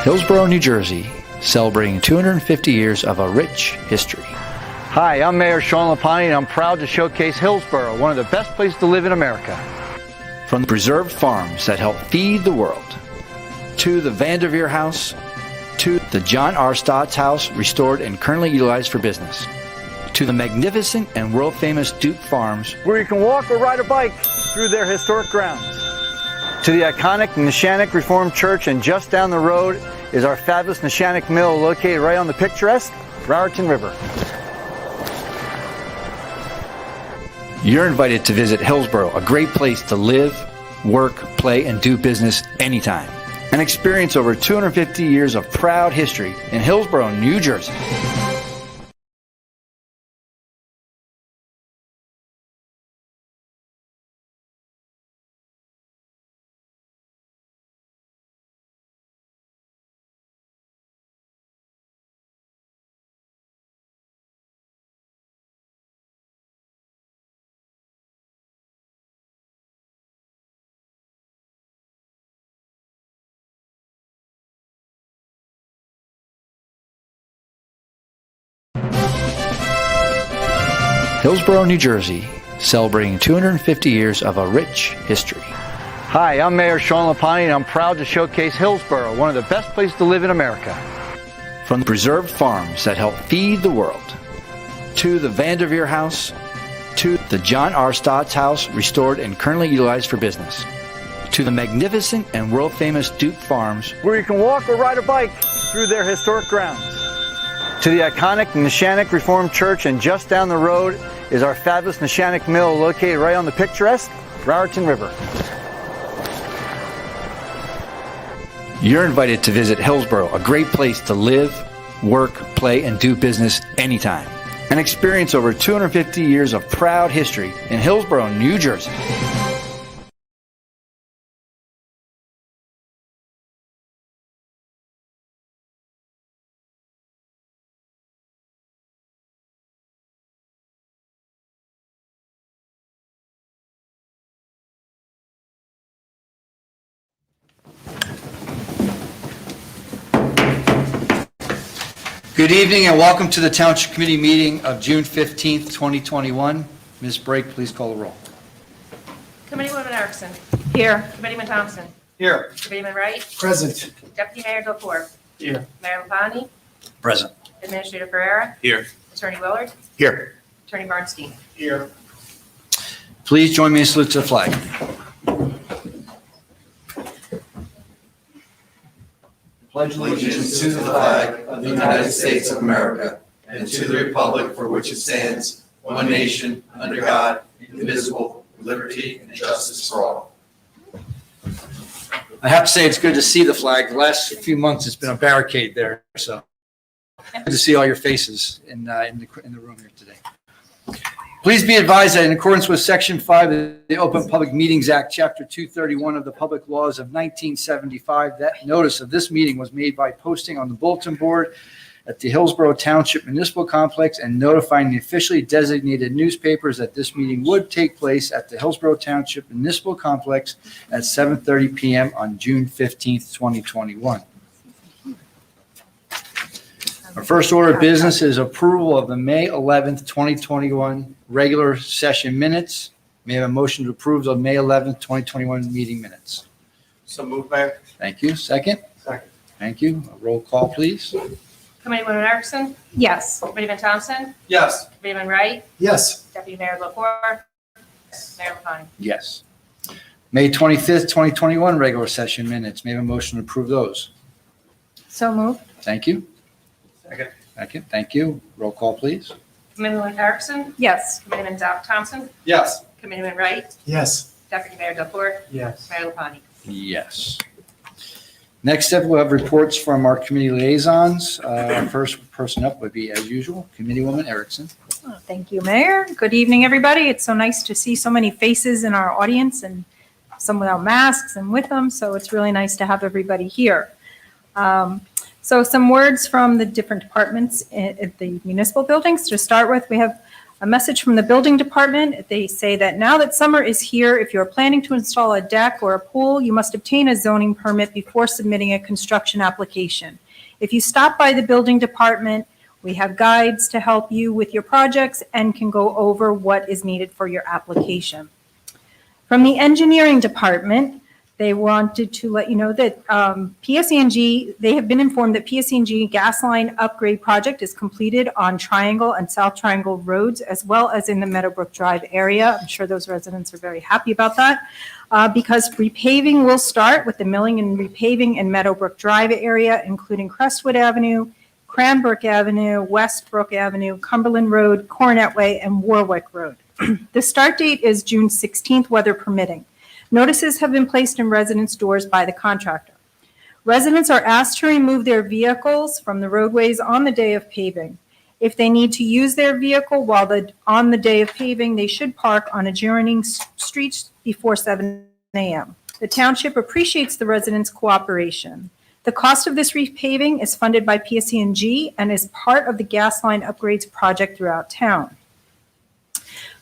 Hillsborough, New Jersey, celebrating 250 years of a rich history. Hi, I'm Mayor Sean Lapani, and I'm proud to showcase Hillsborough, one of the best places to live in America. From the preserved farms that help feed the world, to the Vanderveer House, to the John R. Stott's house, restored and currently utilized for business, to the magnificent and world-famous Duke Farms, where you can walk or ride a bike through their historic grounds, to the iconic NESHANIC Reformed Church, and just down the road is our fabulous NESHANIC Mill located right on the picturesque Raritan River. You're invited to visit Hillsborough, a great place to live, work, play, and do business anytime. And experience over 250 years of proud history in Hillsborough, New Jersey. Hillsborough, New Jersey, celebrating 250 years of a rich history. Hi, I'm Mayor Sean Lapani, and I'm proud to showcase Hillsborough, one of the best places to live in America. From the preserved farms that help feed the world, to the Vanderveer House, to the John R. Stott's house, restored and currently utilized for business, to the magnificent and world-famous Duke Farms, where you can walk or ride a bike through their historic grounds, to the iconic NESHANIC Reformed Church, and just down the road is our fabulous NESHANIC Mill located right on the picturesque Raritan River. You're invited to visit Hillsborough, a great place to live, work, play, and do business anytime. And experience over 250 years of proud history in Hillsborough, New Jersey. Good evening and welcome to the Township Committee meeting of June 15th, 2021. Ms. Brake, please call the roll. Committeewoman Erickson. Here. Committeeman Thompson. Here. Committeeman Wright. Present. Deputy Mayor Delcourt. Here. Mayor Lapani. Present. Administrator Ferreira. Here. Attorney Willard. Here. Attorney Bernstein. Here. Please join me in salute to the flag. Pledge allegiance to the flag of the United States of America and to the republic for which it stands, one nation, under God, indivisible, with liberty and justice for all. I have to say it's good to see the flag. The last few months it's been a barricade there, so good to see all your faces in the room here today. Please be advised that in accordance with Section 5 of the Open Public Meetings Act, Chapter 231 of the Public Laws of 1975, that notice of this meeting was made by posting on the bulletin board at the Hillsborough Township Municipal Complex and notifying the officially designated newspapers that this meeting would take place at the Hillsborough Township Municipal Complex at 7:30 p.m. on June 15th, 2021. Our first order of business is approval of the May 11th, 2021 regular session minutes. May I have a motion to approve the May 11th, 2021 meeting minutes? So moved, Mayor. Thank you. Second? Second. Thank you. A roll call, please. Committeewoman Erickson. Yes. Committeeman Thompson. Yes. Committeeman Wright. Yes. Deputy Mayor Delcourt. Mayor Lapani. Yes. May 25th, 2021 regular session minutes. May I have a motion to approve those? So moved. Thank you. Second. Second. Thank you. Roll call, please. Committeewoman Erickson. Yes. Committeeman Thompson. Yes. Committeeman Wright. Yes. Deputy Mayor Delcourt. Yes. Mayor Lapani. Yes. Next up, we'll have reports from our committee liaisons. Our first person up would be, as usual, Committeewoman Erickson. Oh, thank you, Mayor. Good evening, everybody. It's so nice to see so many faces in our audience and some without masks and with them. So it's really nice to have everybody here. So some words from the different departments at the municipal buildings. To start with, we have A message from the building department. They say that now that summer is here, if you're planning to install a deck or a pool, you must obtain a zoning permit before submitting a construction application. If you stop by the building department, we have guides to help you with your projects and can go over what is needed for your application. From the engineering department, they wanted to let you know that PSE&G, they have been informed that PSE&G gas line upgrade project is completed on Triangle and South Triangle roads, as well as in the Meadowbrook Drive area. I'm sure those residents are very happy about that because repaving will start with the milling and repaving in Meadowbrook Drive area, including Crestwood Avenue, Cranbrook Avenue, Westbrook Avenue, Cumberland Road, Coronet Way, and Warwick Road. The start date is June 16th, weather permitting. Notices have been placed in residents' doors by the contractor. Residents are asked to remove their vehicles from the roadways on the day of paving. If they need to use their vehicle on the day of paving, they should park on adjoining streets before 7 a.m. The township appreciates the residents' cooperation. The cost of this repaving is funded by PSE&G and is part of the gas line upgrades project throughout town.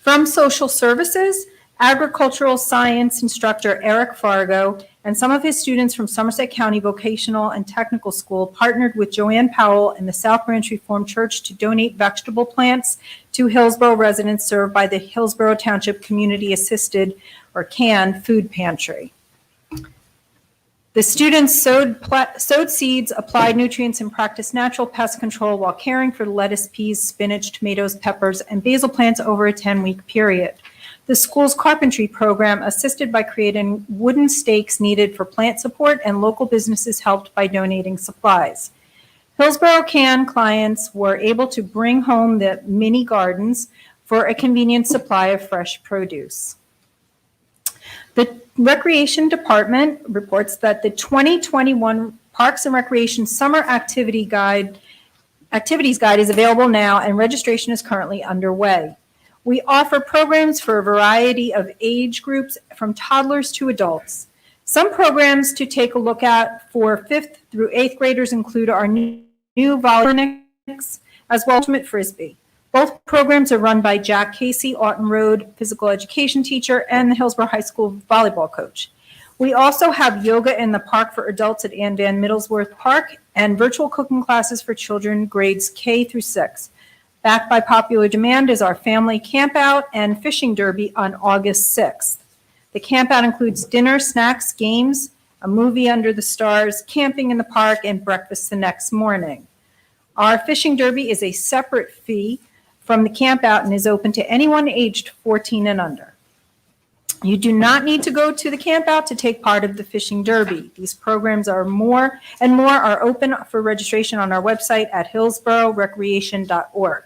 From social services, agricultural science instructor Eric Fargo and some of his students from Somerset County Vocational and Technical School partnered with Joanne Powell and the South Branch Reformed Church to donate vegetable plants to Hillsborough residents served by the Hillsborough Township Community Assisted, or CAN, food pantry. The students sowed seeds, applied nutrients, and practiced natural pest control while caring for lettuce, peas, spinach, tomatoes, peppers, and basil plants over a 10-week period. The school's carpentry program assisted by creating wooden stakes needed for plant support, and local businesses helped by donating supplies. Hillsborough CAN clients were able to bring home the mini gardens for a convenient supply of fresh produce. The Recreation Department reports that the 2021 Parks and Recreation Summer Activities Guide is available now, and registration is currently underway. We offer programs for a variety of age groups from toddlers to adults. Some programs to take a look at for 5th through 8th graders include our new volleyball as well as ultimate frisbee. Both programs are run by Jack Casey, Aughton Road physical education teacher, and the Hillsborough High School volleyball coach. We also have yoga in the park for adults at Ann Van Middlesworth Park and virtual cooking classes for children grades K through 6. Backed by popular demand is our family campout and fishing derby on August 6th. The campout includes dinner, snacks, games, a movie under the stars, camping in the park, and breakfast the next morning. Our fishing derby is a separate fee from the campout and is open to anyone aged 14 and under. You do not need to go to the campout to take part of the fishing derby. These programs are more are open for registration on our website at hillsboroughrecreation.org.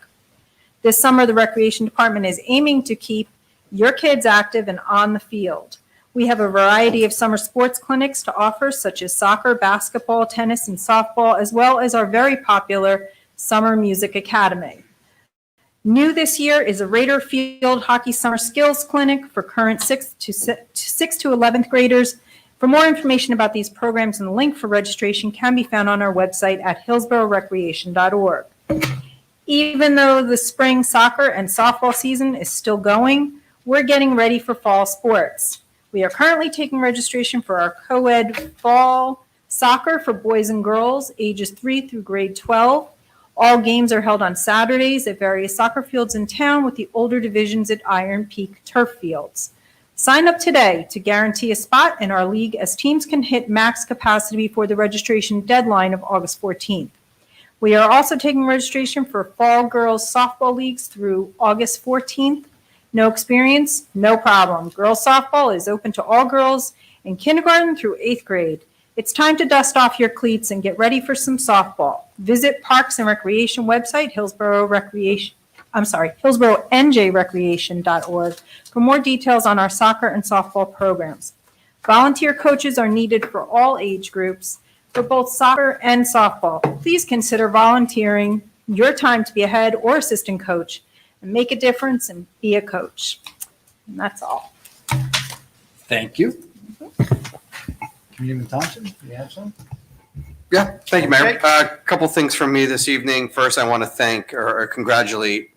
This summer, the Recreation Department is aiming to keep your kids active and on the field. We have a variety of summer sports clinics to offer, such as soccer, basketball, tennis, and softball, as well as our very popular Summer Music Academy. New this year is a Raider Field Hockey Summer Skills Clinic for current 6th to 11th graders. For more information about these programs and the link for registration can be found on our website at hillsboroughrecreation.org. Even though the spring soccer and softball season is still going, we're getting ready for fall sports. We are currently taking registration for our co-ed fall soccer for boys and girls ages 3 through grade 12. All games are held on Saturdays at various soccer fields in town, with the older divisions at Iron Peak turf fields. Sign up today to guarantee a spot in our league, as teams can hit max capacity before the registration deadline of August 14th. We are also taking registration for fall girls softball leagues through August 14th. No experience? No problem. Girls softball is open to all girls in kindergarten through 8th grade. It's time to dust off your cleats and get ready for some softball. Visit Parks and Recreation website, hillsboroughNJrecreation.org for more details on our soccer and softball programs. Volunteer coaches are needed for all age groups for both soccer and softball. Please consider volunteering your time to be a head or assistant coach and make a difference and be a coach. And that's all. Thank you. Community Township, do you have some? Yeah, thank you, Mayor. A couple things from me this evening. First, I want to thank or congratulate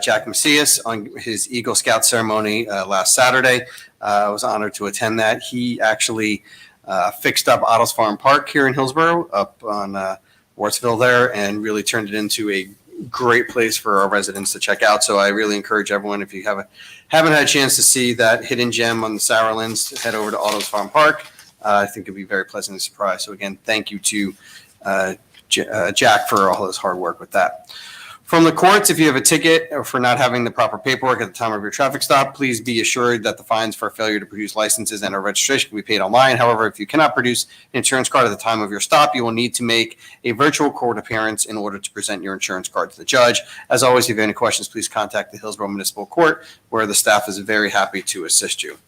Jack Macias on his Eagle Scout ceremony last Saturday. I was honored to attend that. He actually fixed up Otto's Farm Park here in Hillsborough up on Wartsville there and really turned it into a great place for our residents to check out. So I really encourage everyone, if you haven't had a chance to see that hidden gem on the Sourlands, head over to Otto's Farm Park. I think it'll be very pleasantly surprised. So again, thank you to Jack for all his hard work with that. From the courts, if you have a ticket for not having the proper paperwork at the time of your traffic stop, please be assured that the fines for failure to produce licenses and/or registration can be paid online. However, if you cannot produce an insurance card at the time of your stop, you will need to make a virtual court appearance in order to present your insurance card to the judge. As always, if you have any questions, please contact the Hillsborough Municipal Court, where the staff is very happy to assist you.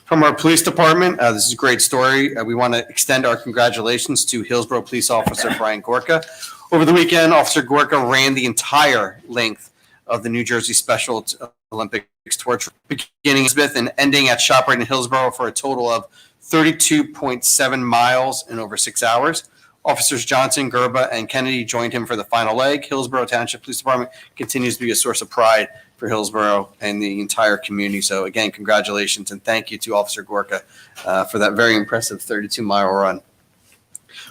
From our police department, this is a great story. We want to extend our congratulations to Hillsborough Police Officer Brian Gorka. Over the weekend, Officer Gorka ran the entire length of the New Jersey Special Olympics torch, beginning in Smith and ending at ShopRite in Hillsborough for a total of 32.7 miles in over 6 hours. Officers Johnson, Gerba, and Kennedy joined him for the final leg. Hillsborough Township Police Department continues to be a source of pride for Hillsborough and the entire community. So again, congratulations and thank you to Officer Gorka for that very impressive 32-mile run.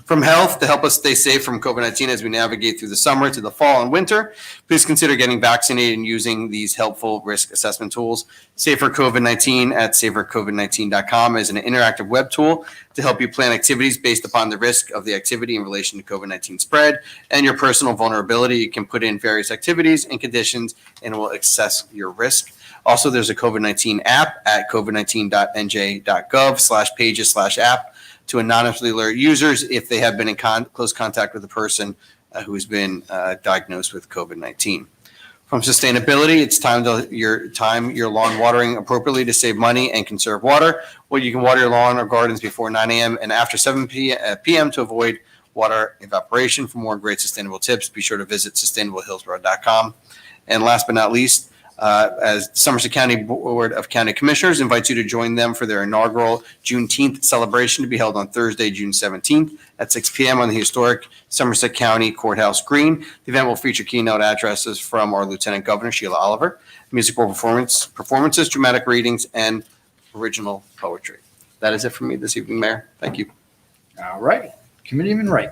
From health, to help us stay safe from COVID-19 as we navigate through the summer to the fall and winter, please consider getting vaccinated and using these helpful risk assessment tools. Safer COVID-19 at safercovid19.com is an interactive web tool to help you plan activities based upon the risk of the activity in relation to COVID-19 spread and your personal vulnerability. You can put in various activities and conditions and it will assess your risk. Also, there's a COVID-19 app at covid19.nj.gov/pages/app to anonymously alert users if they have been in close contact with a person who has been diagnosed with COVID-19. From sustainability, it's time your lawn watering appropriately to save money and conserve water. Well, you can water your lawn or gardens before 9 a.m. and after 7 p.m. to avoid water evaporation. For more great sustainable tips, be sure to visit sustainablehillsborough.com. And last but not least, as Somerset County Board of County Commissioners invites you to join them for their inaugural Juneteenth celebration to be held on Thursday, June 17th at 6 p.m. on the historic Somerset County Courthouse Green. The event will feature keynote addresses from our Lieutenant Governor, Sheila Oliver, musical performances, dramatic readings, and original poetry. That is it for me this evening, Mayor. Thank you. All right. Committeeman Wright.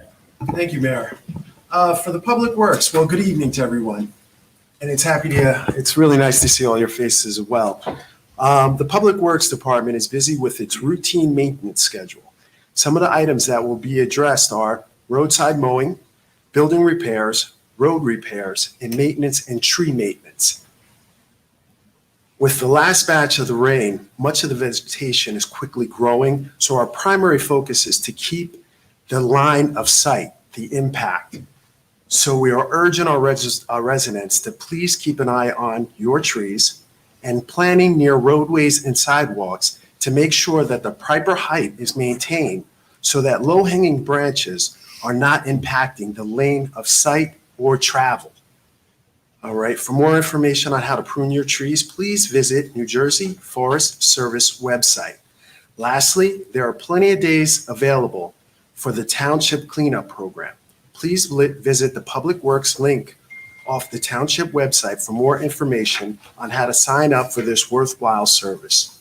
Thank you, Mayor. For the Public Works, well, good evening to everyone. And it's really nice to see all your faces as well. The Public Works Department is busy with its routine maintenance schedule. Some of the items that will be addressed are roadside mowing, building repairs, road repairs, and maintenance and tree maintenance. With the last batch of the rain, much of the vegetation is quickly growing, so our primary focus is to keep the line of sight, the impact. So we are urging our residents to please keep an eye on your trees and planning near roadways and sidewalks to make sure that the proper height is maintained so that low-hanging branches are not impacting the lane of sight or travel. All right, for more information on how to prune your trees, please visit New Jersey Forest Service website. Lastly, there are plenty of days available for the Township Cleanup Program. Please visit the Public Works link off the Township website for more information on how to sign up for this worthwhile service.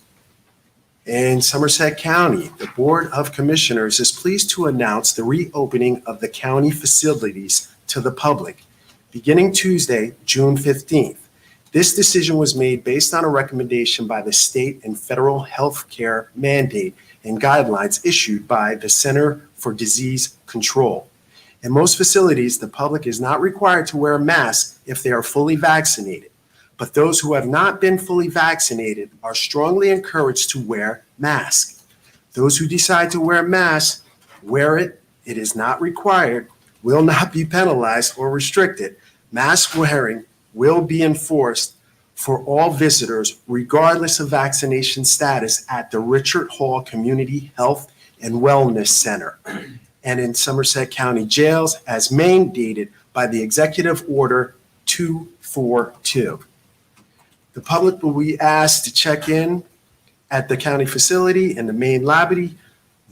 In Somerset County, the Board of Commissioners is pleased to announce the reopening of the county facilities to the public beginning Tuesday, June 15th. This decision was made based on a recommendation by the state and federal health care mandate and guidelines issued by the Center for Disease Control. In most facilities, the public is not required to wear a mask if they are fully vaccinated, but those who have not been fully vaccinated are strongly encouraged to wear masks. Those who decide to wear a mask, wear it. It is not required, will not be penalized or restricted. Mask wearing will be enforced for all visitors, regardless of vaccination status, at the Richard Hall Community Health and Wellness Center and in Somerset County jails as mandated by the Executive Order 242. The public will be asked to check in at the county facility in the main lobby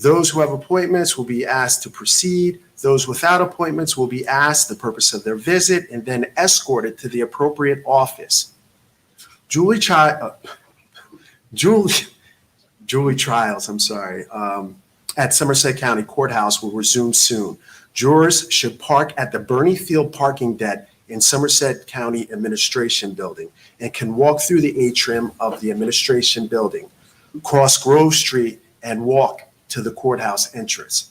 Those who have appointments will be asked to proceed. Those without appointments will be asked the purpose of their visit and then escorted to the appropriate office. Jury trials, at Somerset County Courthouse will resume soon. Jurors should park at the Bernie Field parking deck in Somerset County Administration Building and can walk through the atrium of the Administration Building, cross Grove Street, and walk to the courthouse entrance.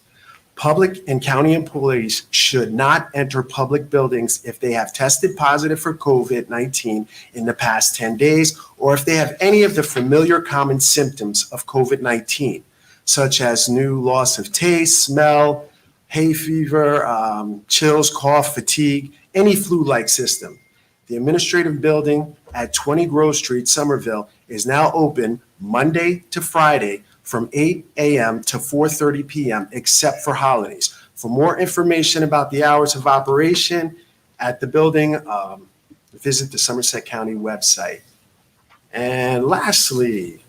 Public and county employees should not enter public buildings if they have tested positive for COVID-19 in the past 10 days or if they have any of the familiar common symptoms of COVID-19, such as new loss of taste, smell, hay fever, chills, cough, fatigue, any flu-like system. The administrative building at 20 Grove Street, Somerville, is now open Monday to Friday from 8 a.m. to 4:30 p.m. except for holidays. For more information about the hours of operation at the building, visit the Somerset County website. And lastly,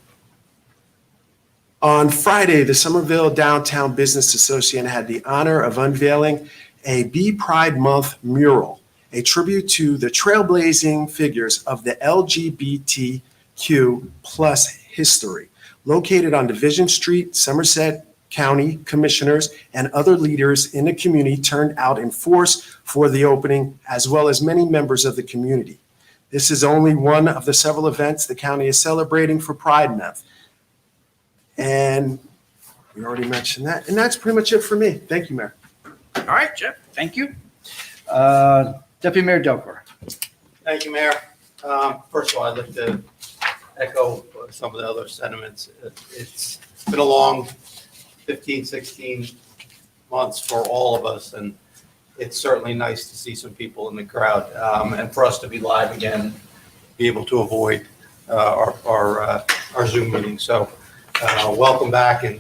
on Friday, the Somerville Downtown Business Association had the honor of unveiling a Be Pride Month mural, a tribute to the trailblazing figures of the LGBTQ plus history. Located on Division Street, Somerset County commissioners and other leaders in the community turned out in force for the opening, as well as many members of the community. This is only one of the several events the county is celebrating for Pride Month. And we already mentioned that. And that's pretty much it for me. Thank you, Mayor. All right, Jeff, thank you. Deputy Mayor Delcor. Thank you, Mayor. First of all, I'd like to echo some of the other sentiments. It's been a long 15, 16 months for all of us, and it's certainly nice to see some people in the crowd, and for us to be live again, be able to avoid our Zoom meeting. So welcome back, and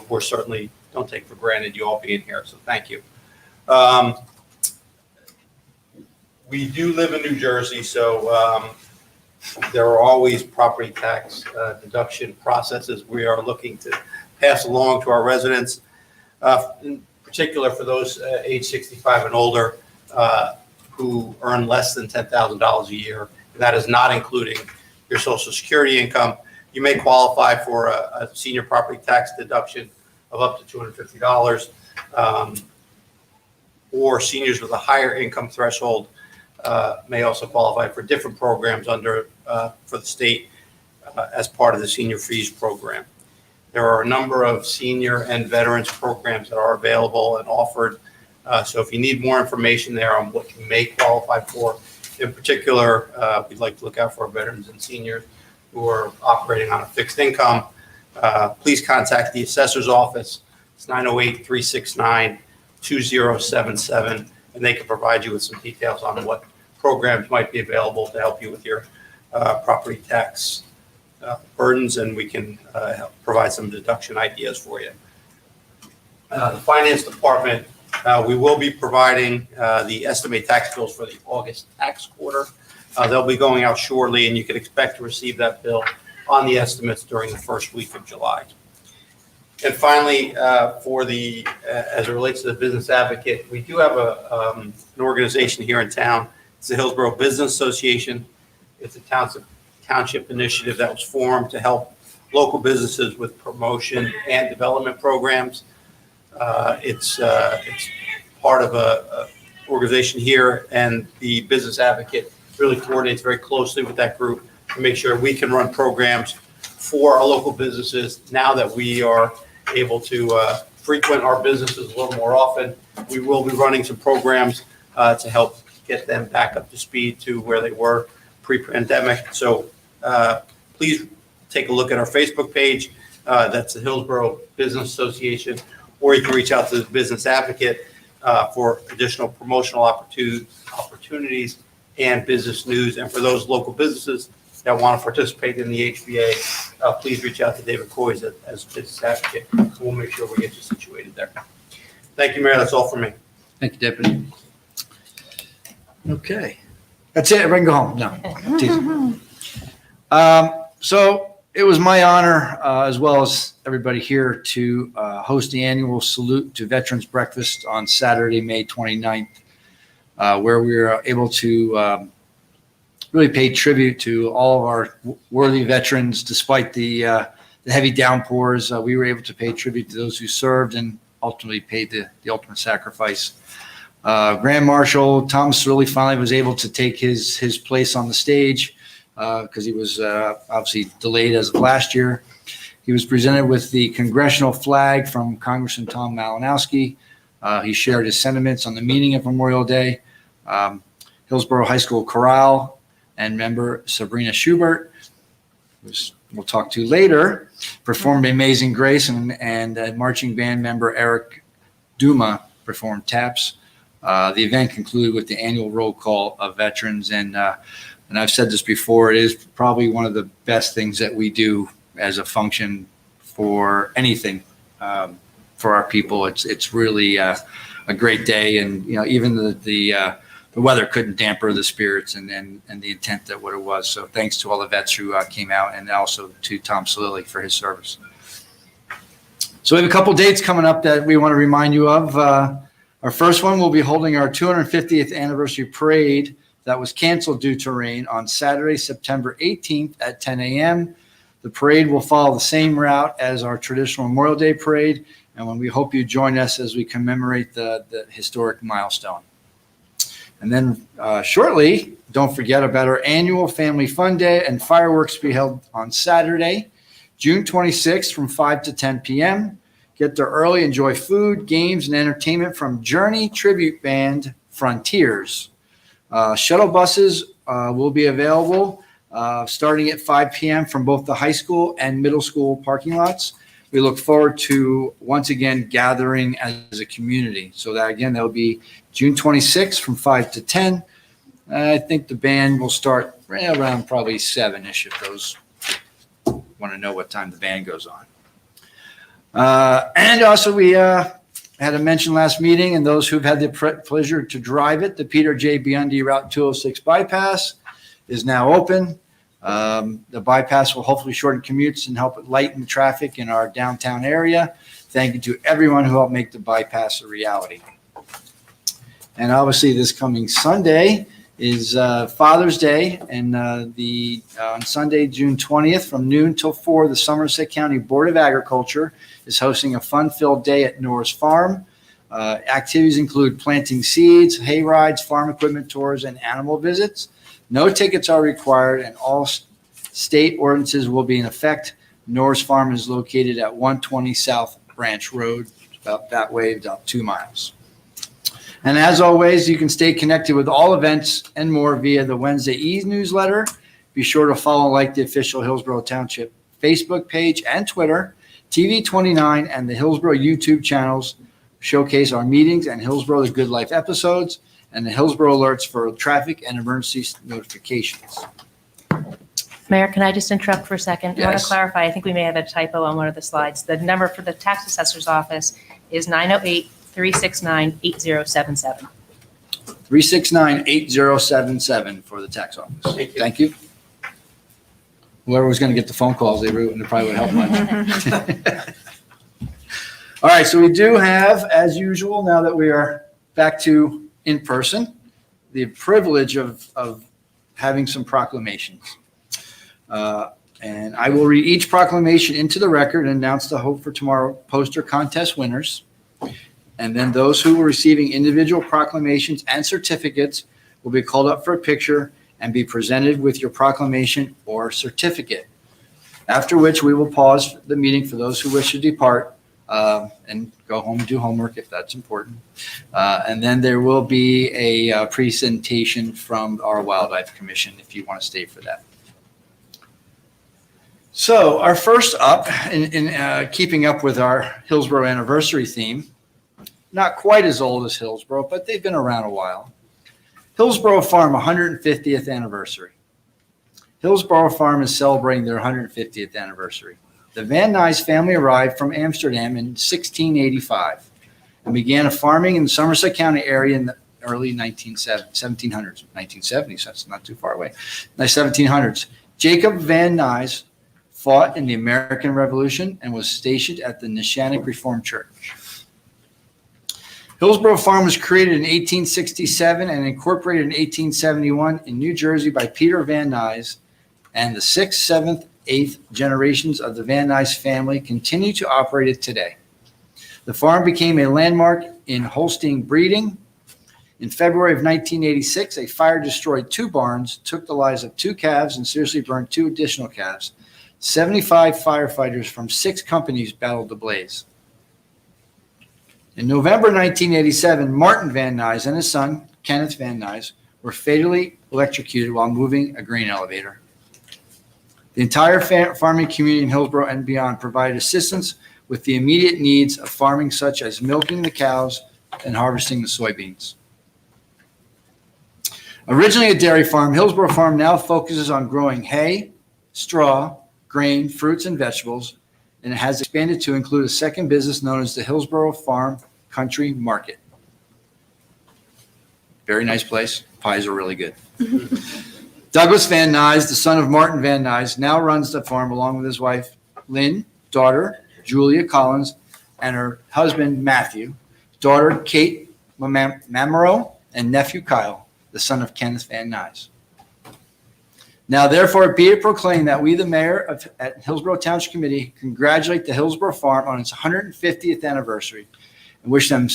we're certainly don't take for granted you all being here, so thank you. We do live in New Jersey, so there are always property tax deduction processes we are looking to pass along to our residents, in particular for those age 65 and older who earn less than $10,000 a year. And that is not including your Social Security income. You may qualify for a senior property tax deduction of up to $250, or seniors with a higher income threshold may also qualify for different programs under for the state as part of the senior fees program. There are a number of senior and veterans programs that are available and offered. So if you need more information there on what you may qualify for, in particular, we'd like to look out for veterans and seniors who are operating on a fixed income. Please contact the assessor's office. It's 908-369-2077, and they can provide you with some details on what programs might be available to help you with your property tax burdens, and we can help provide some deduction ideas for you. The Finance Department, we will be providing the estimated tax bills for the August tax quarter. They'll be going out shortly, and you can expect to receive that bill on the estimates during the first week of July. And finally, for the as it relates to the business advocate, we do have an organization here in town. It's the Hillsborough Business Association. It's a township initiative that was formed to help local businesses with promotion and development programs. It's part of a organization here, and the business advocate really coordinates very closely with that group to make sure we can run programs for our local businesses. Now that we are able to frequent our businesses a little more often, we will be running some programs to help get them back up to speed to where they were pre-pandemic. So please take a look at our Facebook page. That's the Hillsborough Business Association, or you can reach out to the business advocate for additional promotional opportunities and business news. And for those local businesses that want to participate in the HBA, please reach out to David Coys as business advocate. We'll make sure we get you situated there. Thank you, Mayor. That's all for me. Thank you, Deputy. Okay. That's it. Everyone go home. No. I'm teasing. So it was my honor, as well as everybody here, to host the annual Salute to Veterans Breakfast on Saturday, May 29th, where we were able to really pay tribute to all of our worthy veterans. Despite the heavy downpours, we were able to pay tribute to those who served and ultimately paid the ultimate sacrifice. Grand Marshal Thomas really finally was able to take his place on the stage because he was obviously delayed as of last year. He was presented with the congressional flag from Congressman Tom Malinowski. He shared his sentiments on the meaning of Memorial Day. Hillsborough High School Chorale and member Sabrina Schubert, who we'll talk to later, performed Amazing Grace, and marching band member Eric Duma performed taps. The event concluded with the annual roll call of veterans, and I've said this before, it is probably one of the best things that we do as a function for anything for our people. It's really a great day, and even the weather couldn't damper the spirits and the intent that what it was. So thanks to all the vets who came out, and also to Tom Salili for his service. So we have a couple dates coming up that we want to remind you of. Our first one, we'll be holding our 250th anniversary parade that was canceled due to rain on Saturday, September 18th at 10 a.m. The parade will follow the same route as our traditional Memorial Day parade, and we hope you join us as we commemorate the historic milestone. And then shortly, don't forget about our annual Family Fun Day and fireworks to be held on Saturday, June 26th from 5 to 10 p.m. Get there early, enjoy food, games, and entertainment from Journey tribute band Frontiers. Shuttle buses will be available starting at 5 p.m. from both the high school and middle school parking lots. We look forward to once again gathering as a community. So that again, that will be June 26th from 5 to 10. I think the band will start right around probably 7-ish if those want to know what time the band goes on. And also we had a mention last meeting, and those who've had the pleasure to drive it, the Peter J. Biandi Route 206 bypass is now open. The bypass will hopefully shorten commutes and help lighten the traffic in our downtown area. Thank you to everyone who helped make the bypass a reality. And obviously this coming Sunday is Father's Day, and on Sunday, June 20th from noon till 4, the Somerset County Board of Agriculture is hosting a fun-filled day at Norris Farm. Activities include planting seeds, hay rides, farm equipment tours, and animal visits. No tickets are required, and all state ordinances will be in effect. Norris Farm is located at 120 South Branch Road, about that way, about 2 miles. And as always, you can stay connected with all events and more via the Wednesday e-newsletter. Be sure to follow and like the official Hillsborough Township Facebook page and Twitter. TV 29 and the Hillsborough YouTube channels showcase our meetings and Hillsborough The Good Life episodes, and the Hillsborough alerts for traffic and emergency notifications. Mayor, can I just interrupt for a second? I want Yes. to clarify, I think we may have a typo on one of the slides. The number for the tax assessor's office is 908-369-8077. 369-8077 for the tax office. Thank you. Whoever was going to get the phone calls, they probably would help much. All right, so we do have, as usual, now that we are back to in person, the privilege of having some proclamations. And I will read each proclamation into the record and announce the Hope for Tomorrow poster contest winners. And then those who are receiving individual proclamations and certificates will be called up for a picture and be presented with your proclamation or certificate. After which we will pause the meeting for those who wish to depart and go home and do homework if that's important. And then there will be a presentation from our Wildlife Commission if you want to stay for that. So our first up, in keeping up with our Hillsborough anniversary theme, not quite as old as Hillsborough, but they've been around a while. Hillsborough Farm 150th anniversary. Hillsborough Farm is celebrating their 150th anniversary. The Van Nuys family arrived from Amsterdam in 1685 and began farming in the Somerset County area in the early 1970s. That's not too far away. In the 1700s. Jacob Van Nuys fought in the American Revolution, and was stationed at the NESHANIC Reformed Church. Hillsborough Farm was created in 1867 and incorporated in 1871 in New Jersey by Peter Van Nuys, and the 6th, 7th, 8th generations of the Van Nuys family continue to operate it today. The farm became a landmark in Holstein breeding. In February of 1986, a fire destroyed 2 barns, took the lives of 2 calves, and seriously burned 2 additional calves. 75 firefighters from 6 companies battled the blaze. In November 1987, Martin Van Nuys and his son, Kenneth Van Nuys, were fatally electrocuted while moving a grain elevator. The entire farming community in Hillsborough and beyond provided assistance with the immediate needs of farming, such as milking the cows and harvesting the soybeans. Originally a dairy farm, Hillsborough Farm now focuses on growing hay, straw, grain, fruits, and vegetables, and it has expanded to include a second business known as the Hillsborough Farm Country Market. Very nice place. Pies are really good. Douglas Van Nuys, the son of Martin Van Nuys, now runs the farm along with his wife, Lynn, daughter, Julia Collins, and her husband, Matthew, daughter, Kate Mamero, and nephew, Kyle, the son of Kenneth Van Nuys. Now, therefore, be it proclaimed that we, the mayor at Hillsborough Township Committee, congratulate the Hillsborough Farm on its 150th anniversary and wish them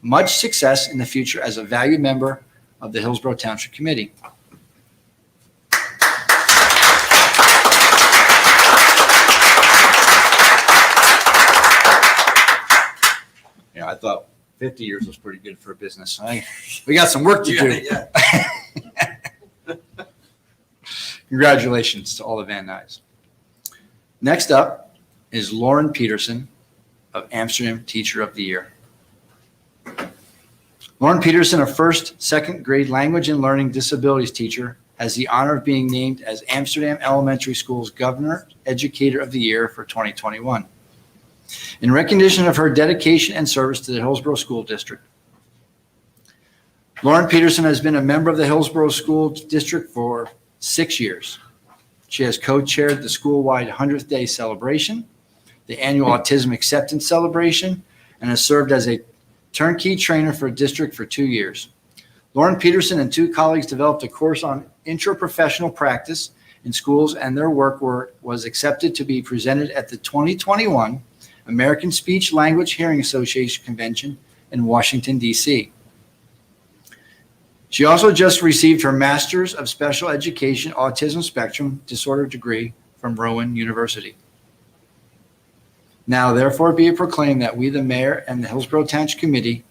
much success in the future as a valued member of the Hillsborough Township Committee. Yeah, I thought 50 years was pretty good for a business. We got some work to do. Yeah. Congratulations to all the Van Nuys. Next up is Lauren Peterson of Amsterdam Teacher of the Year. Lauren Peterson, a first, second grade language and learning disabilities teacher, has the honor of being named as Amsterdam Elementary School's Governor Educator of the Year for 2021. In recognition of her dedication and service to the Hillsborough School District. Lauren Peterson has been a member of the Hillsborough School District for 6 years. She has co-chaired the school-wide 100th Day Celebration, the annual Autism Acceptance Celebration, and has served as a turnkey trainer for a district for 2 years. Lauren Peterson and 2 colleagues developed a course on intraprofessional practice in schools, and their work was accepted to be presented at the 2021 American Speech Language Hearing Association Convention in Washington, D.C. She also just received her Master's of Special Education Autism Spectrum Disorder degree from Rowan University. Now, therefore, be it proclaimed that we, the mayor and the Hillsborough Township Committee,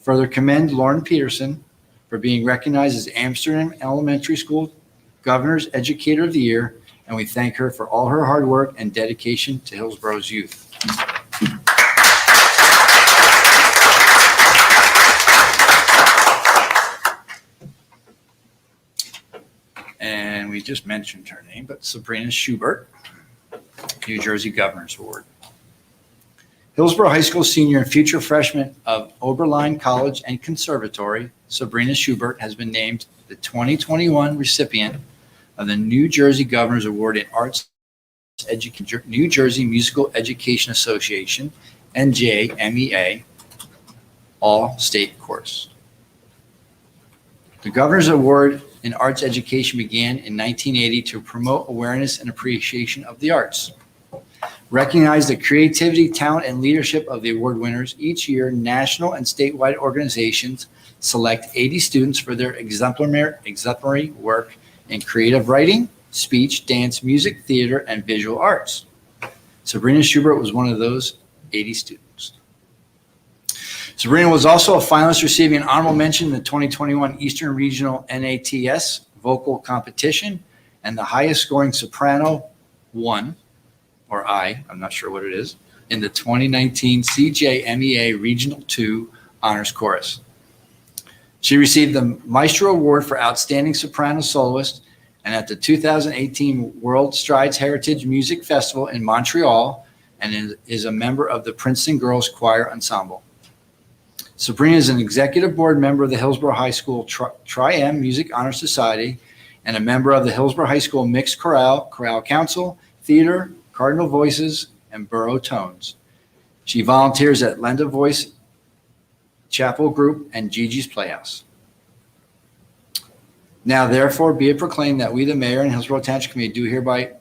further commend Lauren Peterson for being recognized as Amsterdam Elementary School Governor's Educator of the Year, and we thank her for all her hard work and dedication to Hillsborough's youth. And we just mentioned her name, but Sabrina Schubert, New Jersey Governor's Award. Hillsborough High School senior and future freshman of Oberlin College and Conservatory, Sabrina Schubert, has been named the 2021 recipient of the New Jersey Governor's Award in Arts New Jersey Musical Education Association, NJMEA, all-state course. The Governor's Award in Arts Education began in 1980 to promote awareness and appreciation of the arts. Recognize the creativity, talent, and leadership of the award winners. Each year, national and statewide organizations select 80 students for their exemplary work in creative writing, speech, dance, music, theater, and visual arts. Sabrina Schubert was one of those 80 students. Sabrina was also a finalist receiving an honorable mention in the 2021 Eastern Regional NATS vocal competition and the highest scoring soprano I'm not sure what it is, in the 2019 CJMEA Regional 2 Honors Chorus. She received the Maestro Award for Outstanding Soprano Soloist and at the 2018 World Strides Heritage Music Festival in Montreal, and is a member of the Princeton Girls Choir Ensemble. Sabrina is an executive board member of the Hillsborough High School Tri-M Music Honor Society and a member of the Hillsborough High School Mixed Chorale, Chorale Council, Theater, Cardinal Voices, and Borough Tones. She volunteers at Lenda Voice Chapel Group and Gigi's Playhouse. Now, therefore, be it proclaimed that we, the mayor and Hillsborough Township Committee, do hereby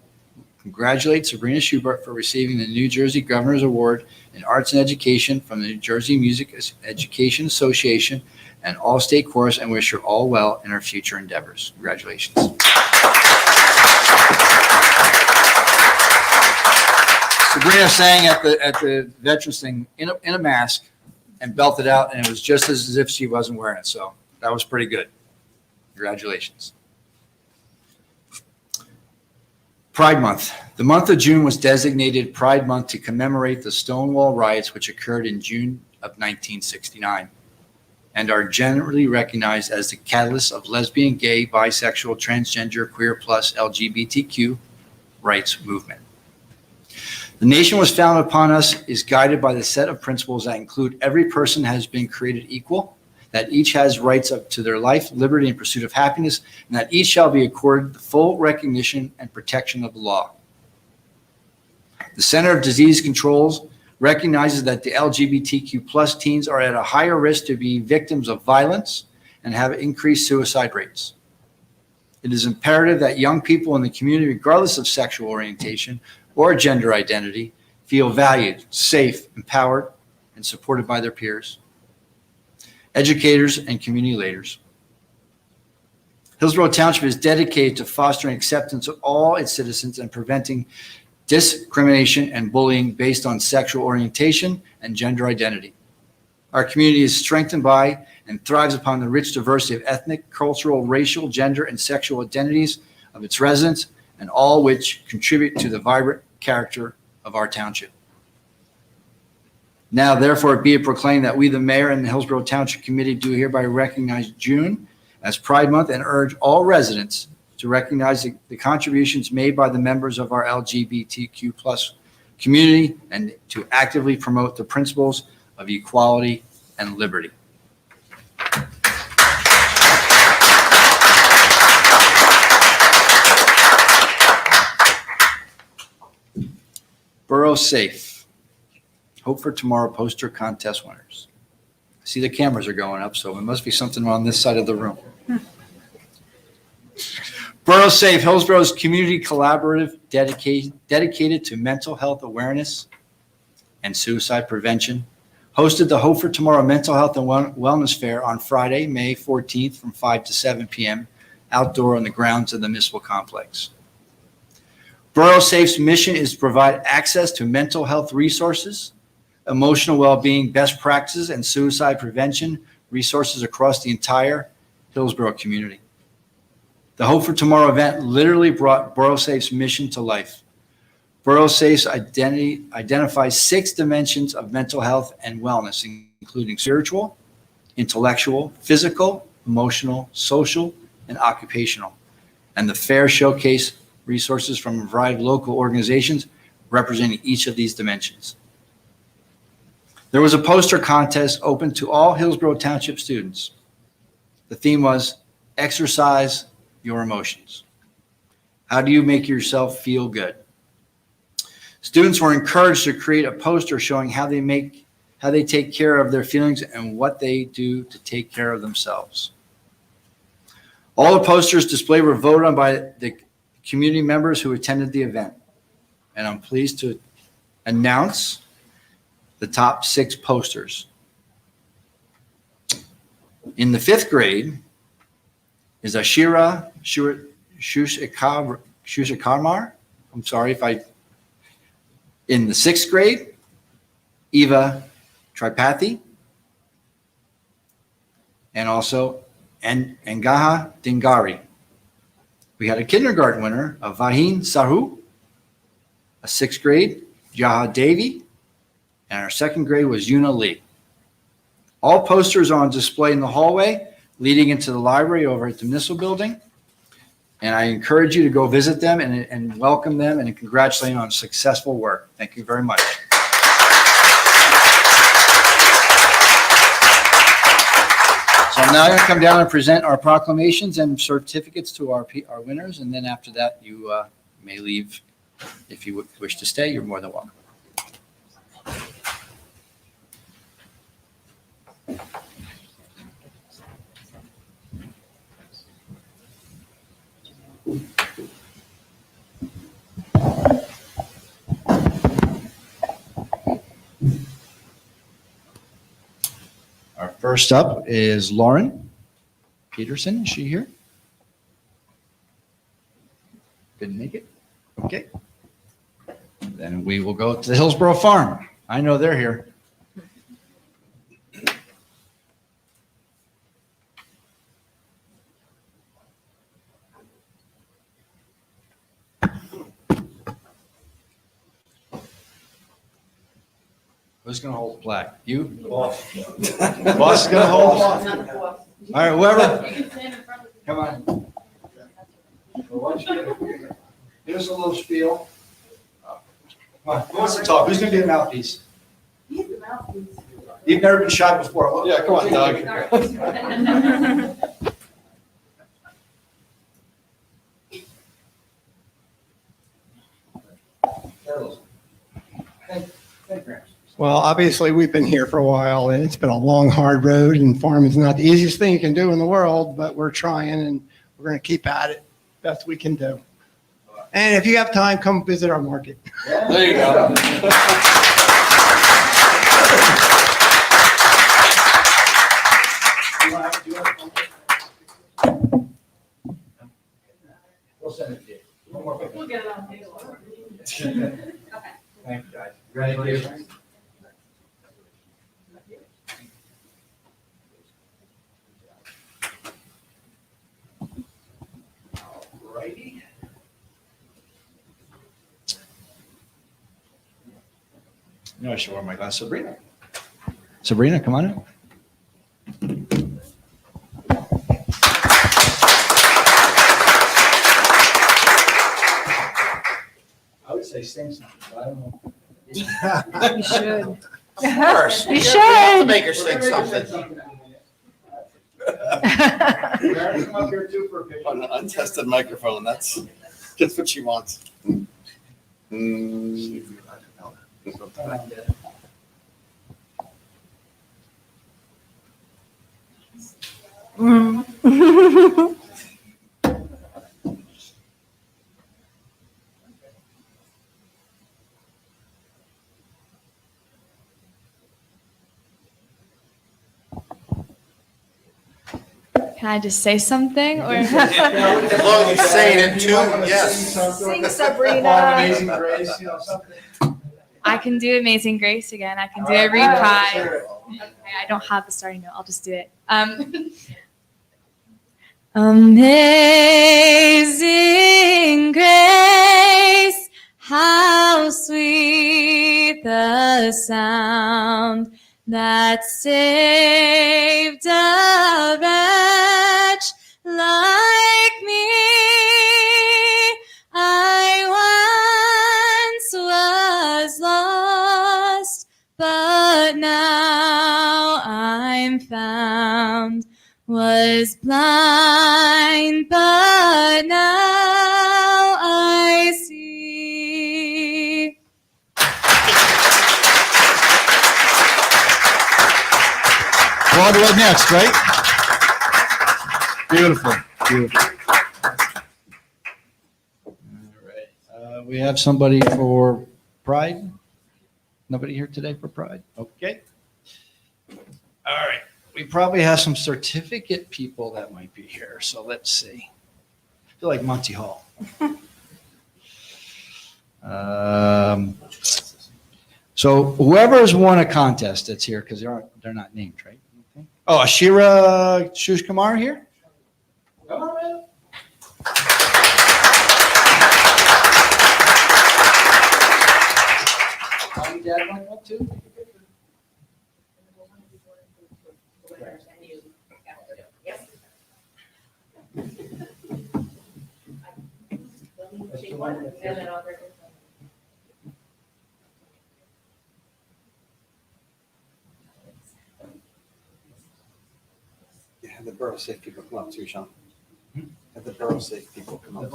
congratulate Sabrina Schubert for receiving the New Jersey Governor's Award in Arts and Education from the New Jersey Music Education Association and All-State Chorus, and wish her all well in her future endeavors. Congratulations. Sabrina sang at the Veterans thing in a mask and belted out, and it was just as if she wasn't wearing it. So that was pretty good. Congratulations. Pride Month. The month of June was designated Pride Month to commemorate the Stonewall riots, which occurred in June of 1969 and are generally recognized as the catalyst of lesbian, gay, bisexual, transgender, queer plus LGBTQ rights movement. The nation was founded upon us is guided by the set of principles that include every person has been created equal, that each has rights up to their life, liberty, and pursuit of happiness, and that each shall be accorded the full recognition and protection of the law. The Center of Disease Controls recognizes that the LGBTQ plus teens are at a higher risk to be victims of violence and have increased suicide rates. It is imperative that young people in the community, regardless of sexual orientation or gender identity, feel valued, safe, empowered, and supported by their peers, educators, and community leaders. Hillsborough Township is dedicated to fostering acceptance of all its citizens and preventing discrimination and bullying based on sexual orientation and gender identity. Our community is strengthened by and thrives upon the rich diversity of ethnic, cultural, racial, gender, and sexual identities of its residents, and all which contribute to the vibrant character of our township. Now, therefore, be it proclaimed that we, the mayor and the Hillsborough Township Committee, do hereby recognize June as Pride Month and urge all residents to recognize the contributions made by the members of our LGBTQ plus community and to actively promote the principles of equality and liberty. Borough Safe. Hope for Tomorrow poster contest winners. I see the cameras are going up, so it must be something on this side of the room. Borough Safe, Hillsborough's community collaborative dedicated to mental health awareness and suicide prevention, hosted the Hope for Tomorrow Mental Health and Wellness Fair on Friday, May 14th from 5 to 7 p.m. outdoor on the grounds of the municipal complex. Borough Safe's mission is to provide access to mental health resources, emotional well-being best practices, and suicide prevention resources across the entire Hillsborough community. The Hope for Tomorrow event literally brought Borough Safe's mission to life. Borough Safe's identity identifies 6 dimensions of mental health and wellness, including spiritual, intellectual, physical, emotional, social, and occupational. And the fair showcase resources from a variety of local organizations representing each of these dimensions. There was a poster contest open to all Hillsborough Township students. The theme was Exercise Your Emotions. How do you make yourself feel good? Students were encouraged to create a poster showing how they take care of their feelings and what they do to take care of themselves. All the posters displayed were voted on by the community members who attended the event. And I'm pleased to announce the top 6 posters. In the 5th grade is Ashira Shushikamar. I'm sorry if I. In the 6th grade, Eva Tripathi. And also Engaha Dingari. We had a kindergarten winner of Vahin Sahu, a 6th grade, Jaha Devi, and our 2nd grade was Yuna Lee. All posters are on display in the hallway leading into the library over at the municipal building. And I encourage you to go visit them and welcome them and congratulate them on successful work. Thank you very much. So I'm now going to come down and present our proclamations and certificates to our winners, and then after that, you may leave. If you wish to stay, you're more than welcome. Our first up is Lauren Peterson. Is she here? Didn't make it? Okay. Then we will go to the Hillsborough Farm. I know they're here. Who's going to hold the plaque? You? Boss. Boss is going to hold it? All right, whoever. Come on. Here's a little spiel. Come on, who wants to talk? Who's going to be the mouthpiece? He's the mouthpiece. You've never been shot before. Yeah, come on, Doug. Well, obviously, we've been here for a while, and it's been a long, hard road, and farming is not the easiest thing you can do in the world, but we're trying, and we're going to keep at it best we can do. And if you have time, come visit our market. There you go. We'll send it to you. One more picture. We'll get it on table. Thank you, guys. Ready? Alrighty. No, I should wear my glass. Sabrina. Sabrina, come on in. I would say sing something, but I don't know. You should. Of course. You You should. have to make her sing something. Come up here too for a picture. On an untested microphone, that's just what she wants. Mm. Can I just say something or? As long as you're saying it too, yes. Sing, Sabrina. Amazing Grace, you know, something. I can do Amazing Grace again. I can do a reprise. Okay, I don't have the starting note. I'll just do it. Amazing grace, how sweet the sound that saved a wretch like me. I once was lost, but now I'm found. Was blind, but now I see. Broadway next, right? Beautiful, beautiful. All right. We have somebody for Pride? Nobody here today for Pride? Okay. All right. We probably have some certificate people that might be here, so let's see. I feel like Monty Hall. So whoever's won a contest that's here, because they're not named, right? Okay. Oh, Ashira Shushkumar here? Come on, man. Mom and Dad want one too? Have the borough safe people come up too, Sean. Have the borough safe people come up.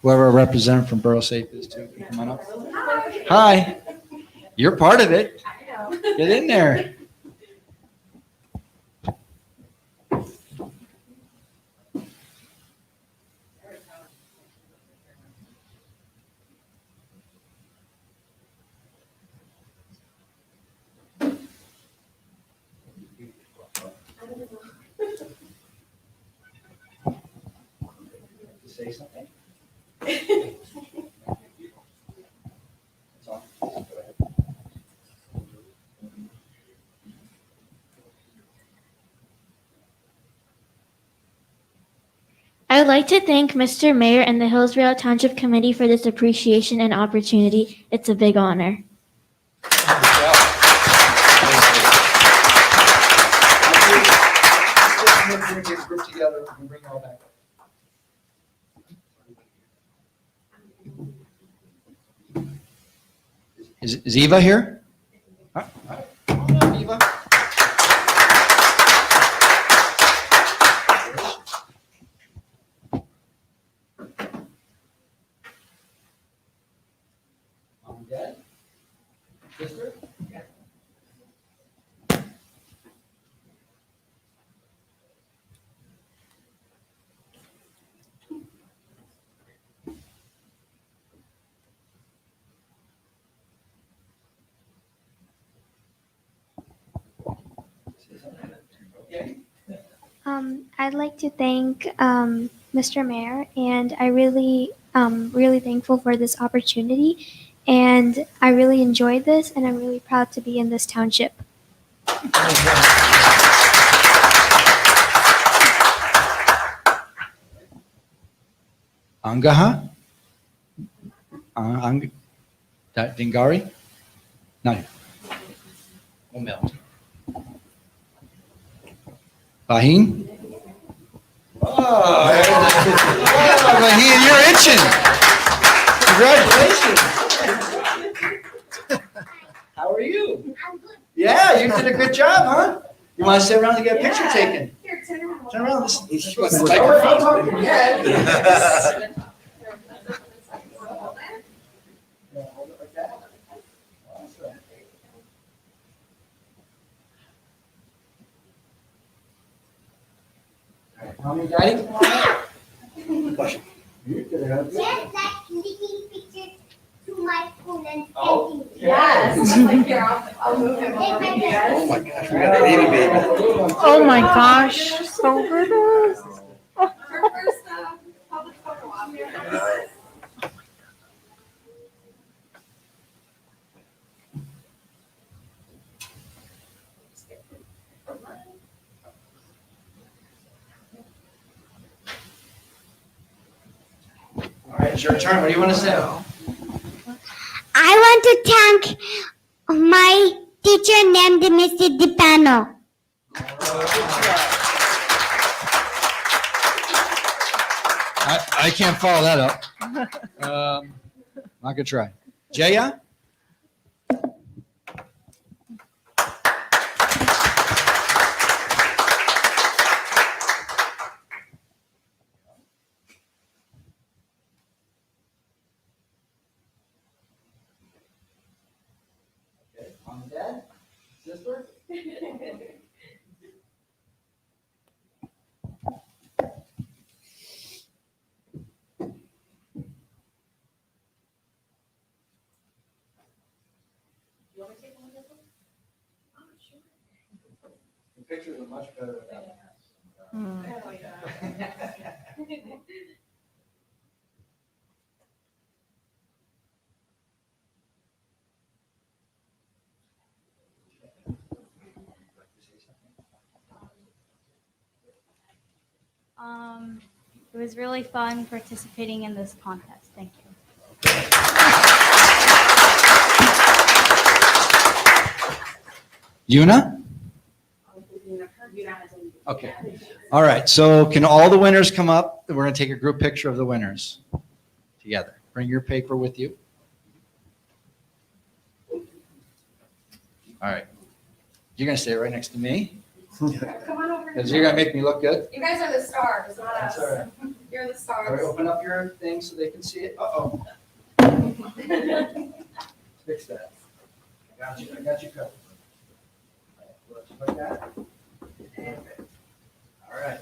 Whoever a representative from Borough Safe is too, come on up. Hi, you're part of it. Get in there. Say something. I would like to thank Mr. Mayor and the Hillsborough Township Committee for this appreciation and opportunity. It's a big honor. Group together and bring it all back up. Is Eva here? All right. Come on up, Eva. Mom and Dad? Sister? I'd like to thank Mr. Mayor, and I really, really thankful for this opportunity. And I really enjoyed this, and I'm really proud to be in this township. Angaha? Dingari? No. Umel. Bahin? Oh, Bahin, you're itching. Congratulations. How are you? I'm good. Yeah, you did a good job, huh? You want to sit around and get a picture taken? Here, turn around. Turn around. She wants the microphone. Yeah. Mommy, Daddy? Question. Just like taking pictures to my phone and Oh. sending it. Yes. Here, I'll move him over to you guys. Oh my gosh, we got a baby baby. Oh my gosh, so good. Our first public photo op here. All right, it's your turn. What do you want to say? I want to thank my teacher named Mr. Dipano. I can't follow that up. Not gonna try. Jaya? Okay, Mom and Dad? Sister? The pictures are much better without It was really fun participating in this contest. Thank you. Yuna? Okay. All right. So can all the winners come up? We're going to take a group picture of the winners together. Bring your paper with you. All right. You're going to stay right next to me Come on over because here. you're going to make me look good. You guys are the stars, not us. That's all right. You're the All right, stars. open up your thing so they can see it. Uh-oh. Fix that. I got you covered. Let's put that. Okay. All right.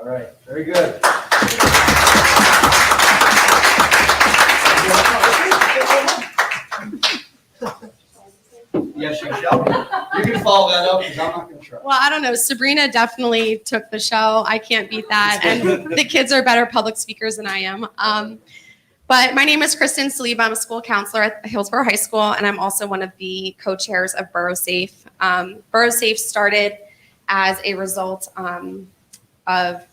All right, very good. Yes, you shall. You can follow that up because I'm not going to try. Well, I don't know. Sabrina definitely took the show. I can't beat that. And the kids are better public speakers than I am. But my name is Kristen Saliba. I'm a school counselor at Hillsborough High School, and I'm also one of the co-chairs of Borough Safe. Borough Safe started as a result of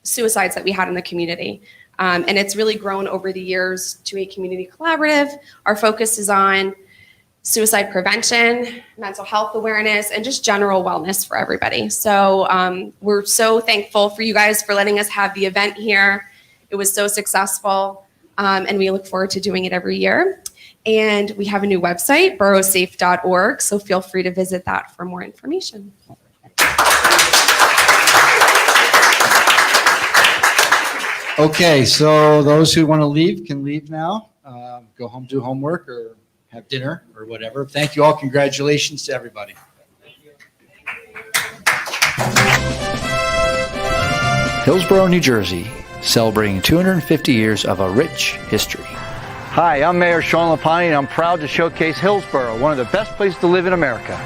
suicides that we had in the community. And it's really grown over the years to a community collaborative. Our focus is on suicide prevention, mental health awareness, and just general wellness for everybody. So we're so thankful for you guys for letting us have the event here. It was so successful, and we look forward to doing it every year. And we have a new website, boroughsafe.org, so feel free to visit that for more information. Okay, so those who want to leave can leave now. Go home, do homework, or have dinner, or whatever. Thank you all. Congratulations to everybody. Hillsborough, New Jersey, celebrating 250 years of a rich history. Hi, I'm Mayor Sean Lapani, and I'm proud to showcase Hillsborough, one of the best places to live in America.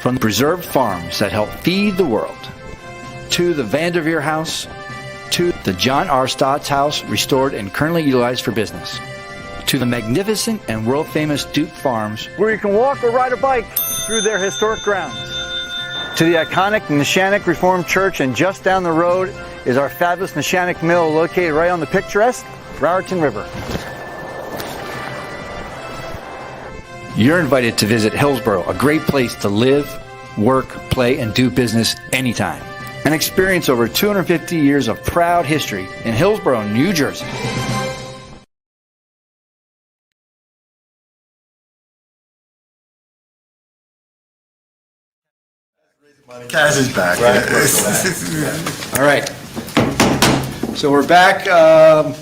From the preserved farms that help feed the world, to the Vanderveer House, to the John R. Stott's house, restored and currently utilized for business, to the magnificent and world-famous Duke Farms, Where you can walk or ride a bike through their historic grounds. To the iconic NESHANIC Reformed Church, and just down the road is our fabulous NESHANIC mill located right on the picturesque Raritan River. You're invited to visit Hillsborough, a great place to live, work, play, and do business anytime. And experience over 250 years of proud history in Hillsborough, New Jersey. Kaz is back. All right. So we're back.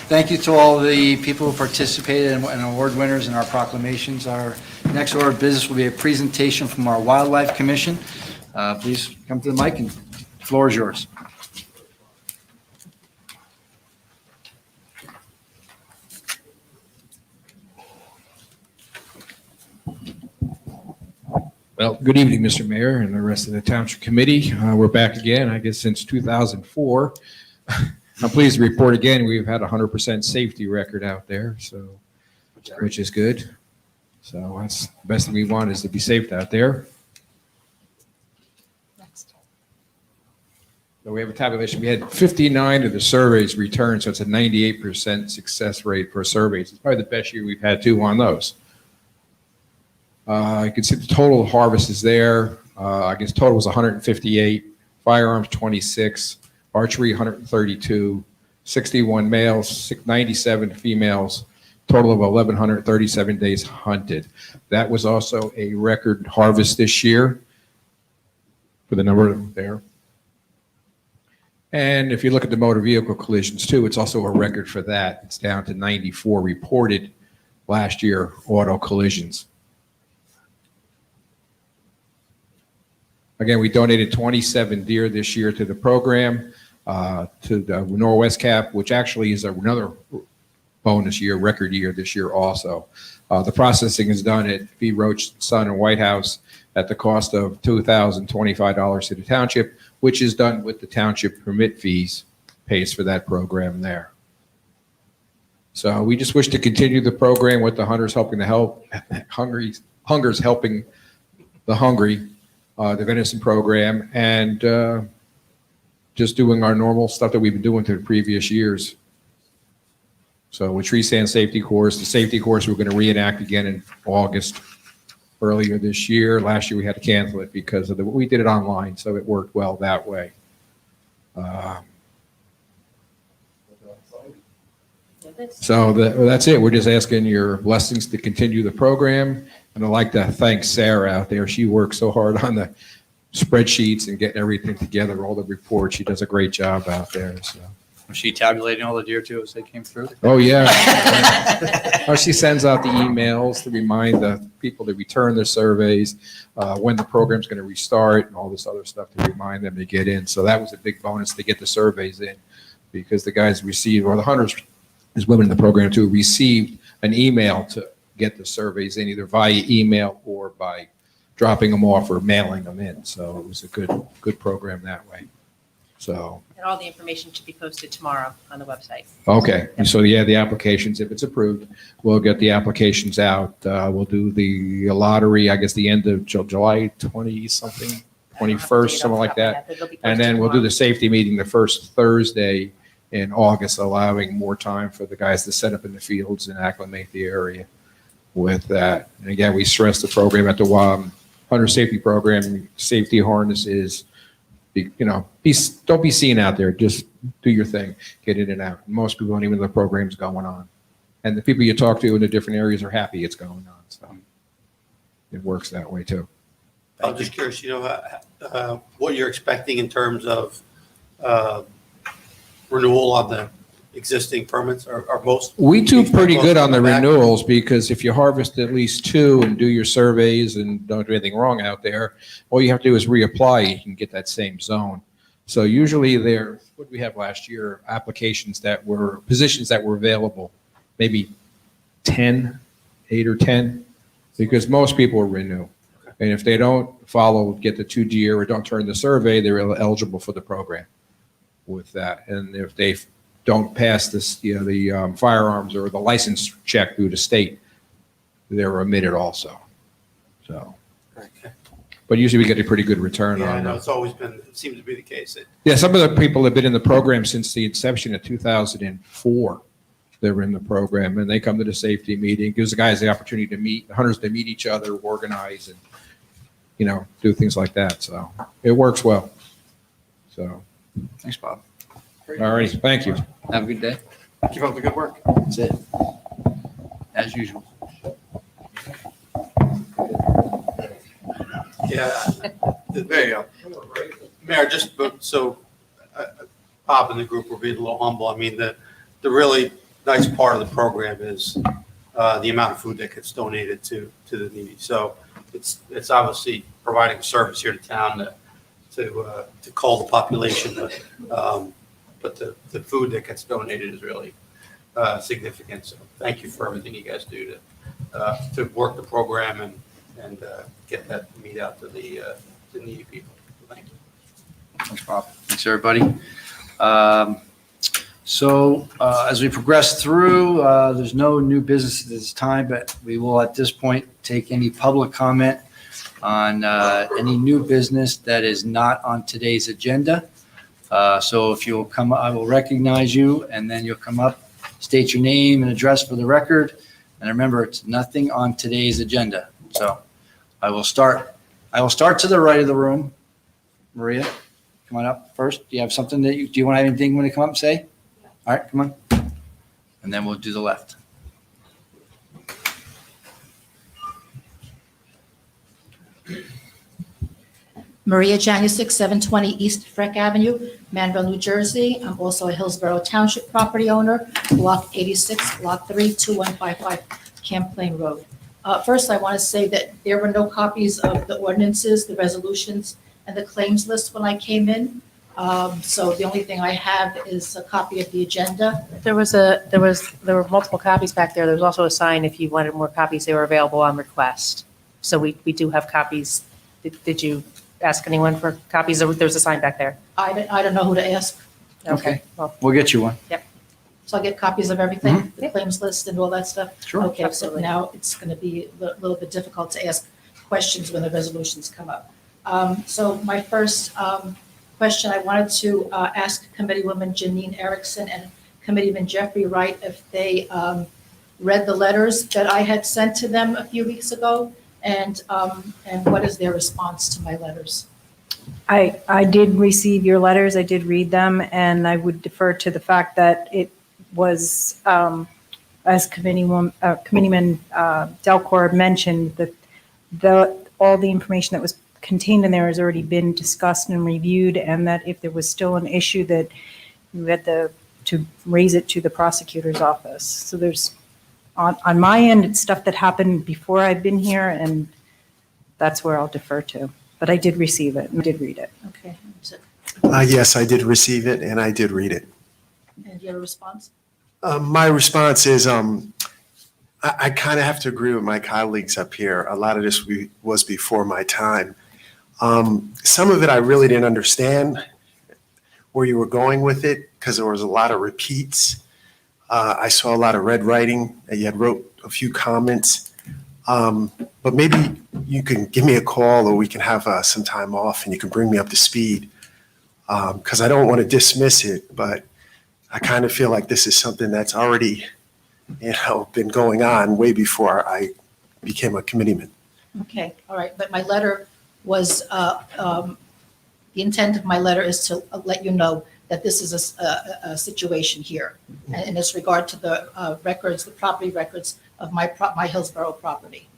Thank you to all the people who participated and award winners in our proclamations. Our next order of business will be a presentation from our Wildlife Commission. Please come to the mic, and the floor is yours. Well, good evening, Mr. Mayor and the rest of the Township Committee. We're back again, I guess, since 2004. I'm pleased to report again, we've had a 100% safety record out there, so, which is good. So that's the best thing we want, is to be safe out there. So we have a tabulation. We had 59 of the surveys returned, so it's a 98% success rate for surveys. It's probably the best year we've had too on those. You can see the total harvest is there. I guess total was 158, firearms 26, archery 132, 61 males, 97 females, total of 1,137 days hunted. That was also a record harvest this year for the number there. And if you look at the motor vehicle collisions too, it's also a record for that. It's down to 94 reported last year, auto collisions. Again, we donated 27 deer this year to the program, to the Norwest Cap, which actually is another bonus year, record year this year also. The processing is done at V. Roach, Son, and White House at the cost of $2,025 to the township, which is done with the township permit fees, pays for that program there. So we just wish to continue the program with the Hunters Helping the Hungers Helping the Hungry, the venison program, and just doing our normal stuff that we've been doing through the previous years. So with tree stand safety course, the safety course we're going to reenact again in August earlier this year. Last year we had to cancel it because of we did it online, so it worked well that way. So that's it. We're just asking your blessings to continue the program. And I'd like to thank Sarah out there. She works so hard on the spreadsheets and getting everything together, all the reports. She does a great job out there. So. Was she tabulating all the deer too as they came through? Oh, yeah. Or she sends out the emails to remind the people to return their surveys, when the program's going to restart and all this other stuff to remind them to get in. So that was a big bonus to get the surveys in, because the guys received, or the hunters, as women in the program too, received an email to get the surveys in, either via email or by dropping them off or mailing them in. So it was a good program that way. So. And all the information should be posted tomorrow on the website. Okay, so yeah, the applications, if it's approved, we'll get the applications out. We'll do the lottery, I guess, the end of July 20-something, 21st, something like that. And then we'll do the safety meeting the first Thursday in August, allowing more time for the guys to set up in the fields and acclimate the area with that. And again, we stress the program at the hunter safety program, safety harnesses. Don't be seen out there. Just do your thing. Get in and out. Most people don't even know the program's going on. And the people you talk to in the different areas are happy it's going on. So it works that way too. I'm just curious, what you're expecting in terms of renewal on the existing permits, are most? We do pretty good on the coming back? renewals, because if you harvest at least 2 and do your surveys and don't do anything wrong out there, all you have to do is reapply. You can get that same zone. So usually what did we have last year? Positions that were available, maybe 8 or 10, because most people will renew. And if they don't get the 2 deer or don't turn the survey, they're eligible for the program with that. And if they don't pass this, the firearms or the license check through the state, they're omitted also. So, Okay. but usually we get a pretty good return Yeah, I on know that. it's always been, it seems to be the case. Yeah, some of the people have been in the program since the inception of 2004. They're in the program, and they come to the safety meeting. Gives the guys the opportunity to meet, the hunters to meet each other, organize, and do things like that. So it works well. So, Thanks, Bob. all right, thank you. Have a good day. Keep up the good work. That's it. As usual. Yeah, there you go. Mayor, Bob and the group were being a little humble. I mean, the really nice part of the program is the amount of food that gets donated to the needy. So it's obviously providing a service here to town to cull the population, but the food that gets donated is really significant. So thank you for everything you guys do to work the program and get that meat out to the needy people. Thank you. Thanks, Bob. Thanks, everybody. As we progress through, there's no new business at this time, but we will at this point take any public comment on any new business that is not on today's agenda. So if you'll come, I will recognize you, and then you'll come up, state your name and address for the record. And remember, it's nothing on today's agenda. So I will start to the right of the room. Maria, come on up first. Do you have something do you want to have anything you want to come up and say? All right, come on. And then we'll do the left. Maria Janusik, 720 East Freck Avenue, Manville, New Jersey. I'm also a Hillsborough Township property owner, Block 86, Lot 3, 2155 Champlain Road. First, I want to say that there were no copies of the ordinances, the resolutions, and the claims list when I came in. So the only thing I have is a copy of the agenda. There were multiple copies back there. There was also a sign if you wanted more copies, they were available on request. So we do have copies. Did you ask anyone for copies? There's a sign back there. I don't know who to ask. Okay. Well, We'll get you one. So I get copies of everything, the claims list and all that stuff? Sure. Okay, so Absolutely. now it's going to be a little bit difficult to ask questions when the resolutions come up. So my first question, I wanted to ask Committeewoman Janine Erickson and Committeeman Jeffrey Wright if they read the letters that I had sent to them a few weeks ago, and what is their response to my letters? I did receive your letters, I did read them, and I would defer to the fact that was, as Committeeman Delcor mentioned, that all the information that was contained in there has already been discussed and reviewed, and that if there was still an issue, that we had to raise it to the prosecutor's office. So there's, on my end, it's stuff that happened before I've been here, and that's where I'll defer to. But I did receive it and did read it. Okay. So- Yes, I did receive it and I did read it. And your response? My response is, I kind of have to agree with my colleagues up here. A lot of this was before my time. Some of it I really didn't understand where you were going with it because there was a lot of repeats. I saw a lot of red writing. You had wrote a few comments. But maybe you can give me a call or we can have some time off and you can bring me up to speed. Because I don't want to dismiss it, but I kind of feel like this is something that's already, been going on way before I became a committeeman. Okay, all right, but my letter was, the intent of my letter is to let you know that this is a situation here. And in this regard to the records, the property records of my Hillsborough property.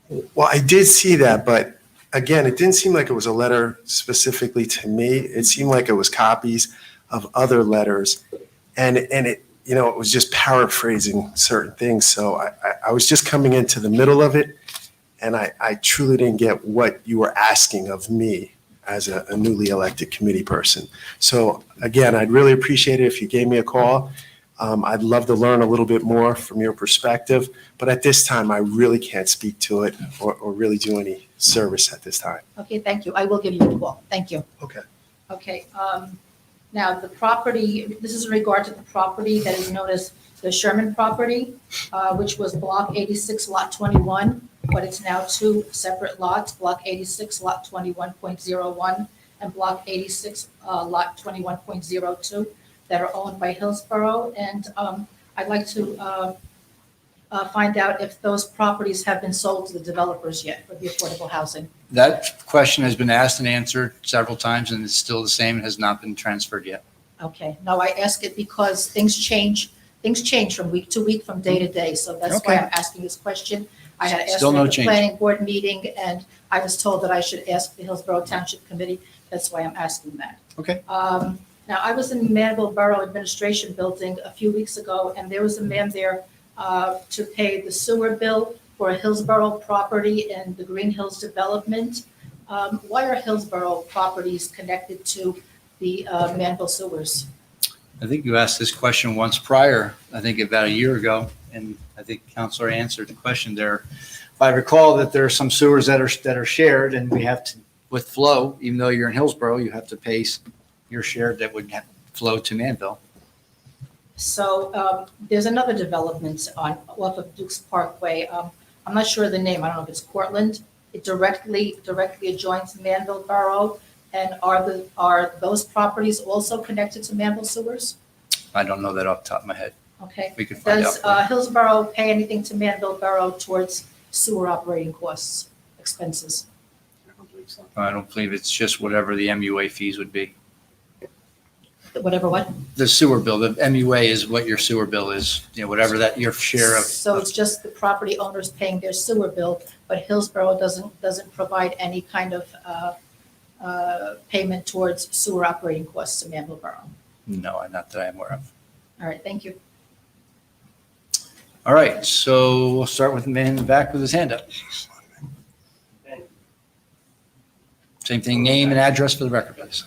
Well, I did see that, but again, it didn't seem like it was a letter specifically to me. It seemed like it was copies of other letters. And it, it was just paraphrasing certain things. So I was just coming into the middle of it. And I truly didn't get what you were asking of me as a newly elected committee person. So again, I'd really appreciate it if you gave me a call. I'd love to learn a little bit more from your perspective, but at this time, I really can't speak to it or really do any service at this time. Okay, thank you. I will give you a call. Thank you. Okay. Okay, now the property, this is in regard to the property that is known as the Sherman Property, which was Block 86, Lot 21, but it's now two separate lots, Block 86, Lot 21.01, and Block 86, Lot 21.02, that are owned by Hillsborough. And I'd like to find out if those properties have been sold to the developers yet for the affordable housing. That question has been asked and answered several times, and it's still the same, and has not been transferred yet. Okay, no, I ask it because things change from week to week, from day to day, so that's why Okay. I'm asking this question. I had asked Still at no the change. planning board meeting, and I was told that I should ask the Hillsborough Township Committee. That's why I'm asking that. Okay. Now, I was in the Manville Borough Administration Building a few weeks ago, and there was a man there to pay the sewer bill for a Hillsborough property in the Green Hills development. Why are Hillsborough properties connected to the Manville sewers? I think you asked this question once prior, I think about a year ago, and I think Counselor answered the question there. If I recall that there are some sewers that are shared, and we have to, with flow, even though you're in Hillsborough, you have to pay your share that would flow to Manville. So there's another development off of Dukes Parkway. I'm not sure of the name. I don't know if it's Cortland. It directly adjoins Manville Borough. And are those properties also connected to Manville sewers? I don't know that off the top of my head. Okay. We could find Does out. Hillsborough pay anything to Manville Borough towards sewer operating costs, expenses? I don't believe it's just whatever the MUA fees would be. Whatever what? The sewer bill, the MUA is what your sewer bill is, whatever that your share of. So it's just the property owners paying their sewer bill, but Hillsborough doesn't provide any kind of payment towards sewer operating costs to Manville Borough. No, not that I'm aware of. All right, thank you. All right, so we'll start with the man in the back with his hand up. Same thing, name and address for the record, please.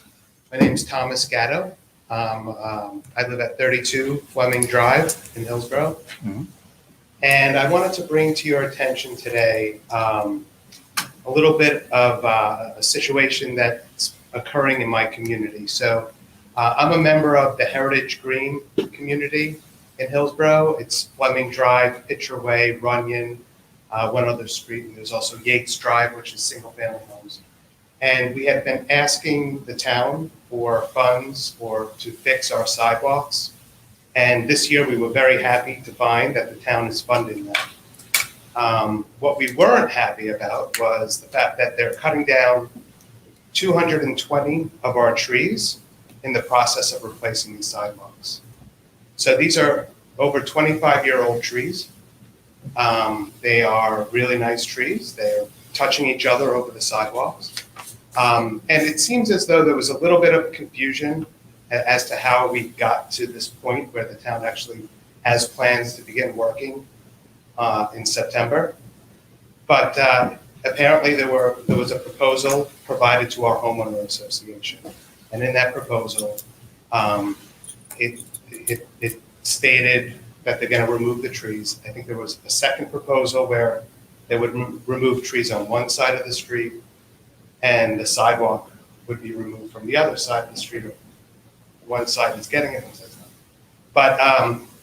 My name is Thomas Gatto. I live at 32 Fleming Drive in Hillsborough. Mhm. And I wanted to bring to your attention today a little bit of a situation that's occurring in my community. So I'm a member of the Heritage Green community in Hillsborough. It's Fleming Drive, Pitcher Way, Runyon, one other street, and there's also Yates Drive, which is single-family homes. And we have been asking the town for funds to fix our sidewalks. And this year, we were very happy to find that the town is funding that. What we weren't happy about was the fact that they're cutting down 220 of our trees in the process of replacing these sidewalks. So these are over 25-year-old trees. They are really nice trees. They're touching each other over the sidewalks. And it seems as though there was a little bit of confusion as to how we got to this point where the town actually has plans to begin working in September. But apparently there was a proposal provided to our homeowner association. And in that proposal, it stated that they're going to remove the trees. I think there was a second proposal where they would remove trees on one side of the street and the sidewalk would be removed from the other side of the street. One side is getting it. But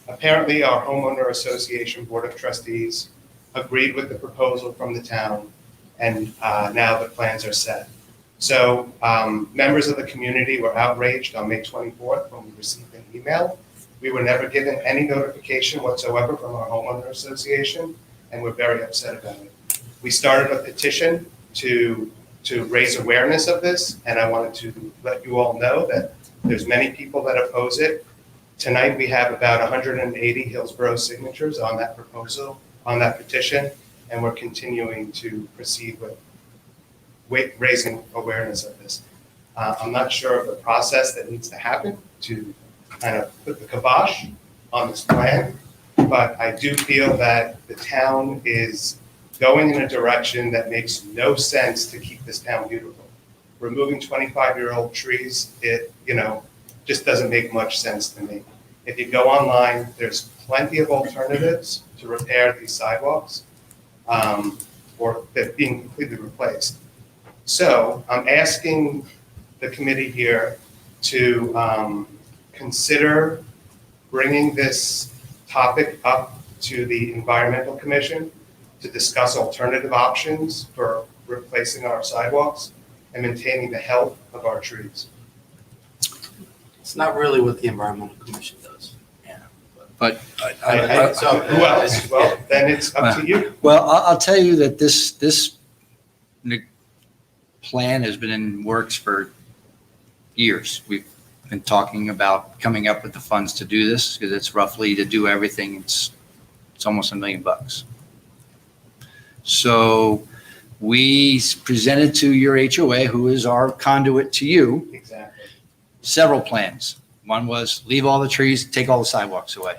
apparently our homeowner association board of trustees agreed with the proposal from the town, and now the plans are set. So members of the community were outraged on May 24th when we received an email. We were never given any notification whatsoever from our homeowner association, and we're very upset about it. We started a petition to raise awareness of this, and I wanted to let you all know that there's many people that oppose it. Tonight we have about 180 Hillsborough signatures on that proposal, on that petition, and we're continuing to proceed with raising awareness of this. I'm not sure of the process that needs to happen to kind of put the kibosh on this plan, but I do feel that the town is going in a direction that makes no sense to keep this town beautiful. Removing 25-year-old trees, it just doesn't make much sense to me. If you go online, there's plenty of alternatives to repair these sidewalks, or they're being completely replaced. So I'm asking the committee here to consider bringing this topic up to the Environmental Commission to discuss alternative options for replacing our sidewalks and maintaining the health of our trees. It's not really what the Environmental Commission does. But So who else? Well, then it's up to you. Well, I'll tell you that this plan has been in works for years. We've been talking about coming up with the funds to do this, because it's roughly, to do everything, it's almost $1 million. So we presented to your HOA, who is our conduit to you, Exactly. several plans. One was leave all the trees, take all the sidewalks away.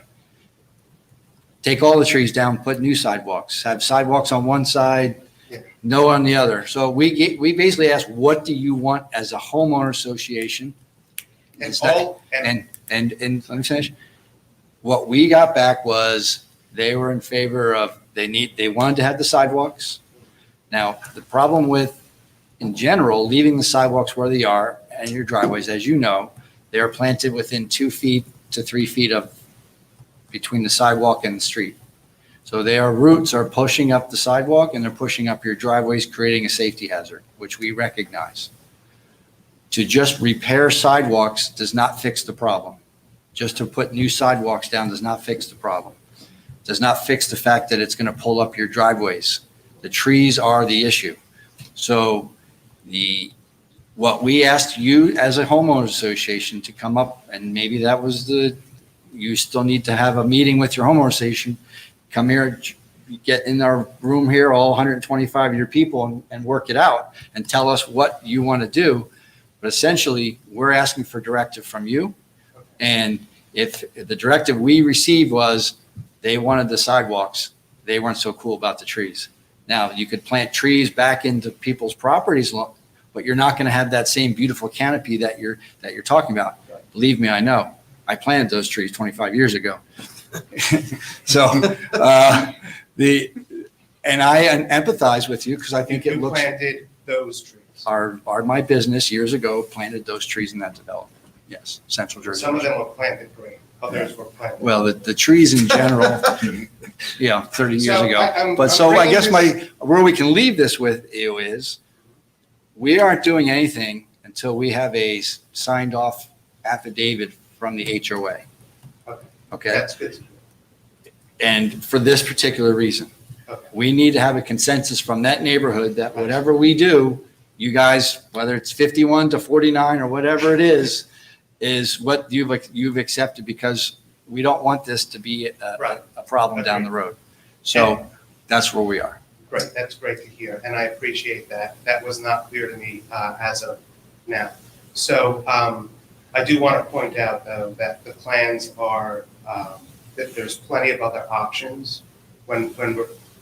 Take all the trees down, put new sidewalks, have sidewalks on one side, Yeah. no on the other. So we basically asked, what do you want as a homeowner association? And let me finish. What we got back was they were in favor of, they wanted to have the sidewalks. Now, the problem with, in general, leaving the sidewalks where they are and your driveways, as you know, they are planted within 2 feet to 3 feet of between the sidewalk and the street. So their roots are pushing up the sidewalk and they're pushing up your driveways, creating a safety hazard, which we recognize. To just repair sidewalks does not fix the problem. Just to put new sidewalks down does not fix the problem. Does not fix the fact that it's going to pull up your driveways. The trees are the issue. So what we asked you as a homeowners association to come up, and maybe that was you still need to have a meeting with your homeowner association. Come here, get in our room here, all 125 of your people, and work it out and tell us what you want to do. But essentially, we're asking for directive from you. And if the directive we received was they wanted the sidewalks, they weren't so cool about the trees. Now, you could plant trees back into people's properties, but you're not going to have that same beautiful canopy that you're talking about. Believe me, I know. I planted those trees 25 years ago. So and I empathize with you because I think it looks. Planted those trees. Are my business years ago planted those trees in that development. Yes, Central Jersey. Some of them were planted green, others were planted. Well, the trees in general, 30 years So ago. I'm I guess bringing where we can leave this with you is we aren't doing anything until we have a signed off affidavit from the HOA. Okay. That's good. And for this particular reason, Okay. we need to have a consensus from that neighborhood that whatever we do, you guys, whether it's 51 to 49 or whatever it is what you've accepted, because we don't want this to be Right. a problem down the road. So that's where we are. Great, that's great to hear, and I appreciate that. That was not clear to me as of now. So I do want to point out, though, that the plans are, that there's plenty of other options when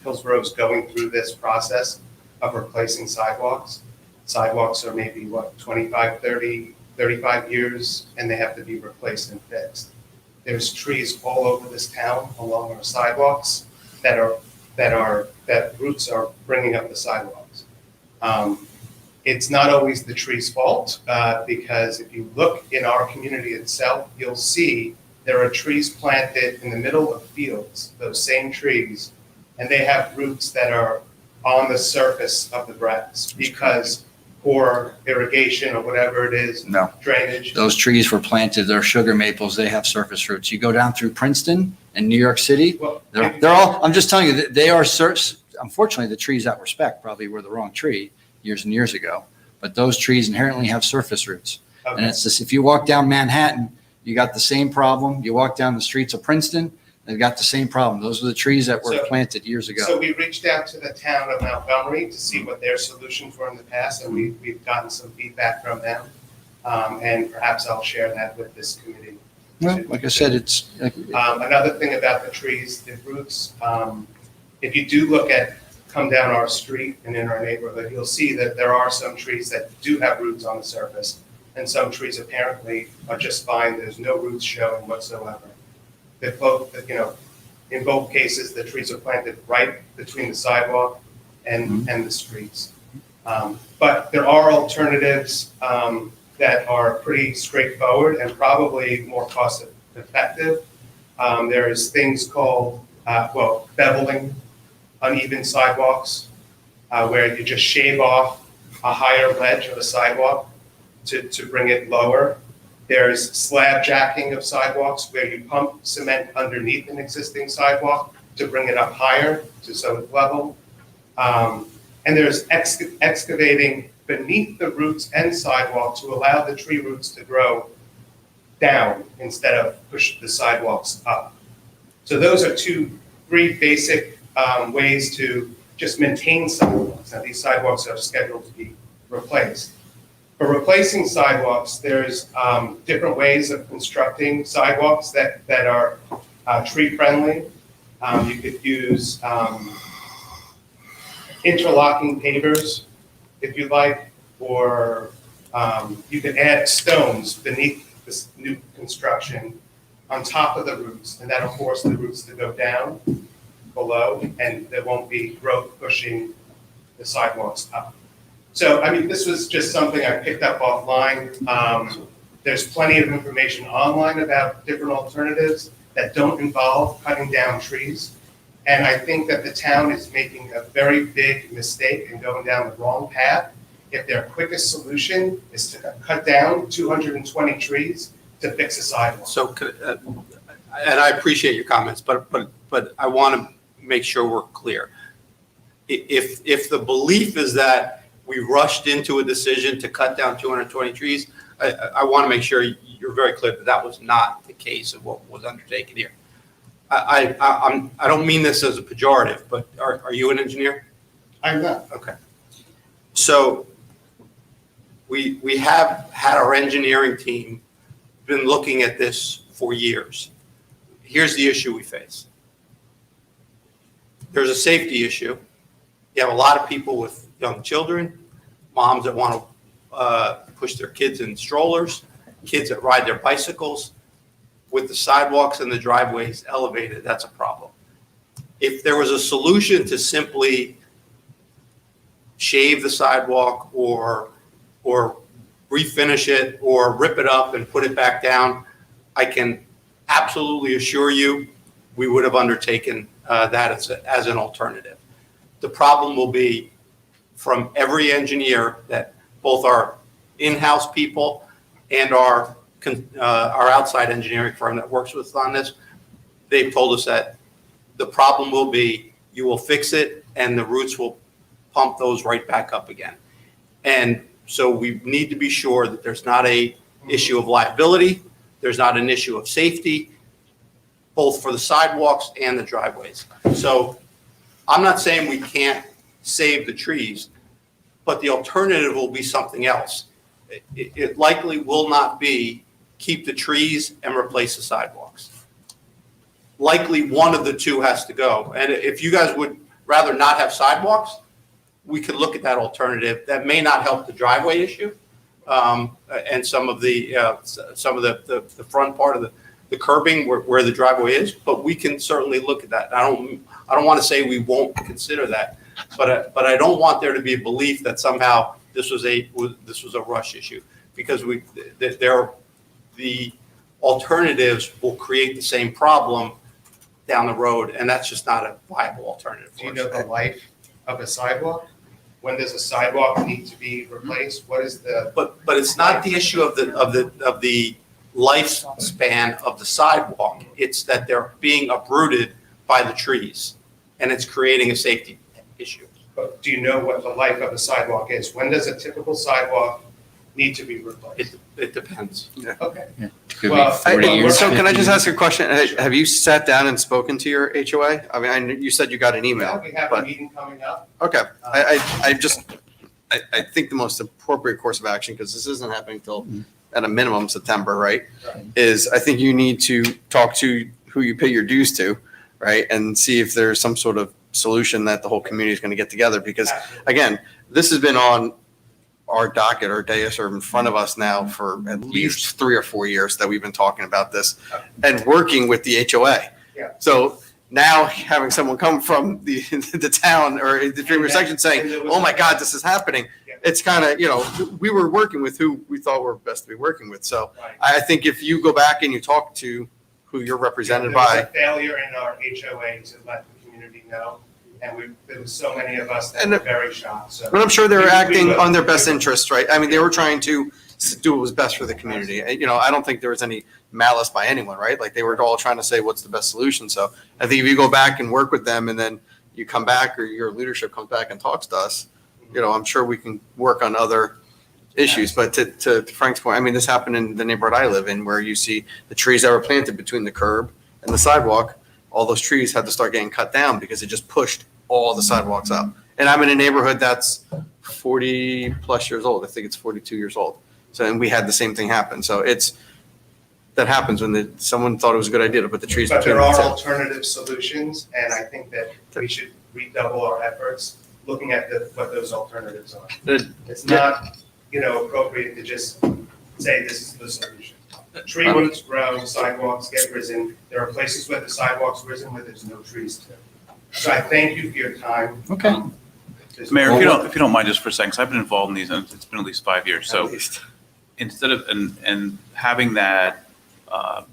Hillsborough is going through this process of replacing sidewalks. Sidewalks are maybe, 25, 30, 35 years, and they have to be replaced and fixed. There's trees all over this town along our sidewalks that roots are bringing up the sidewalks. It's not always the tree's fault, because if you look in our community itself, you'll see there are trees planted in the middle of fields, those same trees, and they have roots that are on the surface of the grass because poor irrigation or whatever it is, No. drainage. Those trees were planted, they're sugar maples, they have surface roots. You go down through Princeton and New York City, Well, they're all, I'm just telling you, they are, unfortunately, the trees that were spec probably were the wrong tree years and years ago. But those trees inherently have surface roots. And okay. it's just, if you walk down Manhattan, you got the same problem. You walk down the streets of Princeton, they've got the same problem. Those are the trees that were So- planted years ago. So we reached out to the town of Montgomery to see what their solutions were in the past, and we've gotten some feedback from them. And perhaps I'll share that with this committee. Well, like I said, it's, Another thing about the trees, the roots, if you do come down our street and in our neighborhood, you'll see that there are some trees that do have roots on the surface, and some trees apparently are just fine. There's no roots showing whatsoever. They're both, in both cases, the trees are planted right between the sidewalk and the streets. But there are alternatives that are pretty straightforward and probably more cost effective. There's things called, beveling uneven sidewalks, where you just shave off a higher ledge of a sidewalk to bring it lower. There's slab jacking of sidewalks, where you pump cement underneath an existing sidewalk to bring it up higher so it's level. And there's excavating beneath the roots and sidewalk to allow the tree roots to grow down instead of push the sidewalks up. So those are three basic ways to just maintain sidewalks. Now, these sidewalks are scheduled to be replaced. For replacing sidewalks, there's different ways of constructing sidewalks that are tree-friendly. You could use interlocking pavers, if you like, or you could add stones beneath this new construction on top of the roots, and that'll force the roots to go down below, and there won't be growth pushing the sidewalks up. So, this was just something I picked up offline. There's plenty of information online about different alternatives that don't involve cutting down trees. And I think that the town is making a very big mistake and going down the wrong path if their quickest solution is to cut down 220 trees to fix a sidewalk. So, and I appreciate your comments, but I want to make sure we're clear. If the belief is that we rushed into a decision to cut down 220 trees, I want to make sure you're very clear that that was not the case of what was undertaken here. I don't mean this as a pejorative, but are you an engineer? I'm not. Okay. So we have had our engineering team been looking at this for years. Here's the issue we face. There's a safety issue. You have a lot of people with young children, moms that want to push their kids in strollers, kids that ride their bicycles. With the sidewalks and the driveways elevated, that's a problem. If there was a solution to simply shave the sidewalk or refinish it or rip it up and put it back down, I can absolutely assure you we would have undertaken that as an alternative. The problem will be from every engineer, that both our in-house people and our outside engineering firm that works with us on this, they've told us that the problem will be you will fix it and the roots will pump those right back up again. And so we need to be sure that there's not a issue of liability, there's not an issue of safety. both for the sidewalks and the driveways. So I'm not saying we can't save the trees, but the alternative will be something else. It likely will not be keep the trees and replace the sidewalks. Likely one of the two has to go. And if you guys would rather not have sidewalks, we could look at that alternative. That may not help the driveway issue and some of the front part of the curbing where the driveway is, but we can certainly look at that. I don't want to say we won't consider that, but I don't want there to be a belief that somehow this was a rush issue, because the alternatives will create the same problem down the road, and that's just not a viable alternative. Do you know the life of a sidewalk? When does a sidewalk need to be replaced? What is the? But it's not the issue of the lifespan of the sidewalk. It's that they're being uprooted by the trees, and it's creating a safety issue. But do you know what the life of a sidewalk is? When does a typical sidewalk need to be replaced? It depends. Okay. Could Well, be 40 years. So can I just ask a question? Have you sat down and spoken to your HOA? I mean, you said you got an email. Yeah, we have a meeting coming up. Okay. I think the most appropriate course of action, because this isn't happening till at a minimum September, right? Is I think you need to talk to who you pay your dues to, right? And see if there's some sort of solution that the whole community is going to get together. Because again, this has been on our docket or dais or in front of us now for at least 3 or 4 years that we've been talking about this and working with the HOA. Yeah. So now having someone come from the town or the Dreamer section saying, oh my God, this is happening. It's kind of, we were working with who we thought were best to be working with. So I think if you go back and you talk to who you're represented There was by. a failure in our HOA to let the community know, and there was so many of us that And were very shocked. So But I'm sure they were we acting will. on their best interests, right? I mean, they were trying to do what was best for the community. I don't think there was any malice by anyone, right? Like they were all trying to say what's the best solution. So I think if you go back and work with them and then you come back or your leadership comes back and talks to us, I'm sure we can work on other issues. But to Frank's point, I mean, this happened in the neighborhood I live in where you see the trees that were planted between the curb and the sidewalk, all those trees had to start getting cut down because it just pushed all the sidewalks up. And I'm in a neighborhood that's 40 plus years old. I think it's 42 years old. So, and we had the same thing happen. So that happens when someone thought it was a good idea to put the trees. But there between are the two. alternative solutions, and I think that we should redouble our efforts looking at what those alternatives are. It's not, appropriate to just say this is the solution. Tree roots grow, sidewalks get risen. There are places where the sidewalks risen where there's no trees to. So I thank you for your time. Okay. Mayor, if you don't mind just for a second, 'cause I've been involved in these, and it's been at least 5 years. So instead of, and having that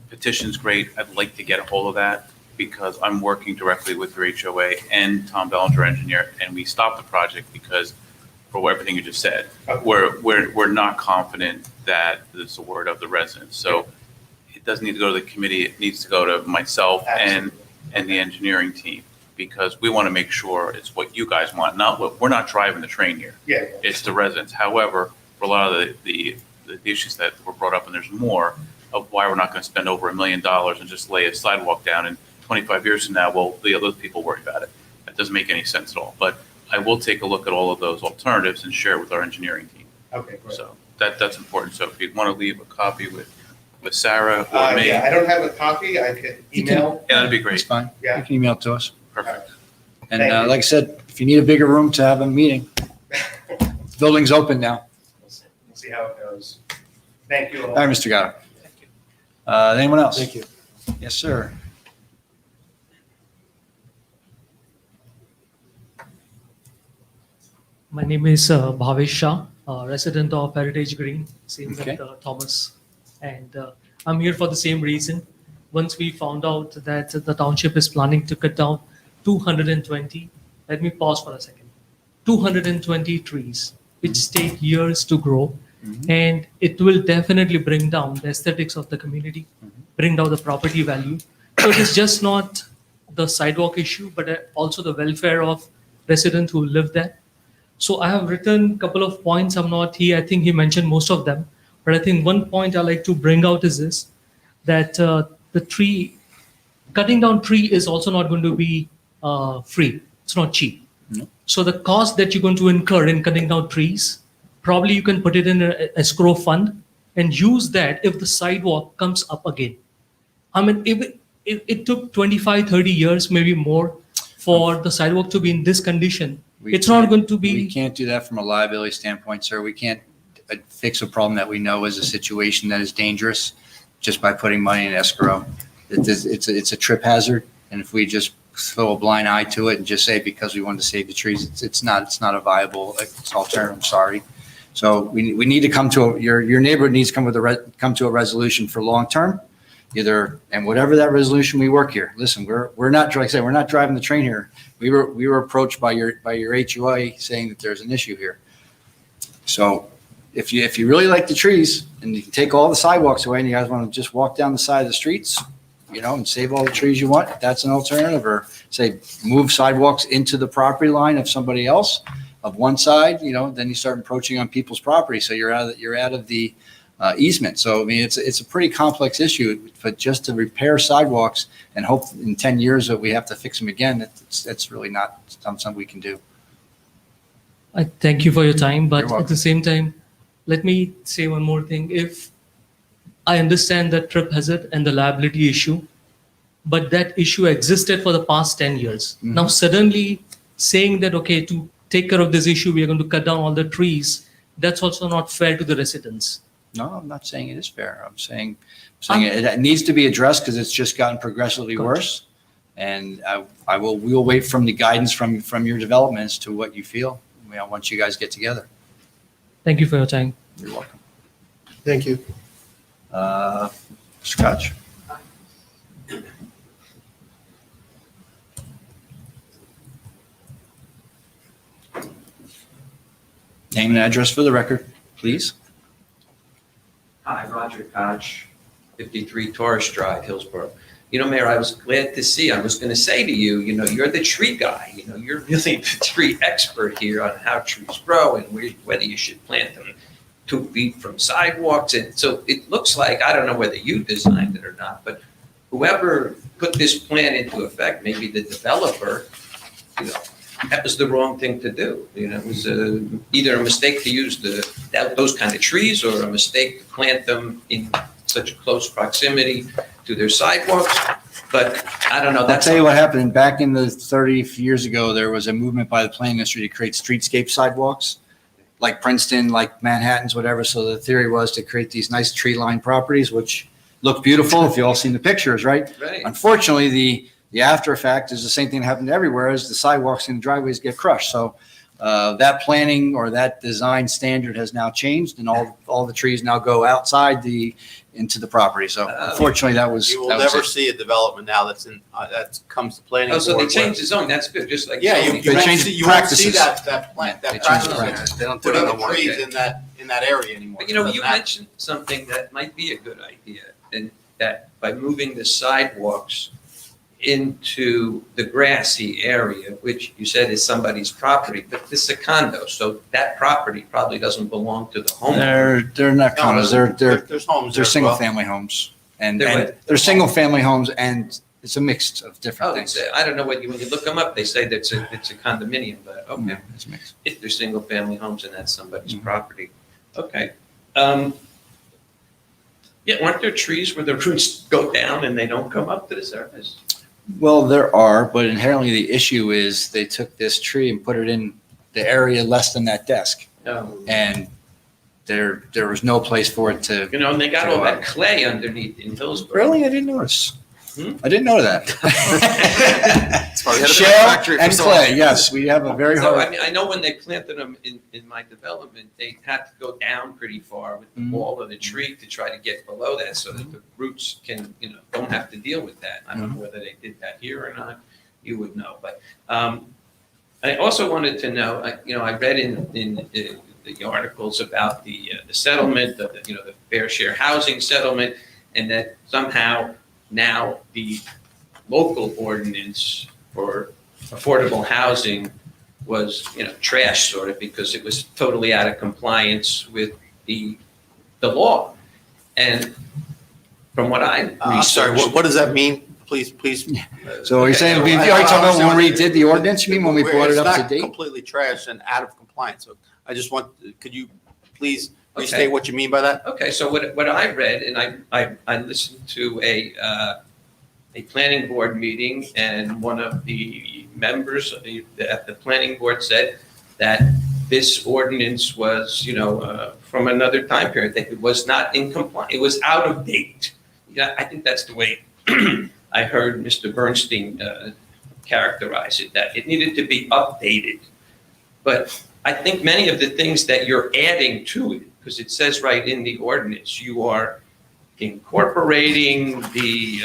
petition's great, I'd like to get a hold of that because I'm working directly with your HOA and Tom Bellinger engineer, and we stopped the project because for everything you just said, we're not confident that it's the word of the residents. So it doesn't need to go to the committee. It needs to go to myself and the engineering team, because we want to make sure it's what you guys want, not what, we're not driving the train here. Yeah. It's the residents. However, for a lot of the issues that were brought up, and there's more of why we're not going to spend over $1 million and just lay a sidewalk down, and 25 years from now, well, the other people worry about it. That doesn't make any sense at all. But I will take a look at all of those alternatives and share it with our engineering team. Okay, great. So that's important. So if you'd want to leave a copy with Sarah or me. Yeah, I don't have a copy. I could email. Yeah, that'd be great. That's fine. Yeah. You can email it to us. Perfect. And Thank you. like I said, if you need a bigger room to have a meeting, the building's open now. We'll see how it goes. Thank you all. All right, Mr. Gatto. Anyone else? Thank you. Yes, sir. My name is Bhavesh Shah, resident of Heritage Green, same Okay. with Thomas. And I'm here for the same reason. Once we found out that the township is planning to cut down 220, let me pause for a second, 220 trees, which take years to grow. And it will definitely bring down the aesthetics of the community, bring down the property value. So it is just not the sidewalk issue, but also the welfare of residents who live there. So I have written a couple of points. I think he mentioned most of them, but I think one point I like to bring out is this, that the tree cutting down tree is also not going to be free. It's not cheap. No. So the cost that you're going to incur in cutting down trees, probably you can put it in an escrow fund and use that if the sidewalk comes up again. I mean, if it took 25, 30 years, maybe more, for the sidewalk to be in this condition, it's not going to be. We can't do that from a liability standpoint, sir. We can't fix a problem that we know is a situation that is dangerous just by putting money in escrow. It's a trip hazard, and if we just throw a blind eye to it and just say because we wanted to save the trees, it's not a viable alternative. I'm sorry. So we need to come to your neighborhood needs to come to a resolution for long term, either, and whatever that resolution, we work here. Listen, we're not, like I said, we're not driving the train here. We were approached by your HOA saying that there's an issue here. So if you really like the trees and you can take all the sidewalks away and you guys want to just walk down the side of the streets, and save all the trees you want, that's an alternative. Or say move sidewalks into the property line of somebody else of one side, then you start encroaching on people's property. So you're out of the easement. So I mean, it's a pretty complex issue. But just to repair sidewalks and hope in 10 years that we have to fix them again, that's really not something we can do. I thank you for your time, but You're welcome. at the same time, let me say one more thing. If I understand that trip hazard and the liability issue, but that issue existed for the past 10 years. Mhm. Now suddenly saying that, okay, to take care of this issue, we are going to cut down all the trees, that's also not fair to the residents. No, I'm not saying it is fair. I'm saying it needs to be addressed because it's just gotten progressively Gotcha. worse. And we'll wait from the guidance from your developments to what you feel, once you guys get together. Thank you for your time. You're welcome. Thank you. Scotch. Name and address for the record, please. Hi, Roger Koch, 53 Torres Drive, Hillsborough. Mayor, I was glad to see, I was going to say to you, you're the tree guy. You're really the tree expert here on how trees grow and whether you should plant them 2 feet from sidewalks. And so it looks like, I don't know whether you designed it or not, but whoever put this plan into effect, maybe the developer, that was the wrong thing to do. It was either a mistake to use those kind of trees or a mistake to plant them in such close proximity to their sidewalks. But I don't know. I'll tell you what happened. Back in the 30 years ago, there was a movement by the planning industry to create streetscape sidewalks, like Princeton, like Manhattan's, whatever. So the theory was to create these nice tree-lined properties, which look beautiful if you all seen the pictures, right? Right. Unfortunately, the after effect is the same thing that happened everywhere, is the sidewalks and the driveways get crushed. So that planning or that design standard has now changed, and all the trees now go outside into the property. So unfortunately, that was. You will that was never it. see a development now that comes to planning. Oh, so they board changed the zone. That's good. Just like Yeah, zoning. you won't changed see, you won't see practices. that plant, They that changed the practice. practice. They don't do it Putting on the one trees day. in that area anymore. But It you doesn't happen. mentioned something that might be a good idea, and that by moving the sidewalks into the grassy area, which you said is somebody's property, but this is a condo, so that property probably doesn't belong to the homeowner. They're not No, condos. there's homes They're there as single well. family homes, and They're and what? they're single family homes, and it's a mix of different Oh, things. I don't know when you look them up, they say that it's a condominium, but okay. Yeah, it's a mix. If they're single family homes and that's somebody's Mhm. property. Okay. Yeah, aren't there trees where the roots go down and they don't come up to the surface? Well, there are, but inherently the issue is they took this tree and put it in the area less than that desk, No. and there was no place for it to. And they got all that clay underneath in Hillsborough. Really, I didn't notice. Hmm? I didn't know that. That's why we had a Shale factory for and so clay, long. yes, we have a very So, hard. I know when they planted them in my development, they had to go down pretty far with the Mhm. wall of the tree to try to get below that so that the roots can, don't have to deal with that. I don't know whether they did that here or not. You would know. But I also wanted to know, I read in the articles about the settlement, the fair share housing settlement, and that somehow now the local ordinance for affordable housing was, trashed sort of because it was totally out of compliance with the law. And from what I Sorry, researched, what does that mean? please. So are you saying, are you talking about when we did the ordinance, you mean when we brought it up to It's not date? completely trashed and out of compliance. So I just want, could you please Okay. restate what you mean by that? Okay, so what I read, and I listened to a planning board meeting, and one of the members at the planning board said that this ordinance was, from another time period, that it was not in compliance, it was out of date. Yeah, I think that's the way I heard Mr. Bernstein characterize it, that it needed to be updated. But I think many of the things that you're adding to it, because it says right in the ordinance, you are incorporating the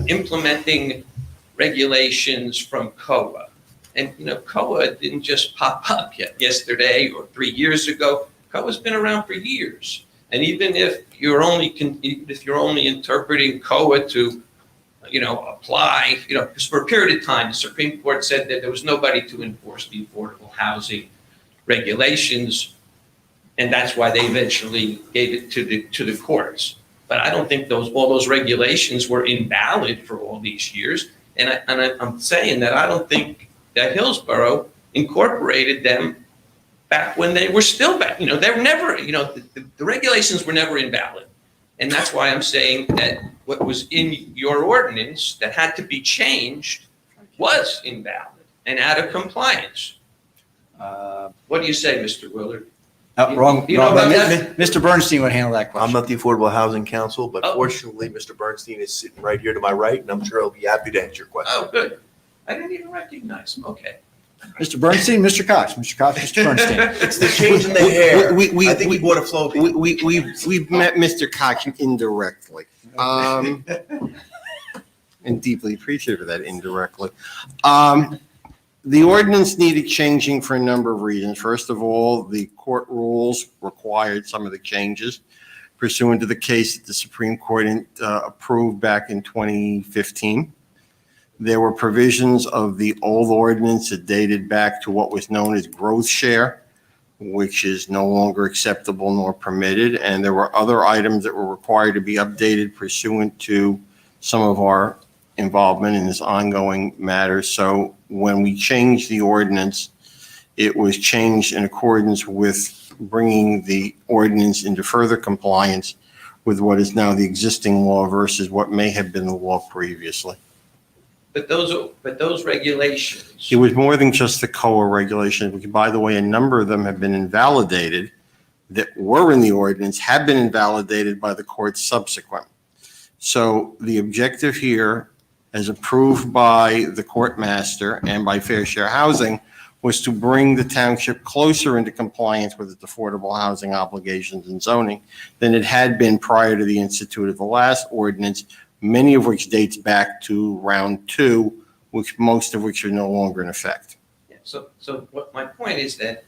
implementing regulations from COA. And, COA didn't just pop up yesterday or 3 years ago. COA's been around for years. And even if you're only interpreting COA to, apply, because for a period of time, the Supreme Court said that there was nobody to enforce the affordable housing regulations, and that's why they eventually gave it to the courts. But I don't think all those regulations were invalid for all these years. And I'm saying that I don't think that Hillsborough incorporated them back when they were still back. They were never, the regulations were never invalid. And that's why I'm saying that what was in your ordinance that had to be changed was invalid and out of compliance. What do you say, Mr. Willard? Wrong. You know about that? Mr. Bernstein would handle that question. I'm not the Affordable Housing Council, but Oh. fortunately, Mr. Bernstein is sitting right here to my right, and I'm sure he'll be happy to answer your question. Oh, good. I didn't even recognize him. Okay. Mr. Bernstein, Mr. Cox, Mr. Bernstein. It's the change in the hair. We I think he bought a flow. We've met Mr. Cox indirectly. And deeply appreciative of that indirectly. The ordinance needed changing for a number of reasons. First of all, the court rules required some of the changes pursuant to the case that the Supreme Court approved back in 2015. There were provisions of the old ordinance that dated back to what was known as growth share, which is no longer acceptable nor permitted. And there were other items that were required to be updated pursuant to some of our involvement in this ongoing matter. So when we changed the ordinance, it was changed in accordance with bringing the ordinance into further compliance with what is now the existing law versus what may have been the law previously. But those regulations. It was more than just the COA regulations, which, by the way, a number of them have been invalidated that were in the ordinance, have been invalidated by the court subsequent. So the objective here, as approved by the court master and by Fair Share Housing, was to bring the township closer into compliance with its affordable housing obligations and zoning than it had been prior to the institute of the last ordinance, many of which dates back to round 2, most of which are no longer in effect. Yeah, so what my point is that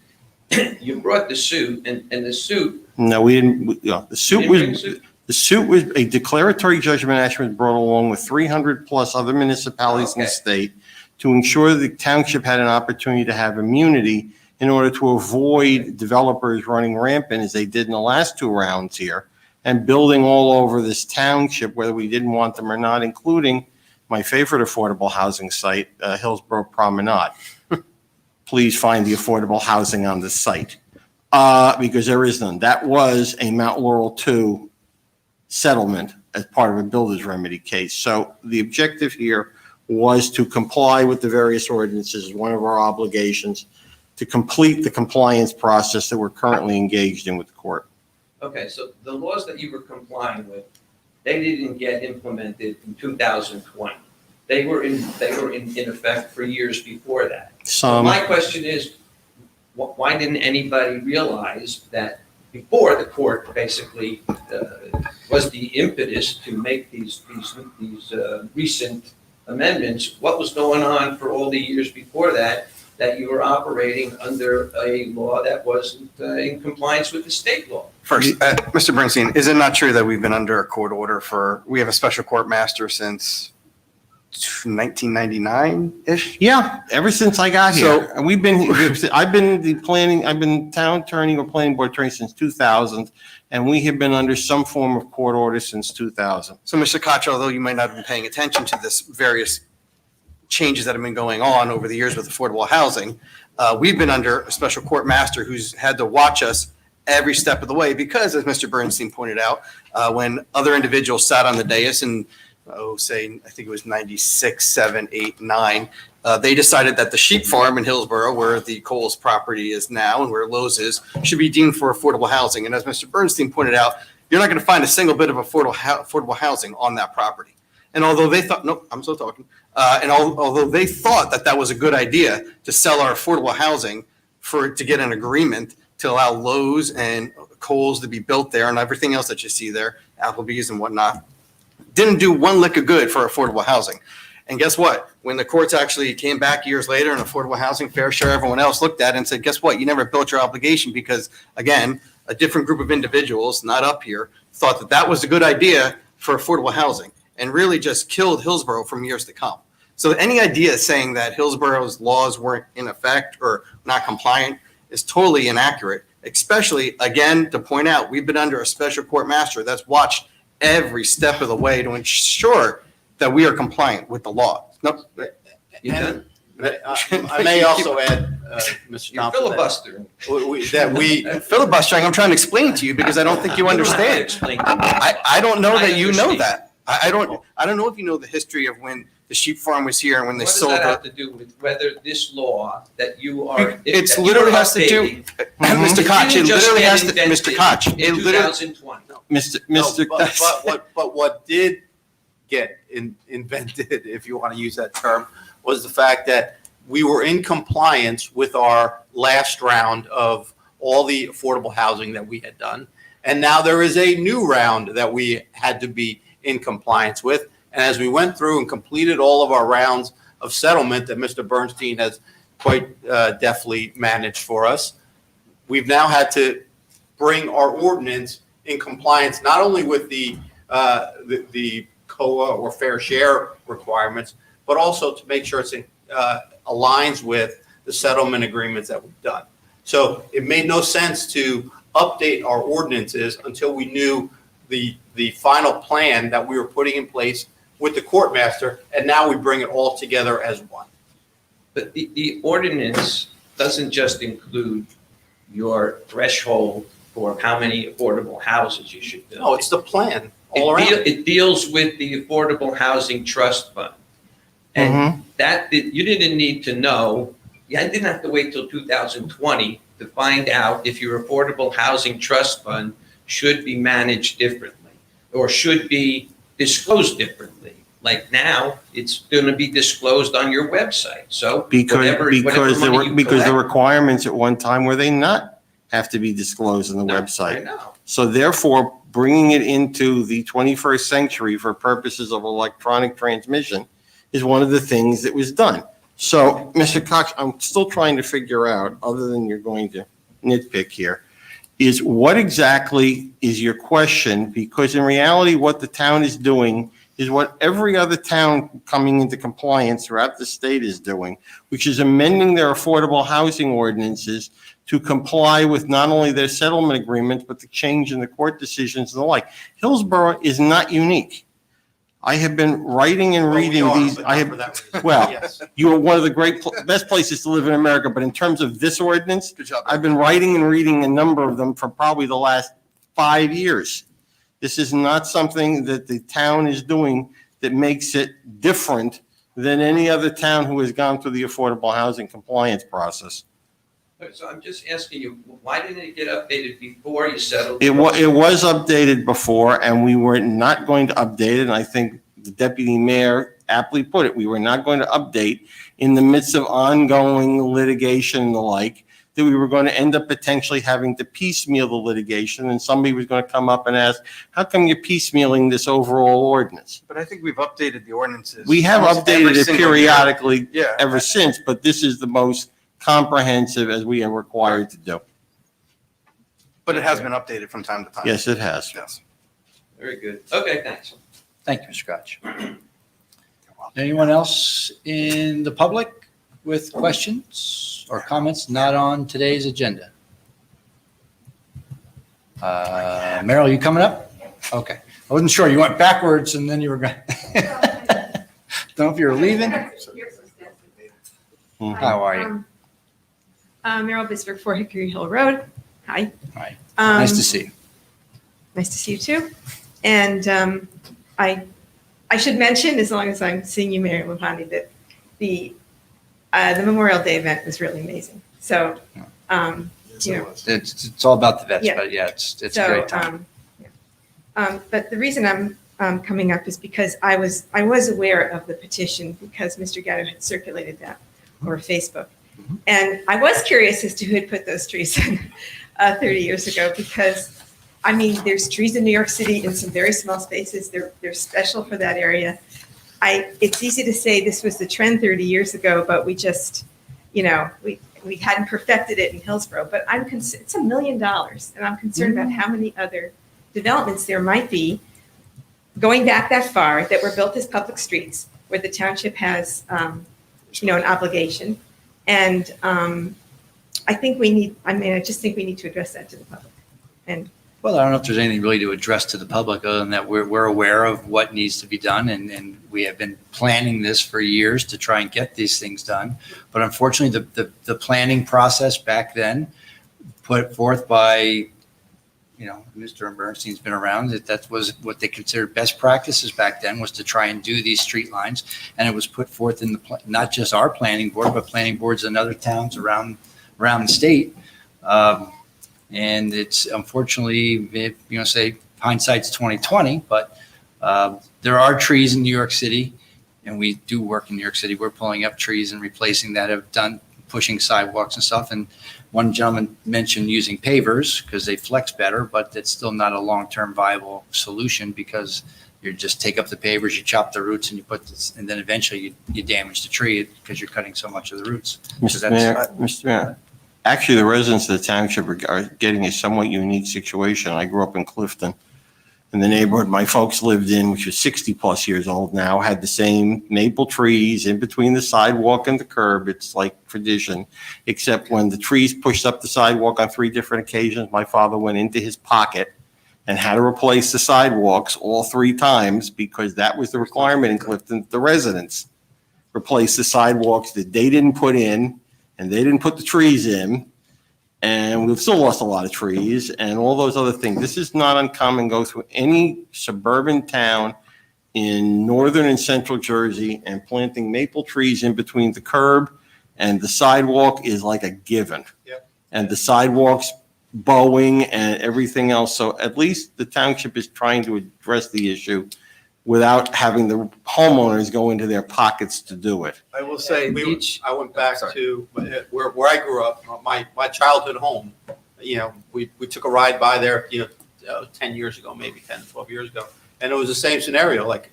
you brought the suit, and the suit. No, we didn't. The suit You was didn't bring the suit? the suit was a declaratory judgment action was brought along with 300 plus other municipalities in the Okay. state to ensure the township had an opportunity to have immunity in order to avoid developers running rampant as they did in the last 2 rounds here and building all over this township, whether we didn't want them or not, including my favorite affordable housing site, Hillsborough Promenade. Please find the affordable housing on the site, because there is none. That was a Mount Laurel 2 settlement as part of a builder's remedy case. So the objective here was to comply with the various ordinances, one of our obligations, to complete the compliance process that we're currently engaged in with the court. Okay, so the laws that you were complying with, they didn't get implemented in 2020. They were in effect for years before that. So my question is, why didn't anybody realize that before the court basically was the impetus to make these recent amendments? What was going on for all the years before that you were operating under a law that wasn't in compliance with the state law? First, Mr. Bernstein, is it not true that we've been under a court order we have a special court master since 1999-ish. Yeah, ever since I got here. So- And I've been town attorney or planning board attorney since 2000, and we have been under some form of court order since 2000. So, Mr. Koch, although you might not have been paying attention to this various changes that have been going on over the years with affordable housing, we've been under a special court master who's had to watch us every step of the way because, as Mr. Bernstein pointed out, when other individuals sat on the dais and, I think it was 96, 7, 8, 9, they decided that the sheep farm in Hillsborough, where the Coles property is now and where Lowe's is, should be deemed for affordable housing. And as Mr. Bernstein pointed out, you're not going to find a single bit of affordable housing on that property. And although they thought, nope, I'm still talking. Although they thought that was a good idea to sell our affordable housing to get an agreement to allow Lowe's and Kohl's to be built there and everything else that you see there, Applebee's and whatnot, didn't do one lick of good for affordable housing. And guess what? When the courts actually came back years later and affordable housing, fair share, everyone else looked at it and said, guess what? You never built your obligation because, again, a different group of individuals, not up here, thought that was a good idea for affordable housing and really just killed Hillsborough from years to come. So any idea saying that Hillsborough's laws weren't in effect or not compliant is totally inaccurate, especially, again, to point out, we've been under a special court master that's watched every step of the way to ensure that we are compliant with the law. Nope. You done? I may also add, Mr. You're Thompson, filibustering. that we, Filibustering, I'm trying to explain it to you because I don't think you understand. Explain to me. I don't know that you know understand. that. I don't know if you know the history of when the sheep farm was here and when they What does sold that have the. to do with whether this law that you are? It's that you literally are has to do, updating- Mr. Koch, it didn't just literally get has to, invented Mr. Koch, it in literally. 2020. but what did get invented, if you want to use that term, was the fact that we were in compliance with our last round of all the affordable housing that we had done. And now there is a new round that we had to be in compliance with. And as we went through and completed all of our rounds of settlement that Mr. Bernstein has quite deftly managed for us, we've now had to bring our ordinance in compliance, not only with the COA or fair share requirements, but also to make sure it's aligns with the settlement agreements that we've done. So it made no sense to update our ordinances until we knew the final plan that we were putting in place with the court master, and now we bring it all together as one. But the ordinance doesn't just include your threshold for how many affordable houses you should build. No, it's the plan all around. It deals with the Affordable Housing Trust Fund. And that, you didn't need to know, you didn't have to wait till 2020 to find out if your Affordable Housing Trust Fund should be managed differently or should be disclosed differently. Like now, it's going to be disclosed on your website. So Because the collect, requirements at one time were they not have to be disclosed on the website. I know. So therefore, bringing it into the 21st century for purposes of electronic transmission is one of the things that was done. So, Mr. Cox, I'm still trying to figure out, other than you're going to nitpick here, is what exactly is your question? Because in reality, what the town is doing is what every other town coming into compliance throughout the state is doing, which is amending their affordable housing ordinances to comply with not only their settlement agreements, but the change in the court decisions and the like. Hillsborough is not unique. I have been writing and reading these. You are one of the best places to live in America, but in terms of this ordinance, I've been writing and reading a number of them for probably the last 5 years. This is not something that the town is doing that makes it different than any other town who has gone through the affordable housing compliance process. So I'm just asking you, why didn't it get updated before you settled? It was updated before, and we were not going to update it, and I think the deputy mayor aptly put it, we were not going to update in the midst of ongoing litigation and the like, that we were going to end up potentially having to piecemeal the litigation, and somebody was going to come up and ask, how come you're piecemealing this overall ordinance? But I think we've updated the ordinances. We have almost updated every it single periodically year. ever since, but this is the most comprehensive as we are required to do. But it has been updated from time to time. Yes, it has. Yes. Very good. Okay, thanks. Thank you, Mr. Koch. Anyone else in the public with questions or comments not on today's agenda? Meryl, you coming up? Okay. I wasn't sure. You went backwards and then you were going. Don't know if you were leaving. How are you? Meryl Bisberg, 4 Hickory Hill Road. Hi. Hi. Um, Nice to see you. Nice to see you too. And I should mention, as long as I'm seeing you, Mary Lapani, that the Memorial Day event was really amazing. So, you know, It's all about the vets, Yeah. but yeah, it's a so, great time. but the reason I'm coming up is because I was aware of the petition because Mr. Gatto had circulated that over Facebook. And I was curious as to who had put those trees in 30 years ago because, I mean, there's trees in New York City in some very small spaces. They're special for that area. It's easy to say this was the trend 30 years ago, but we just, you know, we hadn't perfected it in Hillsborough. But it's $1 million, and I'm concerned about how many other developments there might be going back that far that were built as public streets where the township has, you know, an obligation. And I just think we need to address that to the public. And Well, I don't know if there's anything really to address to the public other than that we're aware of what needs to be done. And we have been planning this for years to try and get these things done. But unfortunately, the planning process back then put forth by, you know, Mr. Bernstein's been around, that was what they considered best practices back then was to try and do these street lines. And it was put forth in not just our planning board, but planning boards in other towns around the state. And it's unfortunately, you know, say hindsight's 2020, but there are trees in New York City, and we do work in New York City. We're pulling up trees and replacing that, have done pushing sidewalks and stuff. And one gentleman mentioned using pavers because they flex better, but it's still not a long-term viable solution because you just take up the pavers, you chop the roots, and you put this, and then eventually you damage the tree because you're cutting so much of the roots. Mr. Mayor, actually, the residents of the township are getting a somewhat unique situation. I grew up in Clifton, and the neighborhood my folks lived in, which was 60-plus years old now, had the same maple trees in between the sidewalk and the curb. It's like tradition, except when the trees pushed up the sidewalk on 3 different occasions, my father went into his pocket and had to replace the sidewalks all 3 times because that was the requirement in Clifton. The residents replaced the sidewalks that they didn't put in, and they didn't put the trees in, and we've still lost a lot of trees and all those other things. This is not uncommon. Go through any suburban town in northern and central Jersey, and planting maple trees in between the curb and the sidewalk is like a given. Yep. And the sidewalks bowing and everything else. So at least the township is trying to address the issue without having the homeowners go into their pockets to do it. I will say, I went back to where I grew up, my childhood home. You know, we took a ride by there, you know, 10 years ago, maybe 10, 12 years ago. And it was the same scenario. Like,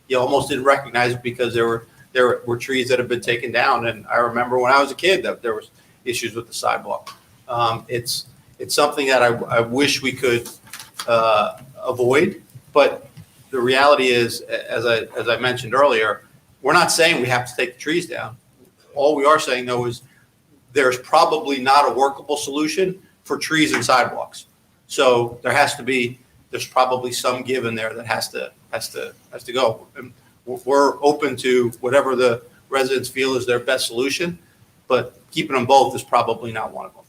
you almost didn't recognize it because there were trees that had been taken down. And I remember when I was a kid that there was issues with the sidewalk. It's something that I wish we could avoid, but the reality is, as I mentioned earlier, we're not saying we have to take the trees down. All we are saying, though, is there's probably not a workable solution for trees and sidewalks. So there's probably some give in there that has to go. And we're open to whatever the residents feel is their best solution, but keeping them both is probably not one of them.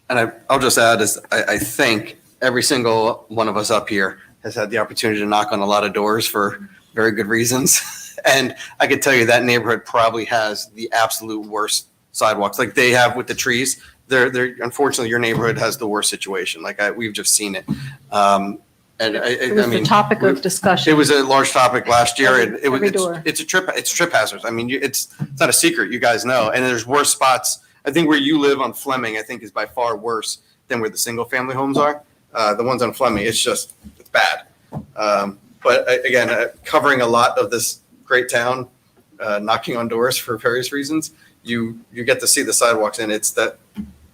And I'll just add is I think every single one of us up here has had the opportunity to knock on a lot of doors for very good reasons. And I can tell you that neighborhood probably has the absolute worst sidewalks like they have with the trees. They're unfortunately, your neighborhood has the worst situation. Like we've just seen it. And It was the topic of discussion. It was a large topic last year. Every door. It's trip hazards. I mean, it's not a secret. You guys know. And there's worse spots. I think where you live on Fleming, I think is by far worse than where the single family homes are. The ones on Fleming, it's bad. But again, covering a lot of this great town, knocking on doors for various reasons, you get to see the sidewalks, and it's that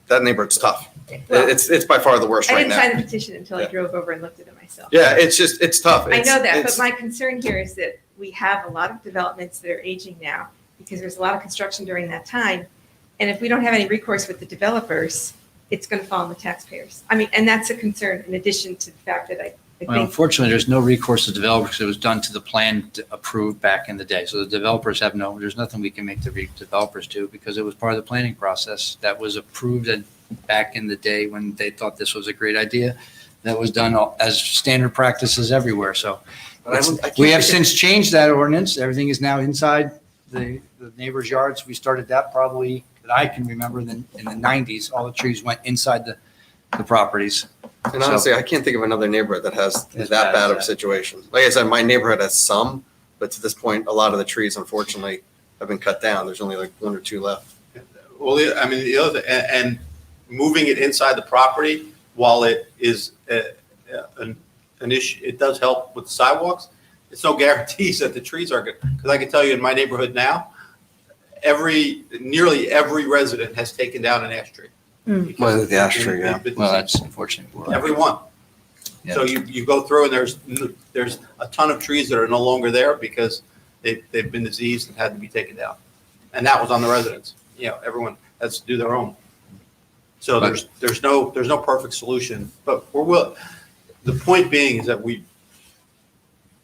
neighborhood's tough. Well, it's by far the worst right now. I didn't sign the petition until I drove over and looked at it myself. Yeah, it's tough. I know that, but my concern here is that we have a lot of developments that are aging now because there's a lot of construction during that time. And if we don't have any recourse with the developers, it's going to fall on the taxpayers. I mean, and that's a concern in addition to the fact that I Well, think, unfortunately, there's no recourse to developers because it was done to the plan approved back in the day. So the developers there's nothing we can make the developers do because it was part of the planning process that was approved and back in the day when they thought this was a great idea. That was done as standard practices everywhere. So we have since changed that ordinance. Everything is now inside the neighbors' yards. We started that probably, that I can remember, in the 90s. All the trees went inside the properties. And honestly, I can't think of another neighborhood that has that bad of a situation. Like I said, my neighborhood has some, but to this point, a lot of the trees, unfortunately, have been cut down. There's only like 1 or 2 left. Well, I mean, the other, and moving it inside the property, while it is an issue, it does help with sidewalks. It's no guarantees that the trees are good. Because I can tell you in my neighborhood now, nearly every resident has taken down an ash tree. Well, the ash tree, yeah. Well, that's unfortunate. Everyone. Yeah. So you go through and there's a ton of trees that are no longer there because they've been diseased and had to be taken down. And that was on the residents. You know, everyone has to do their own. So there's no perfect solution, but the point being is that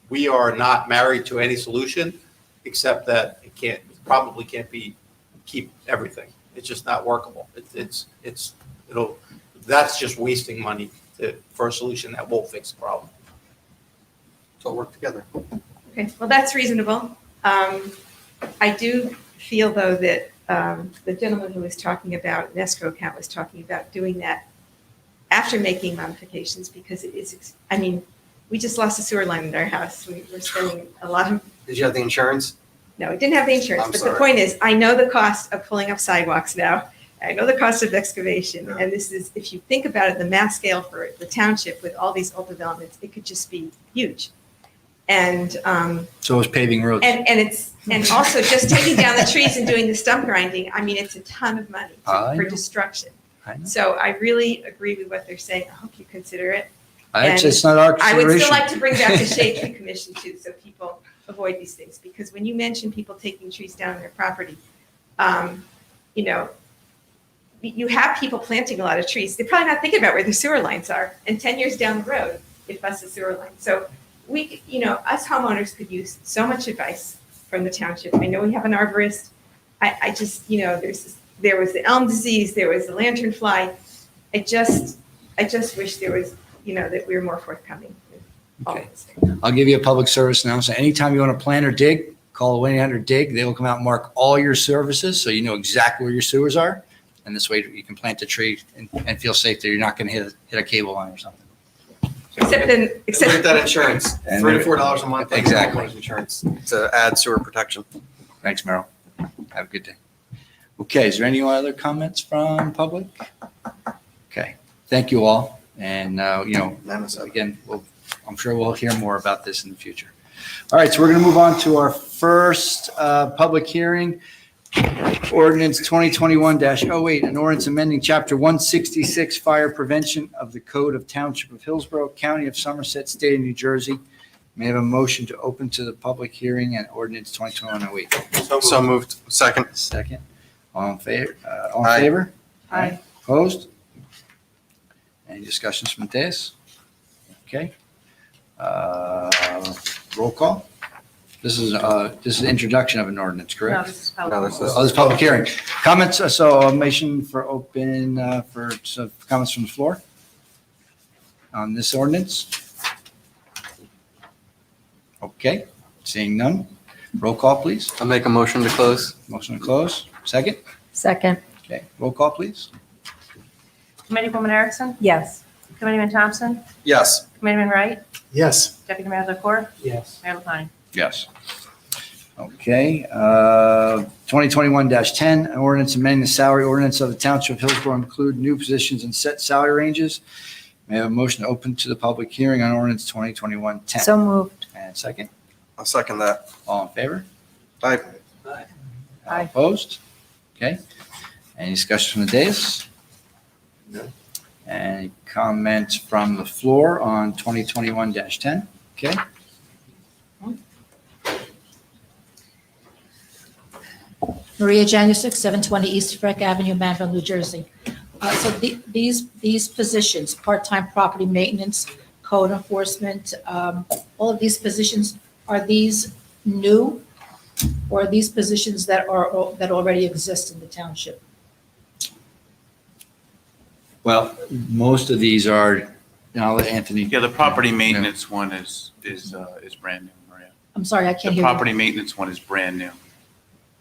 we are not married to any solution except that it probably can't keep everything. It's just not workable. That's just wasting money for a solution that won't fix the problem. So work together. okay, well, that's reasonable. I do feel though that the gentleman who was talking about an escrow account was talking about doing that after making modifications because it is, I mean, we just lost a sewer line in our house. We're spending a lot of. Did you have the insurance? No, it didn't have the insurance, I'm but sorry. the point is, I know the cost of pulling up sidewalks now. I know the cost of excavation, and this is, if you think about it, the mass scale for the township with all these old developments, it could just be huge. And So is paving roads. and also just taking down the trees and doing the stump grinding. I mean, it's a ton of money I for know. destruction. I know. So I really agree with what they're saying. I hope you consider it. It's not our I would consideration. still like to bring back the shade tree commission too, so people avoid these things. Because when you mention people taking trees down on their property, you know, you have people planting a lot of trees. They're probably not thinking about where the sewer lines are. And 10 years down the road, it busts a sewer line. So we, you know, us homeowners could use so much advice from the township. I know we have an arborist. I just, you know, there was the elm disease, there was the lanternfly. I just wish there was, you know, that we were more forthcoming with all of this. I'll give you a public service announcement. Anytime you want to plan or dig, call 1-800-DIG. They will come out and mark all your services so you know exactly where your sewers are. And this way you can plant a tree and feel safe that you're not going to hit a cable line or something. Look at that insurance, And $3 to $4 a month. Exactly. Insurance to add sewer protection. Thanks, Merrill. Have a good day. Okay, is there any other comments from public? Okay, thank you all. And, you know, again, I'm sure we'll hear more about this in the future. All right, so we're going to move on to our first public hearing. Ordinance 2021-08, an ordinance amending Chapter 166 Fire Prevention of the Code of Township of Hillsborough, County of Somerset, State of New Jersey. May I have a motion to open to the public hearing on Ordinance 2021-08? So moved. Second. Second. All in favor? All in Aye. favor? Aye. Opposed? Any discussions from the dais? Okay. Roll call. This is introduction of an ordinance, correct? No, this is how. No, this is- Oh, this is public hearing. Comments, so a motion for open, comments from the floor on this ordinance? Okay, seeing none. Roll call, please. I'll make a motion to close. Motion to close. Second? Second. Okay, roll call, please. Committeewoman Erickson? Yes. Committeeman Thompson? Yes. Committeeman Wright? Yes. Deputy Mayor LaCour? Yes. Mayor LaPlante? Yes. Okay, 2021-10, an ordinance amending the salary ordinance of the Township of Hillsborough, include new positions and set salary ranges. May I have a motion to open to the public hearing on ordinance 2021-10? So moved. And second, I'll second that. all in favor? Aye. Aye. Opposed? Okay. Any discussion from the dais? No. Any comments from the floor on 2021-10? Okay. Maria Janusik, 720 East Freck Avenue, Manville, New Jersey. So these positions, part-time property maintenance, code enforcement, all of these positions, are these new? Or are these positions that already exist in the township? Well, most of these are, I'll let Anthony. Yeah, the property maintenance one is brand new, Maria. I'm sorry, I can't The hear you. property maintenance one is brand new.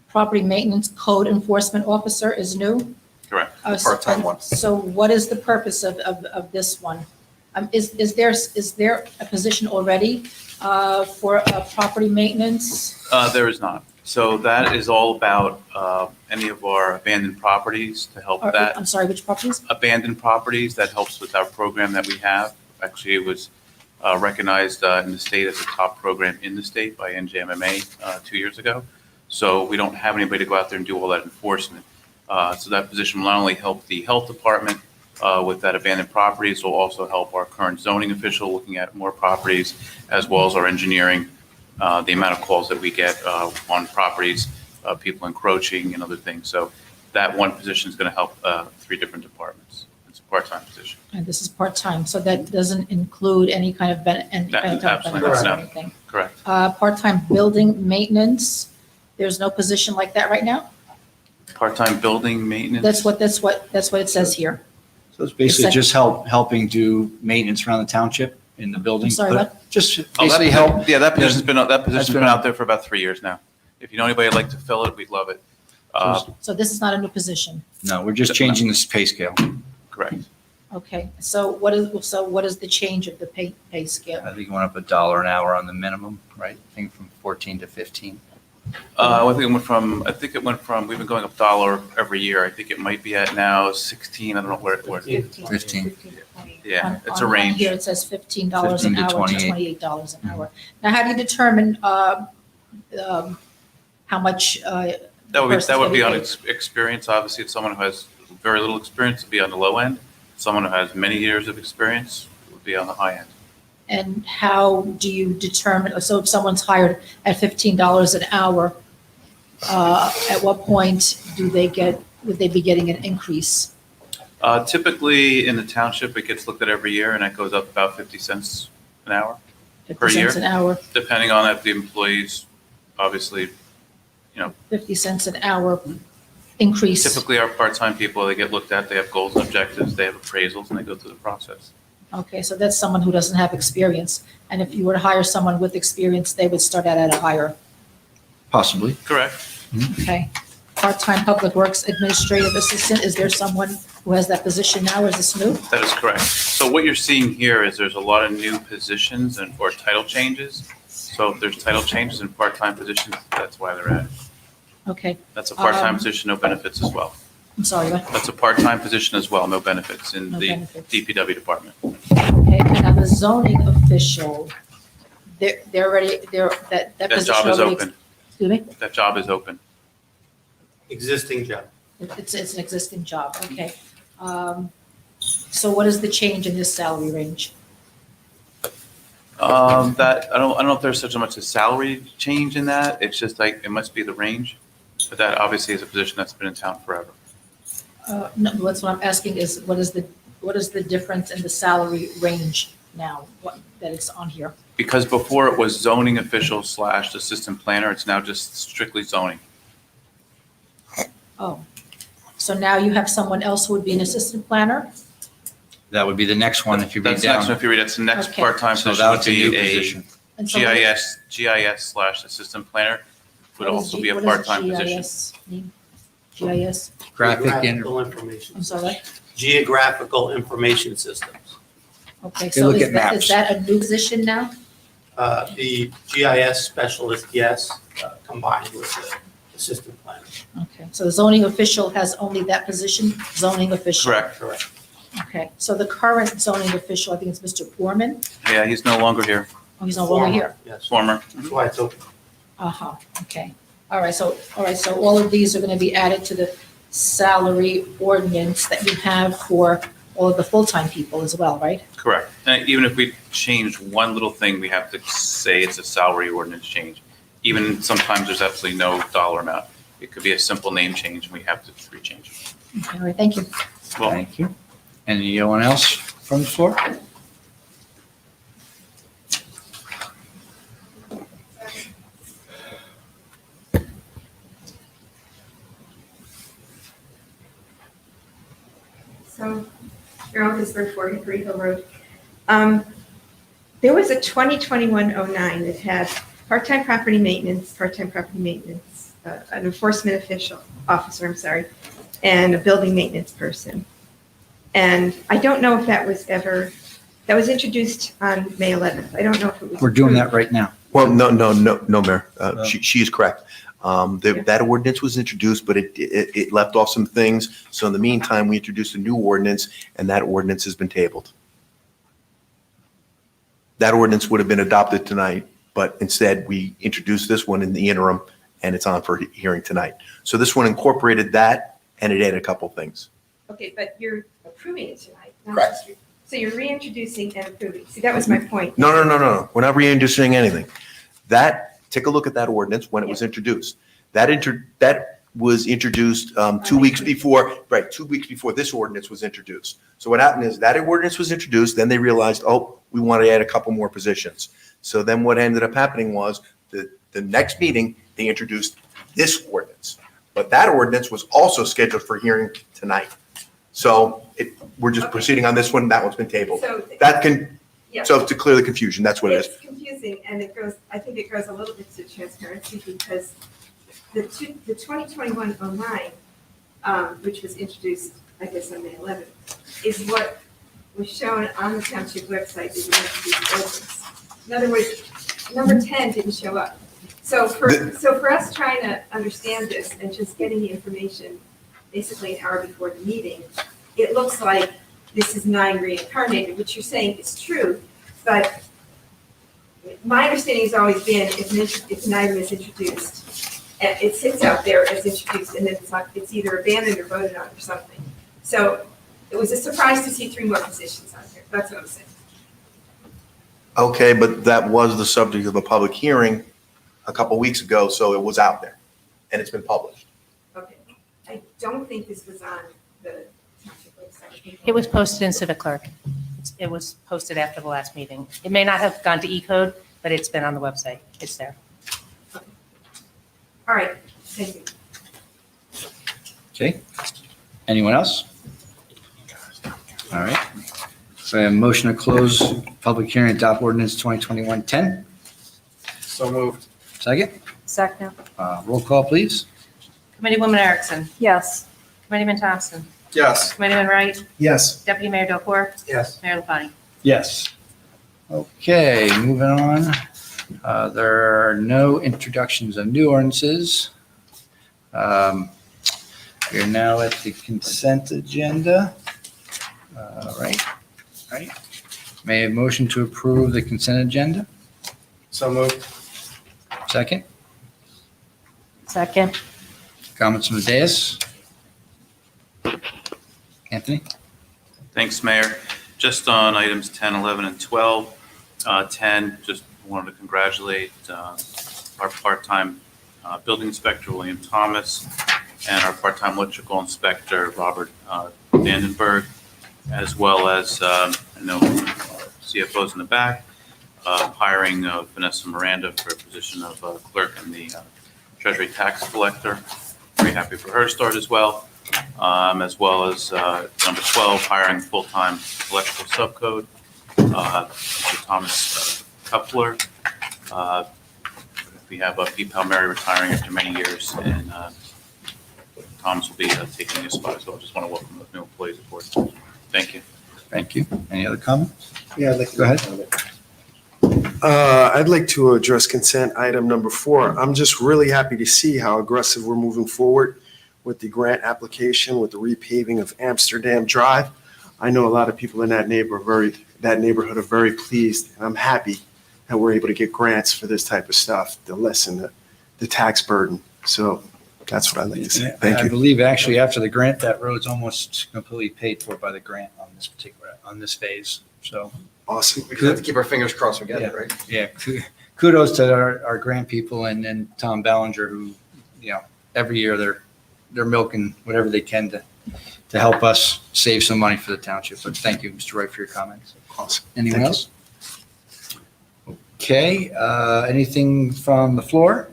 Property maintenance code enforcement officer is new? Correct. Part-time one. So what is the purpose of this one? Is there a position already for property maintenance? There is not. So that is all about any of our abandoned properties to help that. I'm sorry, which properties? Abandoned properties, that helps with our program that we have. Actually, it was recognized in the state as a top program in the state by NJMMA 2 years ago. So we don't have anybody to go out there and do all that enforcement. So that position will not only help the health department with that abandoned properties, will also help our current zoning official looking at more properties, as well as our engineering, the amount of calls that we get on properties, people encroaching and other things. So that one position is going to help 3 different departments. It's a part-time position. And this is part-time, so that doesn't include any kind of benefits or anything? Correct. Part-time building maintenance, there's no position like that right now? Part-time building maintenance. That's what it says here. So it's basically just helping do maintenance around the township in the building. I'm sorry, what? Just Oh, basically help. Yeah, that position's been been out there for about 3 years now. If you know anybody who'd like to fill it, we'd love it. So this is not a new position? No, we're just changing this pay scale. Correct. Okay, so what is the change of the pay scale? I think it went up $1 an hour on the minimum, right? I think from 14 to 15. I think it went from, we've been going up $1 every year. I think it might be at now 16. I don't know where it was. 15. Yeah, it's a On range. here, it says $15 an 15 to hour to 28. $28 an hour. Now, how do you determine how much? That would be on experience. Obviously, it's someone who has very little experience would be on the low end. Someone who has many years of experience would be on the high end. And how do you determine, so if someone's hired at $15 an hour, at what point would they be getting an increase? Typically, in the township, it gets looked at every year, and that goes up about 50 cents an hour 50 per year. cents an hour, Depending on if the employees, obviously, 50 cents an hour increase. typically our part-time people, they get looked at, they have goals and objectives, they have appraisals, and they go through the process. Okay, so that's someone who doesn't have experience. And if you were to hire someone with experience, they would start out at a higher, Possibly. Correct. okay? Part-time public works administrative assistant, is there someone who has that position now, or is this new? That is correct. So what you're seeing here is there's a lot of new positions or title changes. So if there's title changes in part-time positions, that's why they're added. Okay, That's a part-time position, no benefits as well. I'm sorry, what? That's a part-time position as well, no benefits in No the benefits. DPW department. Okay, and I'm a zoning official. They're already, that That position job is already. open. Excuse me? That job is open. Existing job. It's an existing job, okay. So what is the change in this salary range? That, I don't know if there's such much a salary change in that. It's just like, it must be the range. But that obviously is a position that's been in town forever. No, that's what I'm asking is, what is the difference in the salary range now, that it's on here? Because before it was zoning official / assistant planner, it's now just strictly zoning. Oh, so now you have someone else who would be an assistant planner? That would be the next one if you read That's the next one, down. if you read, that's the next Okay. part-time So position would that's a new be a position. And so GIS / assistant planner would what is also G- be a what does part-time position. GIS mean? GIS, Graphic and Geographical information. I'm sorry, what? Geographical information systems. Okay, They so look is at that, maps. is that a new position now? The GIS specialist, yes, combined with the assistant planner. Okay, so the zoning official has only that position, zoning official? Correct. Okay, so the current zoning official, I think it's Mr. Foreman, Yeah, he's no longer here. oh, he's no longer here? Yes, Former. that's why it's open. Uh-huh, okay. All right, so all of these are gonna be added to the salary ordinance that you have for all of the full-time people as well, right? Correct. And even if we change one little thing, we have to say it's a salary ordinance change. Even sometimes there's absolutely no dollar amount. it could be a simple name change and we have to rechange it. All right, thank you. Well, Thank you. Anyone else from the floor? So, Cheryl Hillsborough, 43 Hill Road. There was a 2021-09 that had part-time property maintenance, an enforcement officer, and a building maintenance person. And I don't know if that was introduced on May 11th. I don't know if it was. We're doing that right now. Well, no, Mayor. She is correct. That ordinance was introduced, but it left off some things. So in the meantime, we introduced a new ordinance, and that ordinance has been tabled. That ordinance would have been adopted tonight, but instead we introduced this one in the interim, and it's on for hearing tonight. So this one incorporated that, and it added a couple things. Okay, but you're approving it tonight. not Correct. just So you're reintroducing and approving. See, that was my point. No. We're not reintroducing anything. Take a look at that ordinance when it was introduced. That was introduced 2 weeks before, right, 2 weeks before this ordinance was introduced. So what happened is that ordinance was introduced, then they realized, oh, we want to add a couple more positions. So then what ended up happening was the next meeting, they introduced this ordinance. But that ordinance was also scheduled for hearing tonight. So we're just proceeding on this one, that one's been tabled. So to clear the confusion, that's what it is. It's confusing, and I think it goes a little bit to transparency because the 2021-09, which was introduced, I guess, on May 11th, is what was shown on the township website as an introduced ordinance. In other words, number 10 didn't show up. So for us trying to understand this and just getting the information basically an hour before the meeting, it looks like this is 9 reincarnated, which you're saying is true, but my understanding has always been if an item is introduced, and it sits out there as introduced, and then it's either abandoned or voted on or something. So it was a surprise to see 3 more positions on here. That's what I'm saying. Okay, but that was the subject of a public hearing a couple weeks ago, so it was out there, and it's been published. Okay. I don't think this was on the township website. It was posted in Civic Clerk. It was posted after the last meeting. It may not have gone to E-code, but it's been on the website. It's there. All right. Thank you. Okay. Anyone else? All right. So I have a motion to close public hearing, adopt ordinance 2021-10. So moved. Second. Second. Roll call, please. Committeewoman Erickson. Yes. Committeeman Thompson. Yes. Committeeman Wright. Yes. Deputy Mayor Delcor. Yes. Mayor LaPlante. Yes. Okay, moving on. There are no introductions of new ordinances. We are now at the consent agenda. Right. May I have a motion to approve the consent agenda? So moved. Second. Second. Comments from the dais? Anthony? Thanks, Mayor. Just on items 10, 11, and 12. 10, just wanted to congratulate our part-time building inspector, William Thomas, and our part-time electrical inspector, Robert Vandenberg, as well as, I know CFO's in the back, hiring Vanessa Miranda for a position of clerk in the Treasury Tax Collector. Very happy for her start as well. As well as number 12, hiring full-time electrical subcode, Mr. Thomas Coupler. We have Pete Palmieri retiring after many years, and Thomas will be taking his spot. So I just want to welcome the new employees aboard. Thank you. Thank you. Any other comments? Yeah, I'd like to Go ahead. I'd like to address consent item number 4. I'm just really happy to see how aggressive we're moving forward with the grant application, with the repaving of Amsterdam Drive. I know a lot of people in that neighborhood are very pleased, and I'm happy that we're able to get grants for this type of stuff to lessen the tax burden. So that's what I'd like to say. Thank I you. believe actually after the grant, that road's almost completely paid for by the grant on this phase. So Awesome. We have to keep our fingers crossed we get it, right? yeah, kudos to our grant people and Tom Ballinger who, every year they're milking whatever they can to help us save some money for the township. But thank you, Mr. Wright, for your comments. Awesome. Anyone Thank you. else? Okay, anything from the floor?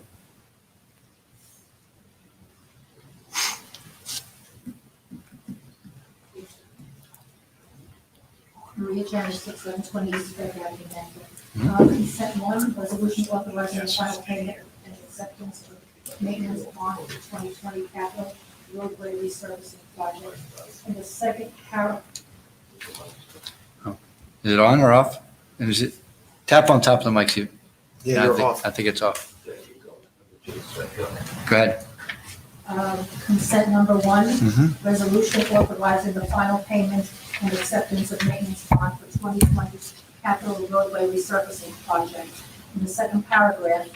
Maria Janice, 620 East Fair Avenue, Mhm. Bangor. Consent one, resolution authorizing the final payment and acceptance of maintenance bond for 2020 capital roadway resurfacing project. And the second paragraph, Is it on or off? And is it, tap on top of the mic, Steve. Yeah, I you're think- off. I think it's off. Go ahead. consent number one, Mhm. resolution authorizing the final payment and acceptance of maintenance bond for 2020 capital roadway resurfacing project. In the second paragraph,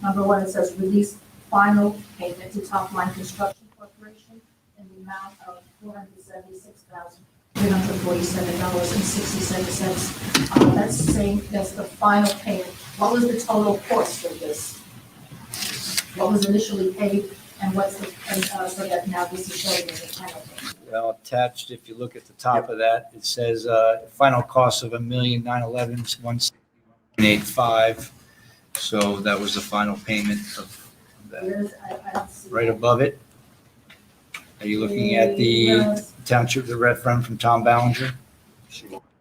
number one, it says release final payment to Top Line Construction Corporation in the amount of $476,347.67. That's the same as the final payment. What was the total cost of this? What was initially paid and what's the, so that now this is showing as a final payment? Well, attached, if you look at the top of that, it says, final cost of $1,911,185. So that was the final payment of that. Where's, I don't see. Right above it. Are you looking at the township, the red front from Tom Ballinger?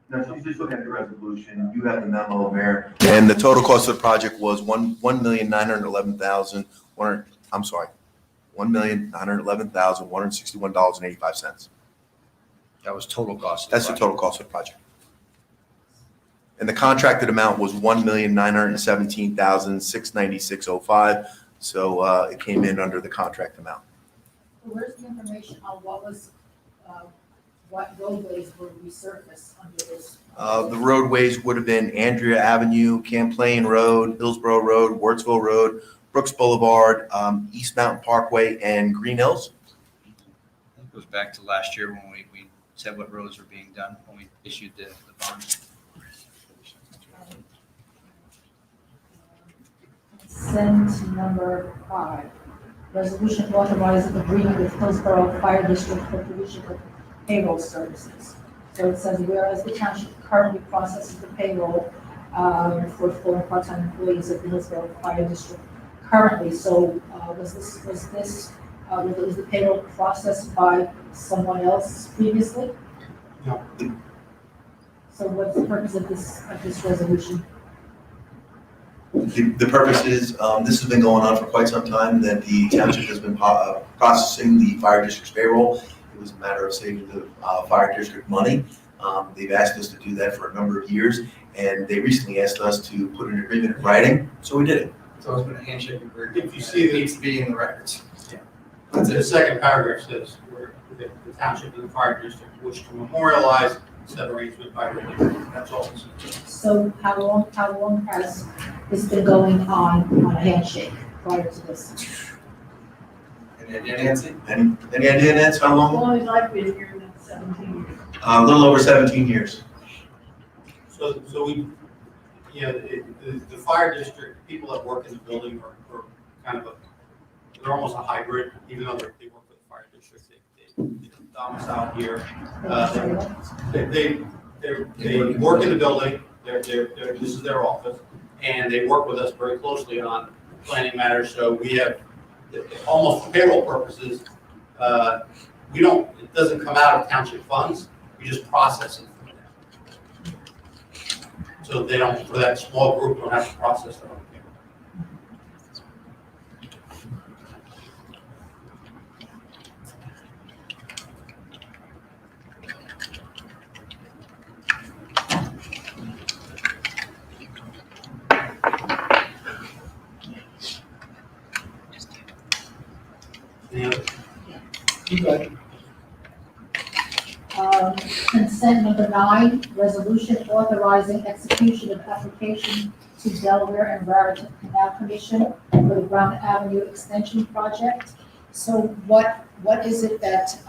No, so you just look at the resolution, you have the memo, Mayor. And the total cost of the project was $1,911,161.85. That was total cost. That's the total cost of the project. And the contracted amount was $1,917,696.05. So it came in under the contract amount. Where's the information on what roadways were resurfaced under this? The roadways would have been Andrea Avenue, Camplain Road, Hillsborough Road, Wardsville Road, Brooks Boulevard, East Mountain Parkway, and Green Hills. It goes back to last year when we said what roads were being done, when we issued the bond. Consent number 5, resolution authorizing agreement with Hillsborough Fire District for provision of payroll services. So it says, whereas the township currently processes the payroll for full and part-time employees of the Hillsborough Fire District currently. So was the payroll processed by someone else previously? No. So what's the purpose of this resolution? The purpose is, this has been going on for quite some time, that the township has been processing the fire district's payroll. It was a matter of saving the fire district money. They've asked us to do that for a number of years, and they recently asked us to put an agreement in writing, so we did it. It's always been a handshake agreement. If you see It needs to be in the records. The second paragraph says, where the township and the fire district wish to memorialize said arrangement by written. That's all. So how long has this been going on a handshake prior to this? Any idea, Nancy? Any idea, Nance, how long? Long as I've been here, that's 17 years. A little over 17 years. So we, the fire district, people that work in the building are kind of they're almost a hybrid, even though they work for the fire district, they domicile here. They work in the building, this is their office, and they work with us very closely on planning matters, so we have, almost for payroll purposes, it doesn't come out of township funds, we just process it for them. So they don't, for that small group, don't have to process their own payroll. Consent number 9, resolution authorizing execution of application to Delaware and Raritan Canal Commission for the Brown Avenue Extension Project. So what is it that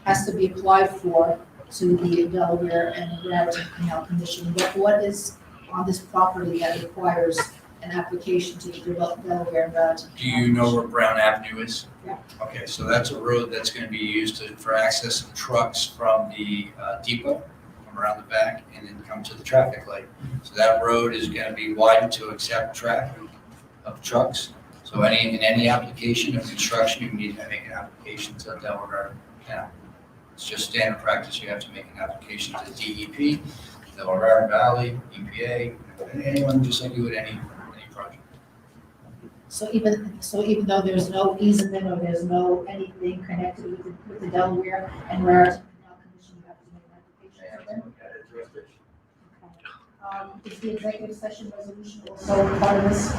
has to be applied for to the Delaware and Raritan Canal Commission? What is on this property that requires an application to either Delaware and Raritan. Do you know where Brown Avenue is? Yeah. Okay, so that's a road that's going to be used for access of trucks from the depot, come around the back, and then come to the traffic light. So that road is going to be widened to accept traffic of trucks. So in any application of construction, you need to make an application to Delaware County. It's just standard practice. You have to make an application to DEP, Delaware Valley, EPA, anyone just like you would any project. So even though there's no easement or there's no anything connected with the Delaware and Raritan Canal Commission, you have to make an application for them? Is the executive session resolution also part of this? You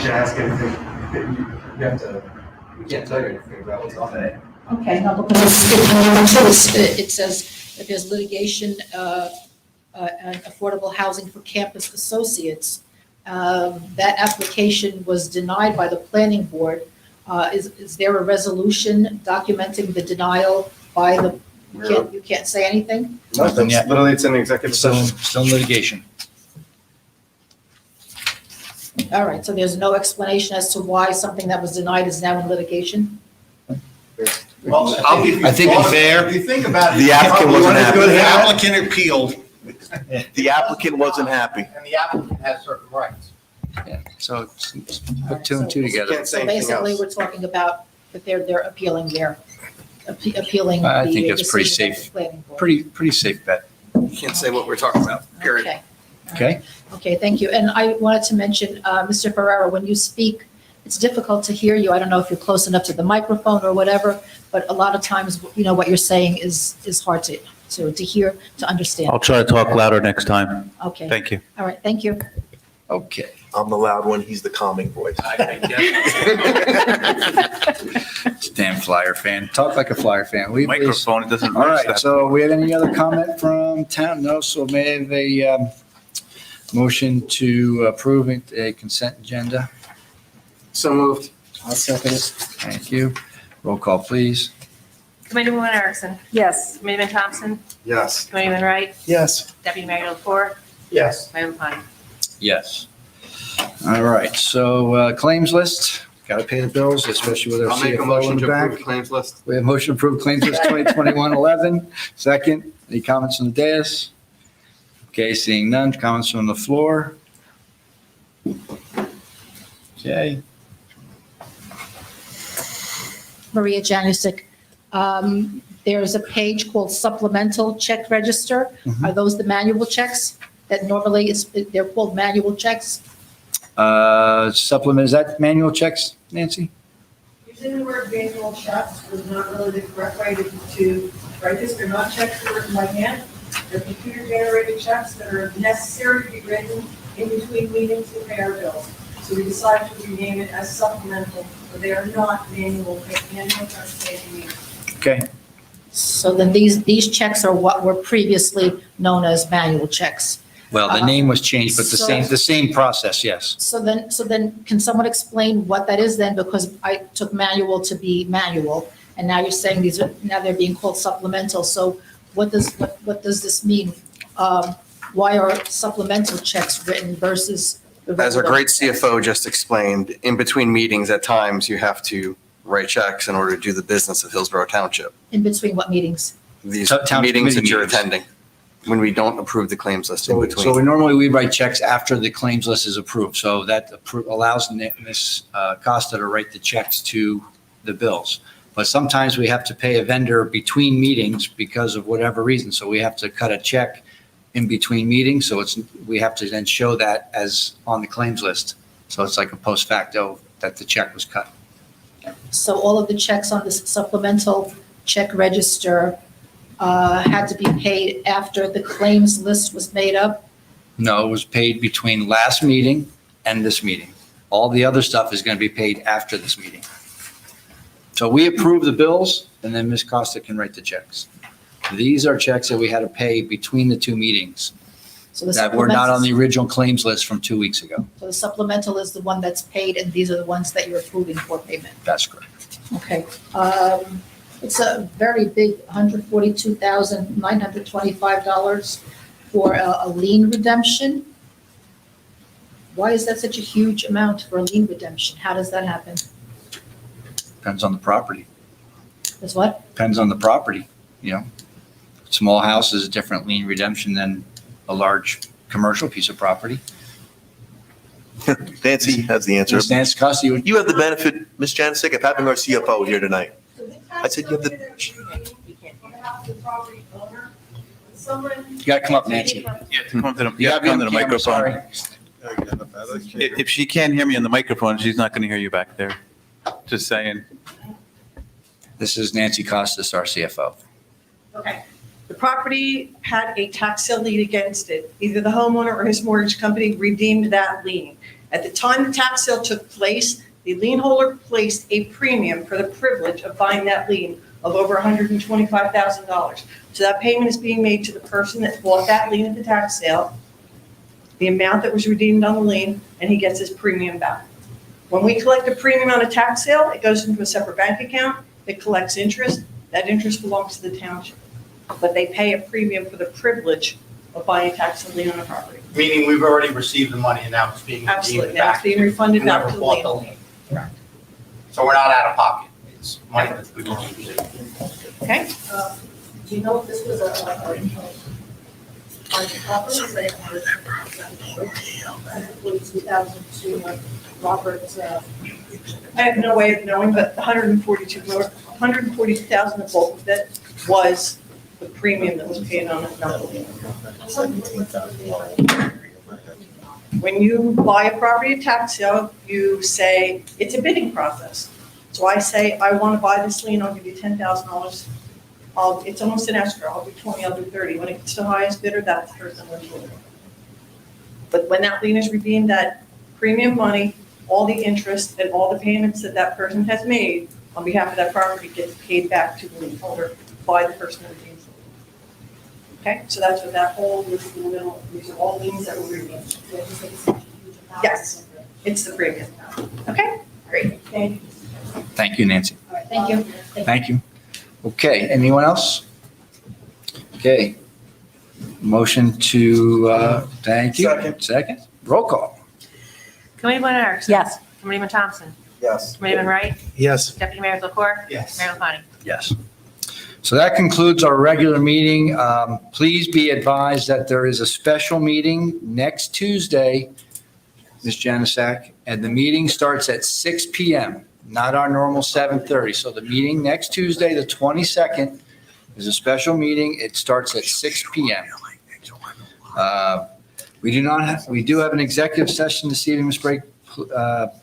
can ask anything. You have to, we can't tell you anything about what's on it. Okay, no, because it says that there's litigation, and affordable housing for campus associates. That application was denied by the planning board. Is there a resolution documenting the denial by the, you can't say anything? Nothing yet. Literally, it's in the executive session. Still in litigation. All right, so there's no explanation as to why something that was denied is now in litigation? Well, I'll give you. I think it's fair. If you think about it. The applicant wasn't happy. The applicant appealed. The applicant wasn't happy. And the applicant has certain rights. Yeah, so put two and two together. Can't say So anything basically, else. we're talking about that they're appealing appealing I the think it's pretty decision of the safe. planning board. Pretty safe bet. Can't say what we're talking about, period. Okay. Okay. Okay, thank you. And I wanted to mention, Mr. Ferrera, when you speak, it's difficult to hear you. I don't know if you're close enough to the microphone or whatever, but a lot of times, you know, what you're saying is hard to hear, to understand. I'll try to talk louder next time. Okay. Thank you. All right, thank you. Okay. I'm the loud one, he's the calming voice. Damn Flyer fan. Talk like a Flyer fan. We Microphone, it doesn't All reach right, that. so we have any other comment from town? No, so may I have a motion to approve a consent agenda? So moved. I'll second it. Thank you. Roll call, please. Committeewoman Erickson. Yes. Committeeman Thompson. Yes. Committeeman Wright. Yes. Deputy Mayor LaFour. Yes. Mayor Pine. Yes. All right, so claims list, got to pay the bills, especially with our I'll make a CFO motion in the to approve back. the claims list. We have motion to approve claims list 2021-11. Second, any comments from the dais? Okay, seeing none, comments from the floor? Okay. Maria Janusik. There's a page called Supplemental Check Register. Mhm. Are those the manual checks that normally they're called manual checks? Supplement, is that manual checks, Nancy? Using the word manual checks was not really the correct way to write this. They're not checks that are written by hand. They're computer-generated checks that are necessary to be written in between meetings to pay our bills. So we decided to rename it as supplemental, but they are not manual checks paid in meetings. Okay. So then these checks are what were previously known as manual checks. Well, the name was changed, but the same process, yes. So then, can someone explain what that is then? Because I took manual to be manual, and now you're saying now they're being called supplemental. So what does this mean? Why are supplemental checks written versus the As a regular great checks? CFO just explained, in between meetings, at times, you have to write checks in order to do the business of Hillsborough Township. In between what meetings? These Township meetings that committee you're meetings. attending, when we don't approve the claims list in So between. we normally write checks after the claims list is approved. So that allows Ms. Costa to write the checks to the bills. But sometimes we have to pay a vendor between meetings because of whatever reason. So we have to cut a check in between meetings. So we have to then show that as on the claims list. So it's like a post facto that the check was cut. So all of the checks on this supplemental check register had to be paid after the claims list was made up? No, it was paid between last meeting and this meeting. All the other stuff is going to be paid after this meeting. So we approve the bills, and then Ms. Costa can write the checks. These are checks that we had to pay between the two meetings So the that were not on the supplemental- original claims list from 2 weeks ago. So the supplemental is the one that's paid, and these are the ones that you're approving for payment? That's correct. Okay. It's a very big $142,925 for a lien redemption. Why is that such a huge amount for a lien redemption? How does that happen? Depends on the property. Is what? Depends on the property, you know. Small house is a different lien redemption than a large commercial piece of property. Nancy has the answer. Ms. Nancy Costa, You have the benefit, Ms. Janusik, of having our CFO here tonight. I said you have the. you gotta come up, Nancy. You have to come to the, You gotta be on camera, sorry. If she can't hear me on the microphone, she's not going to hear you back there. Just saying. This is Nancy Costas, our CFO. Okay. The property had a tax sale lien against it. Either the homeowner or his mortgage company redeemed that lien. At the time the tax sale took place, the lien holder placed a premium for the privilege of buying that lien of over $125,000. So that payment is being made to the person that bought that lien at the tax sale, the amount that was redeemed on the lien, and he gets his premium back. When we collect a premium on a tax sale, it goes into a separate bank account. It collects interest. That interest belongs to the township. But they pay a premium for the privilege of buying a tax lien on a property. Meaning we've already received the money and now it's being Absolutely. redeemed Now it's back. being refunded We back never to the bought lien. lien. Correct. So we're not out of pocket. It's money that we've already received. Okay? Do you know if this was a property? Robert, I have no way of knowing, but the $142,000, the bulk of it was the premium that was paid on it, not the lien. When you buy a property at tax sale, you say, it's a bidding process. So I say, I want to buy this lien, I'll give you $10,000. It's almost an escrow, I'll do 20, I'll do 30. When it gets to the highest bidder, that's the person who's winning. But when that lien is redeemed, that premium money, all the interest and all the payments that that person has made on behalf of that property gets paid back to the lien holder by the person who redeems the lien. Okay, so that's what that whole list in the middle, these are all liens that were redeemed. Yes, it's the premium. Okay, great, thank you. Thank you, Nancy. thank you. Thank you. Okay, anyone else? Okay. Motion to, thank you. Second. Roll call. Committeeman Erickson. Yes. Committeeman Thompson. Yes. Committeeman Wright. Yes. Deputy Mayor Delacour. Yes. Mayor LaPlante. Yes. So that concludes our regular meeting. Please be advised that there is a special meeting next Tuesday, Ms. Janusik, and the meeting starts at 6 PM, not our normal 7:30. So the meeting next Tuesday, the 22nd, is a special meeting. It starts at 6 PM. We do have an executive session this evening, Ms. Brake.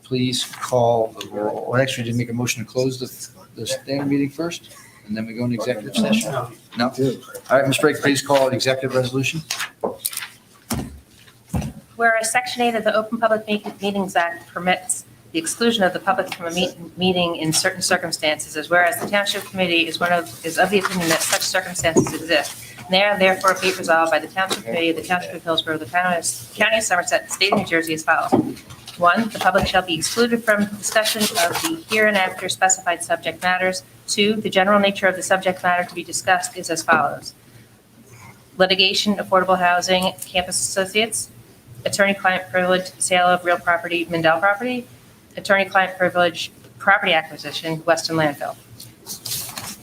Please call the roll. Or actually, did you make a motion to close the standing meeting first? And then we go into executive session? No? All right, Ms. Brake, please call an executive resolution. Whereas Section 8 of the Open Public Meetings Act permits the exclusion of the public from a meeting in certain circumstances, as whereas the Township Committee is of the opinion that such circumstances exist. Now, therefore, be it resolved by the Township Committee of the Township of Hillsborough, the County of Somerset, State of New Jersey as follows. 1, the public shall be excluded from discussion of the hereinafter specified subject matters. 2, the general nature of the subject matter to be discussed is as follows. Litigation, affordable housing, campus associates, attorney-client privilege, sale of real property, Mindell property, attorney-client privilege, property acquisition, Weston landfill.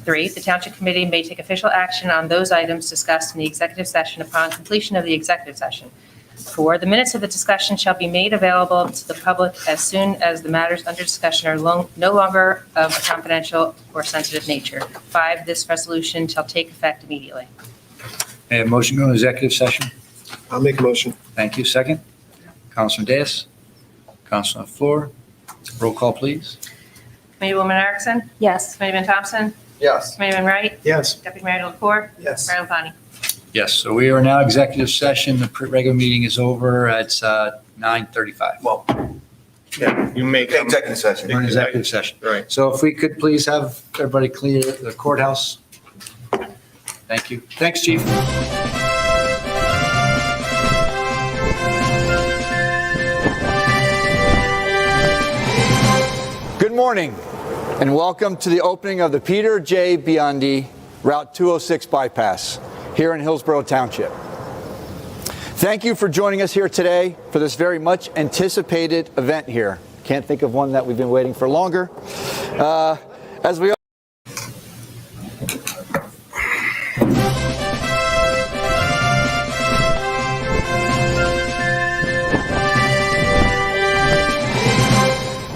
3, the Township Committee may take official action on those items discussed in the executive session upon completion of the executive session. 4, the minutes of the discussion shall be made available to the public as soon as the matters under discussion are no longer of a confidential or sensitive nature. 5, this resolution shall take effect immediately. May I have a motion to go into executive session? I'll make a motion. Thank you. Second. Councilman Diaz. Councilman on the floor. Roll call, please. Committeewoman Erickson. Yes. Committeeman Thompson. Yes. Committeeman Wright. Yes. Deputy Mayor Delacour. Yes. Mayor LaPlante. Yes, so we are now executive session. The regular meeting is over. It's 9:35. Well, Yeah, you make. executive session. We're in executive session. Right. So if we could please have everybody clear the courthouse. Thank you. Thanks, Chief. Good morning, and welcome to the opening of the Peter J. Biandi Route 206 bypass here in Hillsborough Township. Thank you for joining us here today for this very much anticipated event here. Can't think of one that we've been waiting for longer. As we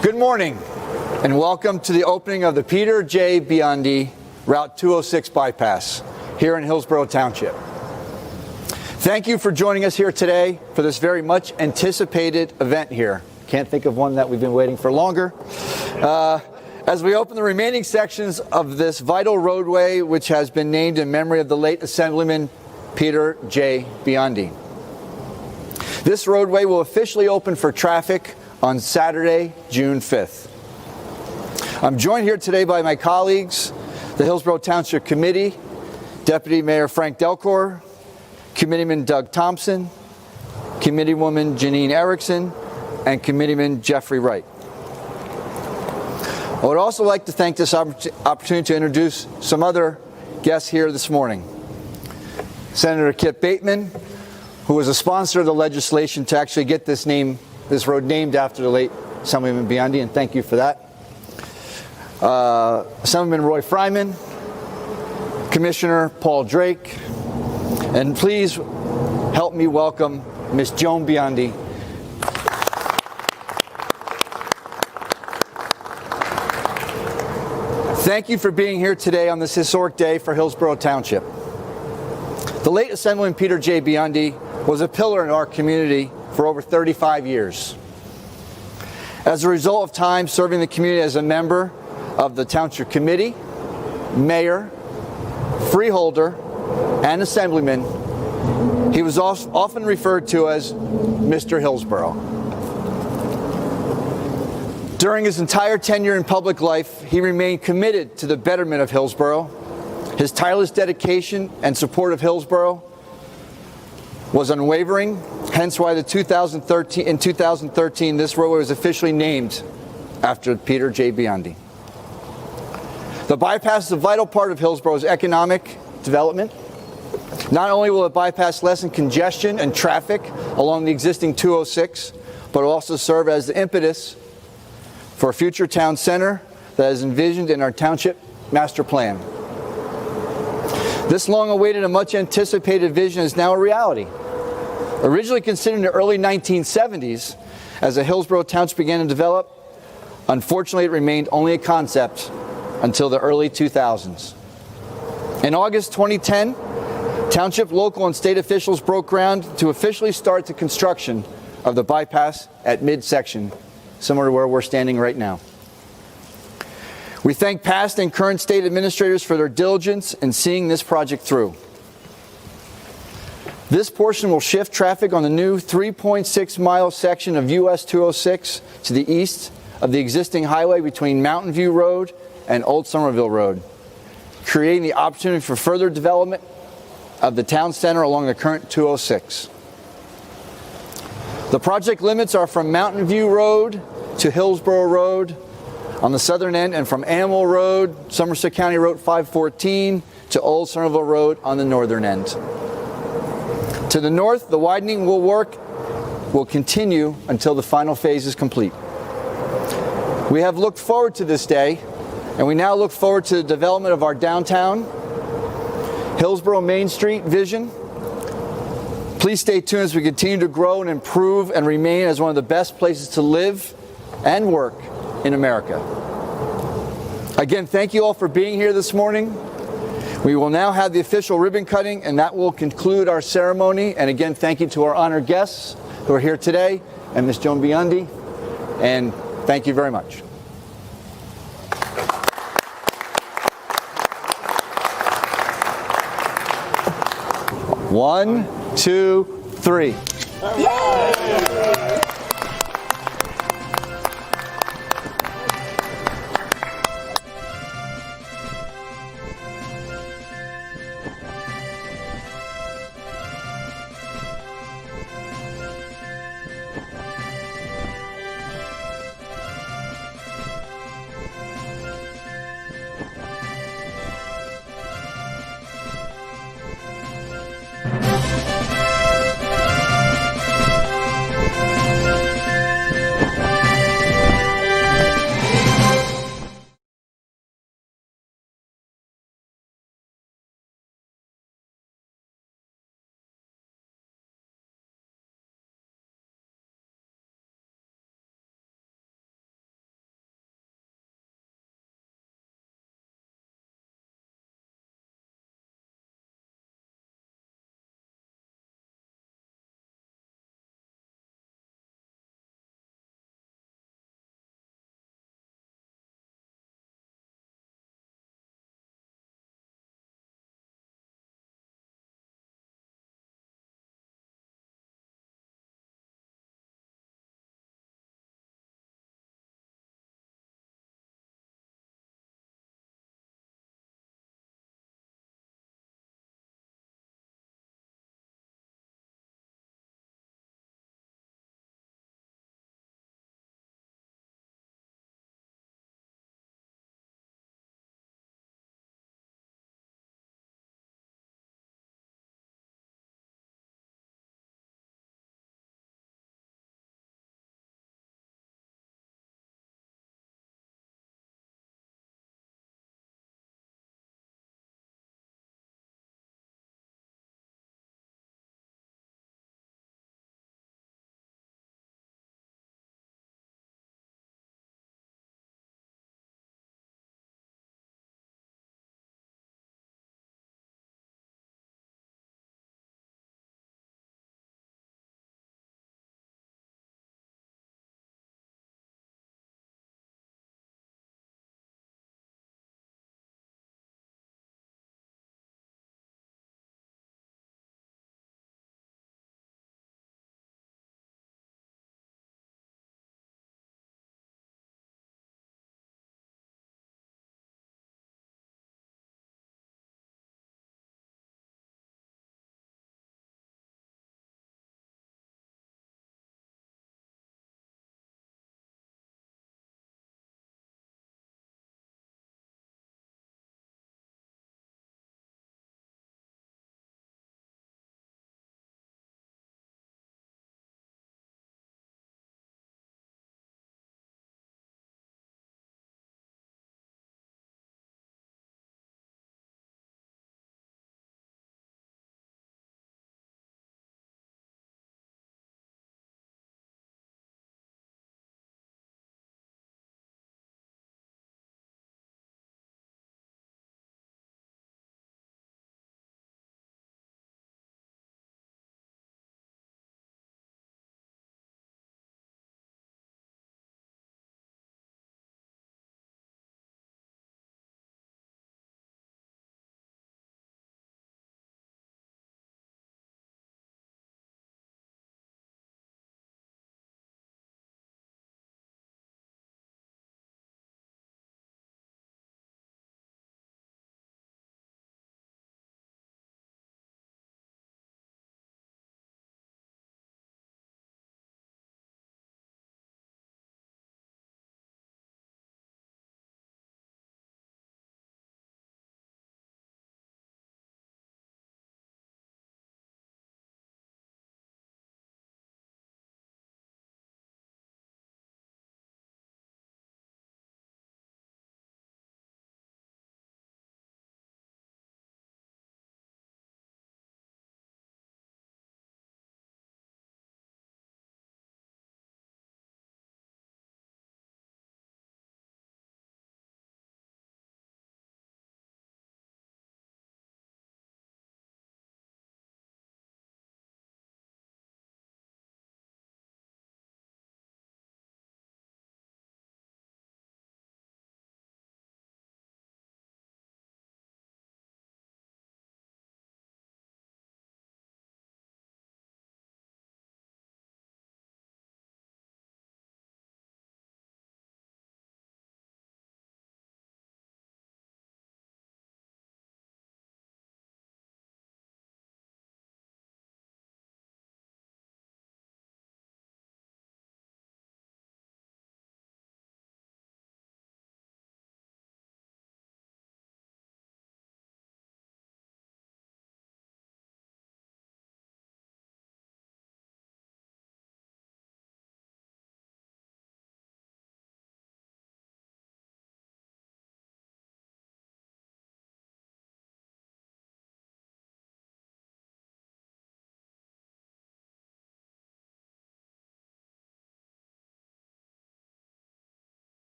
Good morning and welcome to the opening of the Peter J. Biandi Route 206 bypass here in Hillsborough Township. Thank you for joining us here today for this very much anticipated event here. Can't think of one that we've been waiting for longer. As we open the remaining sections of this vital roadway, which has been named in memory of the late Assemblyman Peter J. Biandi. This roadway will officially open for traffic on Saturday, June 5th. I'm joined here today by my colleagues, the Hillsborough Township Committee, Deputy Mayor Frank Delcor, Committeeman Doug Thompson, Committeewoman Janine Erickson, and Committeeman Jeffrey Wright. I would also like to thank this opportunity to introduce some other guests here this morning. Senator Kip Bateman, who was a sponsor of the legislation to actually get this road named after the late Assemblyman Biandi, and thank you for that. Assemblyman Roy Fryman, Commissioner Paul Drake, and please help me welcome Miss Joan Biandi. Thank you for being here today on this historic day for Hillsborough Township. The late Assemblyman Peter J. Biandi was a pillar in our community for over 35 years. As a result of time serving the community as a member of the Township Committee, Mayor, Freeholder, and Assemblyman, he was often referred to as Mr. Hillsborough. During his entire tenure in public life, he remained committed to the betterment of Hillsborough. His tireless dedication and support of Hillsborough was unwavering, hence why in 2013 this roadway was officially named after Peter J. Biandi. The bypass is a vital part of Hillsborough's economic development. Not only will the bypass lessen congestion and traffic along the existing 206, but will also serve as the impetus for a future town center that is envisioned in our township master plan. This long-awaited and much-anticipated vision is now a reality. Originally considered in the early 1970s as the Hillsborough Township began to develop, unfortunately it remained only a concept until the early 2000s. In August 2010, Township, local, and state officials broke ground to officially start the construction of the bypass at midsection, similar to where we're standing right now. We thank past and current state administrators for their diligence in seeing this project through. This portion will shift traffic on the new 3.6-mile section of US 206 to the east of the existing highway between Mountain View Road and Old Somerville Road, creating the opportunity for further development of the town center along the current 206. The project limits are from Mountain View Road to Hillsborough Road on the southern end, and from Animal Road, Somerset County Road 514 to Old Somerville Road on the northern end. To the north, the widening will continue until the final phase is complete. We have looked forward to this day, and we now look forward to the development of our downtown Hillsborough Main Street vision. Please stay tuned as we continue to grow and improve and remain as one of the best places to live and work in America. Again, thank you all for being here this morning. We will now have the official ribbon cutting, and that will conclude our ceremony. And again, thank you to our honored guests who are here today, and Ms. Joan Biandi, and thank you very much. One, two, three.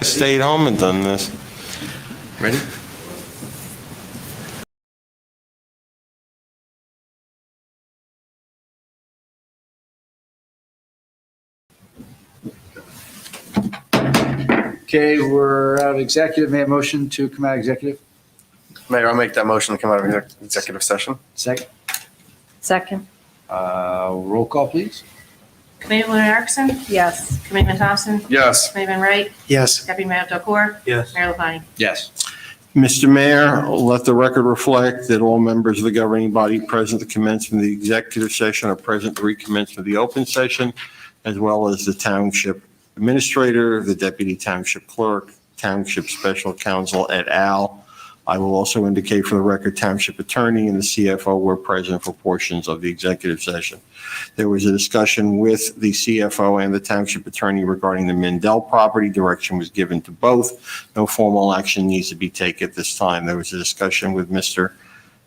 Stayed home and done this. Ready? Okay, we're out of executive. May I have a motion to come out of executive? Mayor, I'll make that motion to come out of executive session. Second. Second. Roll call, please. Committeeman Erickson? Yes. Committeeman Thompson? Yes. Committeeman Wright? Yes. Deputy Mayor Delacour? Yes. Mayor LaPlante? Yes. Mr. Mayor, let the record reflect that all members of the governing body present at the commencement of the executive session are present to recommence of the open session, as well as the township administrator, the deputy township clerk, township special counsel et al. I will also indicate for the record township attorney and the CFO were present for portions of the executive session. There was a discussion with the CFO and the township attorney regarding the Mendel property. Direction was given to both. No formal action needs to be taken at this time. There was a discussion with Mr.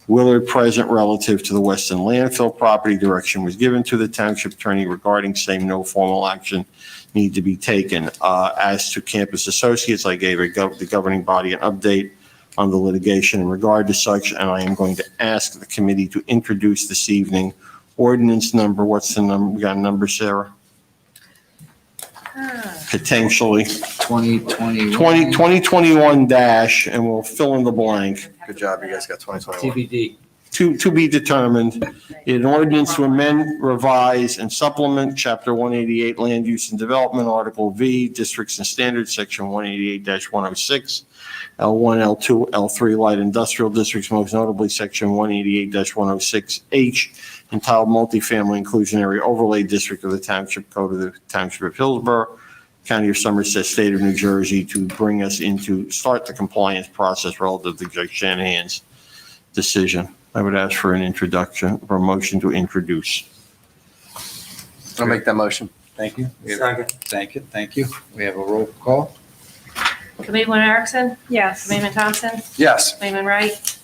Willard present relative to the Weston landfill property. Direction was given to the township attorney regarding same. No formal action need to be taken. As to Campus Associates, I gave the governing body an update on the litigation in regard to such, and I am going to ask the committee to introduce this evening ordinance number. What's the number? We got a number, Sarah? Potentially. 2021 dash, and we'll fill in the blank. Good job, you guys got 2021. TBD. To be determined, an ordinance to amend, revise, and supplement Chapter 188 Land Use and Development, Article V, Districts and Standards, Section 188-106, L1, L2, L3 Light Industrial Districts, most notably Section 188-106H, entitled Multifamily Inclusionary Overlay District of the Township Code of the Township of Hillsborough, County of Somerset, State of New Jersey, to bring us start the compliance process relative to Judge Shanahan's decision. I would ask for an introduction, for a motion to introduce. I'll make that motion. Thank you. Second. Thank you. We have a roll call. Committeeman Erickson? Yes. Committeeman Thompson? Yes. Committeeman Wright?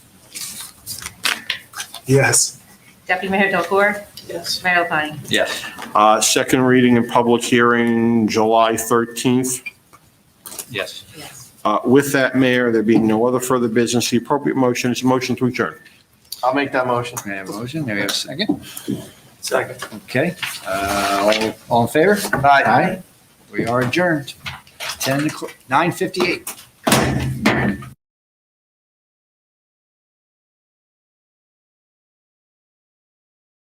Yes. Deputy Mayor Delacour? Yes. Mayor LaPlante? Yes. Second reading and public hearing, July 13th. Yes. Yes. With that, Mayor, there being no other further business, the appropriate motion is a motion to adjourn. I'll make that motion. May I have a motion? May we have a second? Second. Okay. All in favor? Aye. We are adjourned. 9:58.